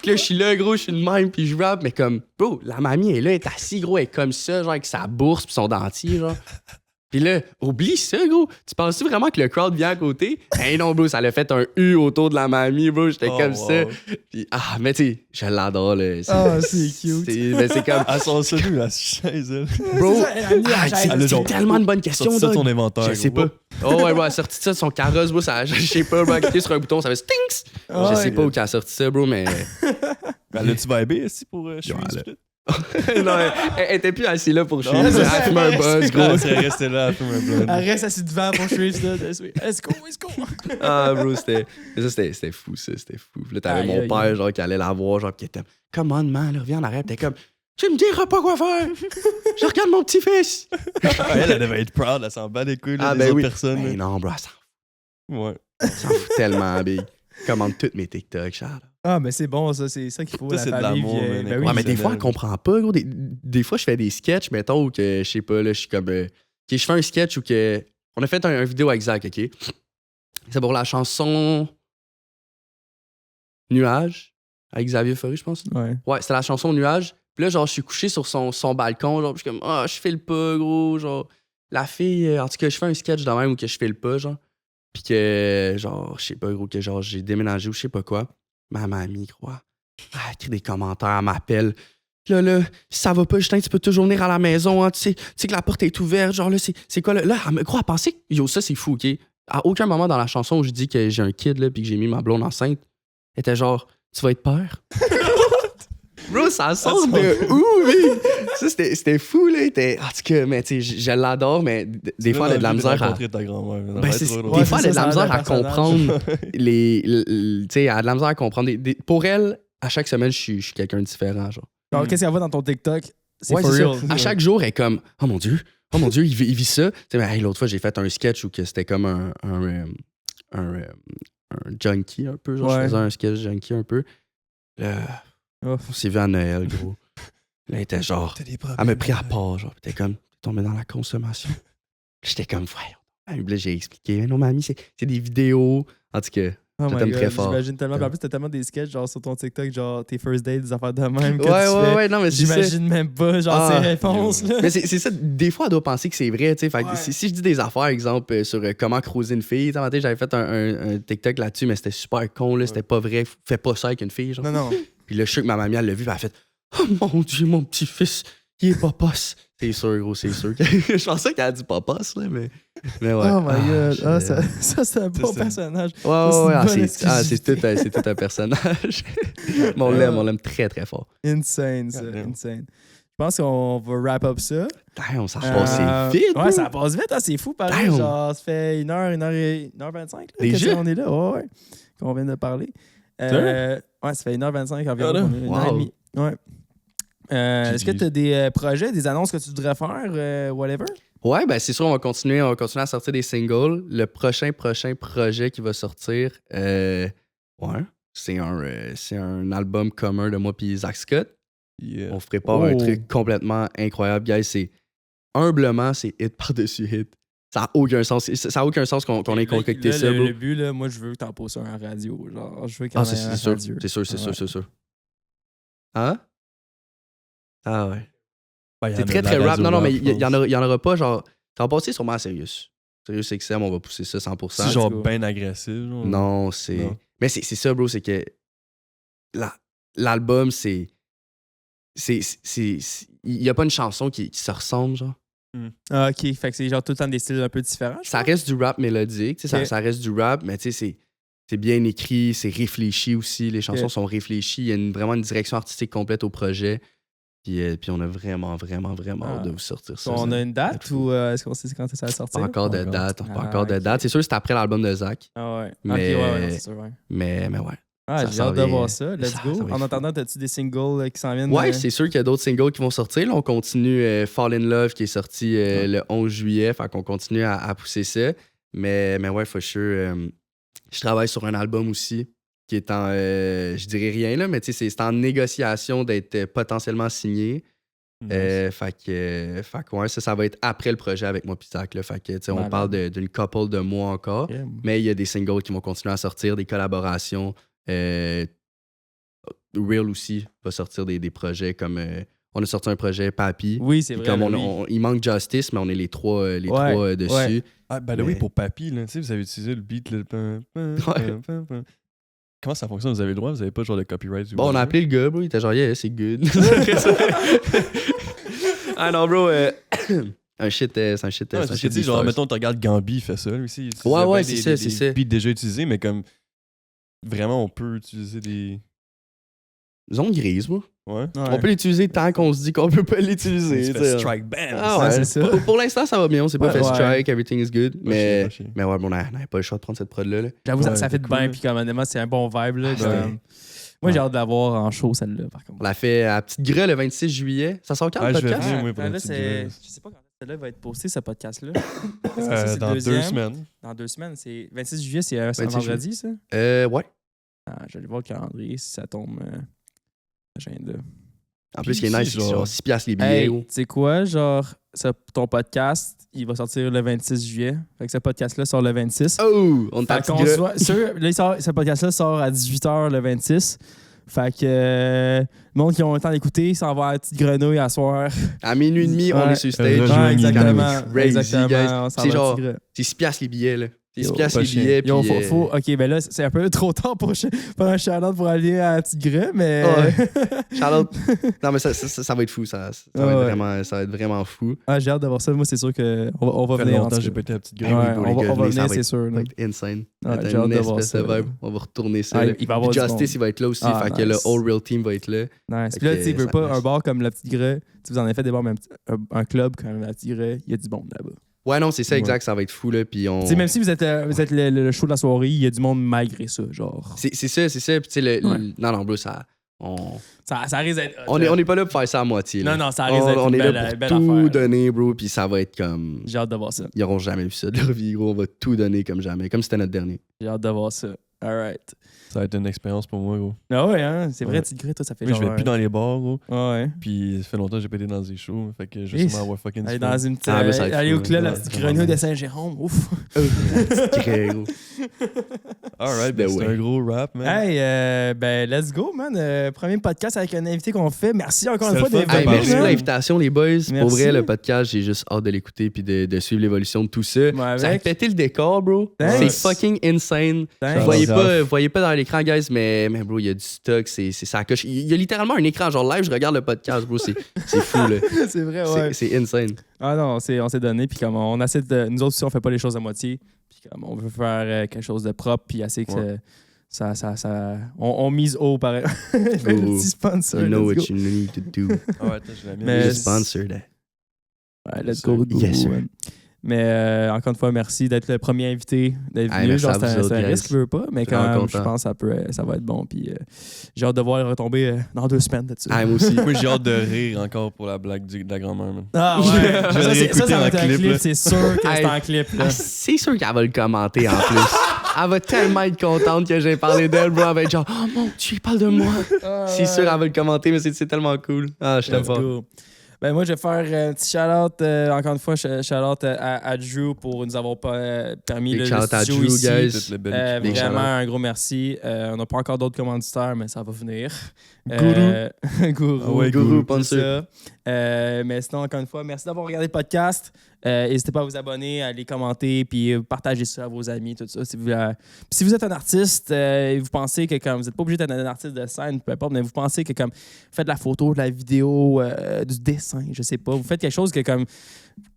Puis là, je suis là, gros, je suis de même, puis je rappe, mais comme, bro, la mamie est là, elle est assise, gros, elle est comme ça, genre, avec sa bourse puis son dentier, genre. Puis là, oublie ça, gros. Tu penses-tu vraiment que le crowd vient à côté? Hey non, bro, ça l'a fait un U autour de la mamie, bro. J'étais comme ça. Puis, mais tu sais, je l'adore, là. C'est cute. C'est comme. À son salut, la chaise, elle. Bro, c'est tellement une bonne question, Sorti ça de dog. ton inventaire. Je sais pas. Oh, ouais, elle a sorti ça de son carrosse, bro. Ça, je sais pas, bro. Elle a cliqué sur un bouton, ça fait stinks. Je sais pas où qu'elle a sorti ça, bro, mais. Ben, l'as-tu vibé aussi pour Chewy Split? Non, elle était plus assise là pour Chewy. Elle fumait un buzz, gros. Elle serait restée là, elle fume un blunt. Elle reste assise devant pour Chewy Split. Let's go. Ah, bro, c'était fou, ça. C'était fou. Puis là, t'avais Aïe, mon aïe. père, genre, qui allait la voir, genre, qui était. Come on, man, là, reviens en arrière. T'es comme. Tu me diras pas quoi faire. Je regarde mon petit-fils. Elle devait être proud, elle s'en bat les couilles là, Ah, des ben autres oui. personnes. Mais là. non, bro, elle Ouais. s'en fout tellement, big. Commande toutes mes TikTok, Charles. Ah, mais c'est bon, ça. C'est ça qu'il faut. Ça, La c'est de famille l'amour, vient- man. Ben oui, Ouais, mais des c'est fois, belle. elle comprend pas, gros. Des fois, je fais des sketchs, mettons, où que, je sais pas, là, je suis comme. Ok, je fais un sketch où que. On a fait un vidéo avec Zach, ok? C'est pour la chanson. Nuage, avec Xavier Faury, je pense. Ouais. Ouais, c'était la chanson Nuage. Puis là, genre, je suis couché sur son balcon, genre, puis je suis comme, je file pas, gros, genre. La fille, en tout cas, je fais un sketch de même où que je file pas, genre. Puis que, genre, je sais pas, gros, que genre, j'ai déménagé ou je sais pas quoi. Ma mamie, gros, elle écrit des commentaires, elle m'appelle. Là, si ça va pas, Justin, tu peux toujours venir à la maison, hein, tu sais que la porte est ouverte, genre, là, c'est quoi, là, elle croit à penser que, yo, ça, c'est fou, OK? À aucun moment dans la chanson où je dis que j'ai un kid, là, puis que j'ai mis ma blonde enceinte, elle était genre, tu vas être père? Bro, ça sort de où, mec? Ça, c'était fou, là. En tout cas, mais tu sais, je l'adore, mais des fois, elle a de la misère à. rencontrer ta grand-mère. Ben, Des des fois, elle a de la misère à comprendre tu sais, elle a de la misère à comprendre. Pour elle, à chaque semaine, je suis quelqu'un de différent, genre. Alors, qu'est-ce qu'elle voit dans ton TikTok? C'est Ouais, for c'est real. ça. À chaque jour, elle est comme, oh mon Dieu, il vit ça. Tu sais, mais, hey, l'autre fois, j'ai fait un sketch où que c'était comme un junkie un peu, genre, Ouais. je faisais un sketch junkie un peu. Là, Oh. on s'est vu à Noël, gros. Là, elle était genre, elle m'a pris à part, genre, t'es comme, t'es tombé dans la consommation. J'étais comme, voyons. Puis là, j'ai expliqué, non, mamie, c'est des vidéos. En tout cas, Oh je my t'aime God, très fort. j'imagine tellement. Puis en plus, t'as tellement des sketchs genre sur ton TikTok, genre tes first dates, des affaires de même que tu fais. ouais, non, mais c'est ça. J'imagine même pas, genre, Ah, ces réponses, là. Mais c'est ça, des fois, elle doit penser que c'est vrai, tu sais. Fait que Ouais. si je dis des affaires, exemple, sur comment croiser une fille, tu sais, un matin, j'avais fait un TikTok là-dessus, mais c'était super con, là, c'était pas vrai. Fais pas ça avec une fille, genre. Non. Puis là, je suis sûr que ma mamie, elle l'a vu, puis elle a fait, oh mon Dieu, mon petit-fils, il est popos. C'est sûr, gros, c'est sûr. Je pensais qu'elle a dit popos, là, mais ouais. Oh my God. je- Ça c'est un bon c'est- personnage. Ouais, c'est une bonne c'est exclusivité. tout un personnage. Mais on l'aime très, très fort. Insane, ça. Goddamn. Insane. Je pense qu'on va wrap up ça. Damn, ça a passé vite. Ouais, ça passe vite, hein, c'est fou, pareil. Damn. Genre, ça fait 1h25 là, Déjà? qu'on est là. Ouais. Qu'on vient de parler. Ouais, ça fait 1h25 environ. Ah, qu'on est, 1h30. Ouais. Est-ce que tu as des projets, des annonces que tu voudrais faire, whatever? Ouais, ben c'est sûr, on va continuer à sortir des singles. Le prochain projet qui va sortir, c'est un album commun de moi et Zach Scott. Yeah. On se prépare un truc complètement incroyable, guys. Humblement, c'est hit par-dessus hit. Ça n'a aucun sens. Ça a aucun sens qu'on ait concocté Là, ça, bro. Le but, là, moi, je veux que tu en poses un en radio. Genre, je veux qu'il y Ah, en ait un c'est sûr. radio. C'est sûr. Hein? Ah ouais. Ben, il y C'est en a très, de la très rap. radio Non, mais rap, il y je pense. en aura pas, genre. Ça va passer sûrement à Sirius. Sirius XM, on va pousser ça 100%. C'est genre go. bien agressif. Genre. Non, c'est. Non. Mais c'est ça, bro, c'est que. L'album, c'est. Il n'y a pas une chanson qui se ressemble, genre. Ah, ok, fait que c'est genre tout le temps des styles un peu différents. je Ça pense. reste du rap mélodique, tu sais, Ok. ça reste du rap, mais tu sais, c'est bien écrit, c'est réfléchi aussi. Les chansons Ok. sont réfléchies. Il y a vraiment une direction artistique complète au projet. Puis on a vraiment hâte de vous sortir ça. On ça. a une date ou est-ce qu'on sait quand ça va Pas sortir? encore de Encore. date, pas Ah, encore de ok. date. C'est sûr que c'est après l'album de Zach, Ah ouais. Mais- Ok, ouais, non, c'est sûr, ouais. mais ouais. Ah, Ça j'ai s'en hâte de vient. voir ça. Let's Ça go. va être En fou. attendant, as-tu des singles qui s'en viennent? Ouais, c'est sûr qu'il y a d'autres singles qui vont sortir. Là, on continue Fall in Love qui est sorti le 11 juillet. Fait qu'on continue à pousser ça. Mais ouais, for sure. Je travaille sur un album aussi qui est en. Je dirais rien là, mais tu sais, c'est en négociation d'être potentiellement signé. Fait que ouais, ça va être après le projet avec moi pis Zach. Là. Fait que, tu sais, on Malade. parle d'une couple de mois encore. Yeah. Mais il y a des singles qui vont continuer à sortir, des collaborations. Real aussi va sortir des projets comme... on a sorti un projet Papi. Oui, c'est Puis vrai. comme oui. il manque Justice, mais on est les trois dessus. ouais. Ah, by the way, pour Papy, là, tu sais, vous avez utilisé le beat. Comment ça fonctionne? Vous avez le droit? Vous avez pas genre de copyright? ou Bon, on a whatever? appelé le gars, bro. Il était genre, yeah, c'est good. Ah non, bro. C'est un shit. Non, c'est un parce shit que tu sais, des genre, stars. mettons, tu regardes Gambi, il fait ça, lui aussi. Ouais, c'est ça, c'est ça. Des beats déjà utilisés, mais comme. Vraiment, on peut utiliser des. Zone grise, moi. Ouais. On peut l'utiliser tant qu'on se dit qu'on peut pas l'utiliser. Tu tu fais sais. strike bam! Ah Ouais, ouais, c'est ça. Pour l'instant, ça va bien. On s'est pas Ouais, fait ouais. strike, everything is good. Mais Pas chier. ouais, bon, on n'avait pas le choix de prendre cette prod-là. Là. J'avoue, Ouais, ça fait c'est de cool, bien, là. puis comme honnêtement, c'est un bon vibe. Là, Ah, puis, ouais. Moi, j'ai hâte d'avoir en show celle-là, par contre. On l'a fait à Petite Grès le 26 juillet. Ça sort quand Ah, le je vais podcast? venir, moi, pour Ben une là, petite c'est... grille. Je sais pas quand celle-là va être postée, ce podcast-là. Est-ce que ça, c'est le Dans 2 deuxième? semaines. Dans 2 semaines. C'est 26 juillet, c'est un 26 vendredi, ça? Ouais. Ah, j'allais voir le calendrier si ça tombe. Agenda. En plus, ce qui est Puis nice, ici, c'est genre- genre 6 piastres les billets. Hey, gros. tu sais quoi? Genre, ton podcast, il va sortir le 26 juillet. Fait que ce podcast-là sort le 26. Oh! On est à Fait Petite qu'on Grès. soit sûr, là, ce podcast-là sort à 18h le 26. Fait que le monde qui ont le temps d'écouter, s'en va à la petite grenouille à soir. À minuit et demi, on Ouais. est sur stage. Rejoignez-nous. exactement. Crazy, exactement. guys. On s'en C'est va à genre- Petite Grès. C'est 6 piastres les billets, là. C'est 6 Yo, piastres pas les chier. billets. Yo, puis, OK, ben là, c'est un peu trop tard pour faire un shout-out pour aller à la petite Grès, mais... Ouais. Charlotte. Non, mais ça va être fou. Ça va Ouais. être vraiment fou. Ah, j'ai hâte d'avoir ça. Moi, c'est sûr qu'on on va Ça fait venir. en longtemps tout que j'ai cas. pas été à la petite Ouais, grille. Ouais, on va ça venir, va c'est sûr. Ça là. va être insane. Ouais, Ça va être j'ai hâte une de voir espèce ça, de là. vibe. On va retourner ça. Ah, là. il va y avoir Puis du Justice, monde. il va être là aussi. Ah, Fait que le nice. whole real team va être là. Nice. Fait Puis là, que tu sais, veux ça pas nice. un bar comme la petite Grès. Tu vous en avez fait des bars, mais un club comme la petite Grès, il y a du monde là-bas. Ouais, non, c'est ça, exact. Ça va être fou, là. Puis on. Tu sais, même si vous êtes le show de la soirée, il y a du monde malgré ça, genre. C'est ça. Puis, tu sais, Ouais. non, bro, ça. Ça risque d'être. On est pas là pour faire ça à moitié. là. Non, ça risque d'être On une est belle, là pour belle tout affaire. donner, bro. Puis ça va être comme. J'ai hâte de voir ça. Ils auront jamais vu ça de leur vie, gros. On va tout donner comme jamais. Comme c'était notre dernier. J'ai hâte de voir ça. All right. Ça va être une expérience pour moi, gros. Ah ouais, hein? C'est vrai, Ouais. petite Grès, toi, ça fait Moi, je genre. vais plus dans les bars, gros. Ouais. Puis ça fait longtemps que j'ai pas été dans des shows. Fait que je Et vais sûrement avoir fucking Aller du fun. dans une petite. Ah, mais ça va être aller fou, au club, ouais. la petite Ouais, grenouille vraiment. de Saint-Jérôme. Ouf. Très gros. Alright, Ben ben c'est ouais. un gros rap, man. Hey, ben, let's go, man. Premier podcast avec un invité qu'on fait. Merci encore une C'est fois le fun d'être de Hey, venu, merci parler, pour man. l'invitation, les boys. Pour Merci. vrai, le podcast, j'ai juste hâte de l'écouter puis de suivre l'évolution de tout ça. Ouais, Ça a avec. pété le décor, bro. Thanks. C'est fucking insane. Thanks. Vous voyez Shout out. pas, voyez pas dans l'écran, guys, mais bro, il y a du stock, c'est ça coche. Il y a littéralement un écran, genre live, je regarde le podcast, bro, c'est fou, là. C'est vrai, ouais. C'est insane. Ah non, on s'est donné, puis comme on essaie de. Nous autres aussi, on fait pas les choses à moitié. Puis comme on veut faire quelque chose de propre, puis assez que Ouais. on mise haut, pareil. Le petit sponsor. You know let's what go. you need to do. Ah ouais, attends, je l'ai mis. Mais- You sponsor that. Ouais, let's go. Yes, sir. man. Mais encore une fois, merci d'être le premier invité, d'être Hey, venu. merci Genre, à vous c'est autres, un guys. risque, je veux pas, mais Je suis vraiment quand même, je content. pense que ça va être bon. Puis j'ai hâte de voir retomber dans 2 semaines là-dessus. Ah, moi aussi. Moi, j'ai hâte de rire encore pour la blague de la grand-mère, man. Ah Je vais ouais, ça, ça réécouter va être en un clip, clip, là. c'est sûr que c'est Hey. en clip. Là. Ah, c'est sûr qu'elle va le commenter en plus. Elle va tellement être contente que j'ai parlé d'elle, bro. Elle va être genre, oh mon Dieu, il parle de moi. C'est sûr, elle va le commenter, mais c'est tellement cool. Ah, je t'aime Let's pas. go. Ben moi, je vais faire un petit shout-out, encore une fois, shout-out à Drew pour nous avoir permis Big le shout-out à studio Drew, ici. guys. Toute la belle Big Vraiment, shout-out. un gros merci. On n'a pas encore d'autres commanditaires, mais ça va venir. Gourou. Gourou. Ah ouais, Gourou, Gourou, tout sponsor. ça. Mais sinon, encore une fois, merci d'avoir regardé le podcast. N'hésitez pas à vous abonner, à les commenter, puis partager ça à vos amis, tout ça. Si vous êtes un artiste et vous pensez que comme vous n'êtes pas obligé d'être un artiste de scène, peu importe, mais vous pensez que comme vous faites de la photo, de la vidéo, du dessin, je sais pas, vous faites quelque chose que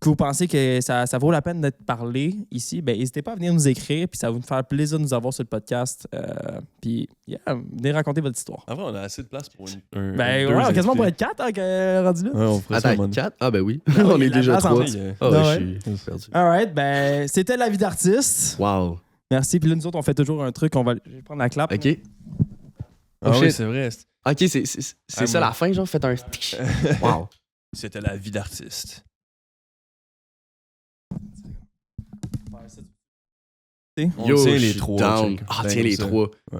vous pensez que ça vaut la peine d'être parlé ici, ben n'hésitez pas à venir nous écrire, puis ça va nous faire plaisir de nous avoir sur le podcast. Puis venez raconter votre histoire. En vrai, on a assez de place pour un. Ben deux ouais, quasiment pour invités. être 4 rendu là. Ouais, on ferait ça, Attends, man. 4? Ah, ben oui. oui, On il y est a de la déjà place en 3. plus. Oh, Ouais. je suis perdu. Alright, ben c'était la vie d'artiste. Wow. Merci. Puis là, nous autres, on fait toujours un truc. Je vais prendre la clap. OK. Ah Oh, oui, shit. c'est vrai. OK, c'est Ah, ça moi. la fin, genre, faites un stick. Wow. C'était la vie d'artiste. On Yo, tient je les suis 3. down. Ah, tiens les 3. Ouais.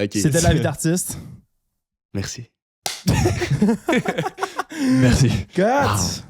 OK. C'était la vie d'artiste. Merci. Merci. Cut!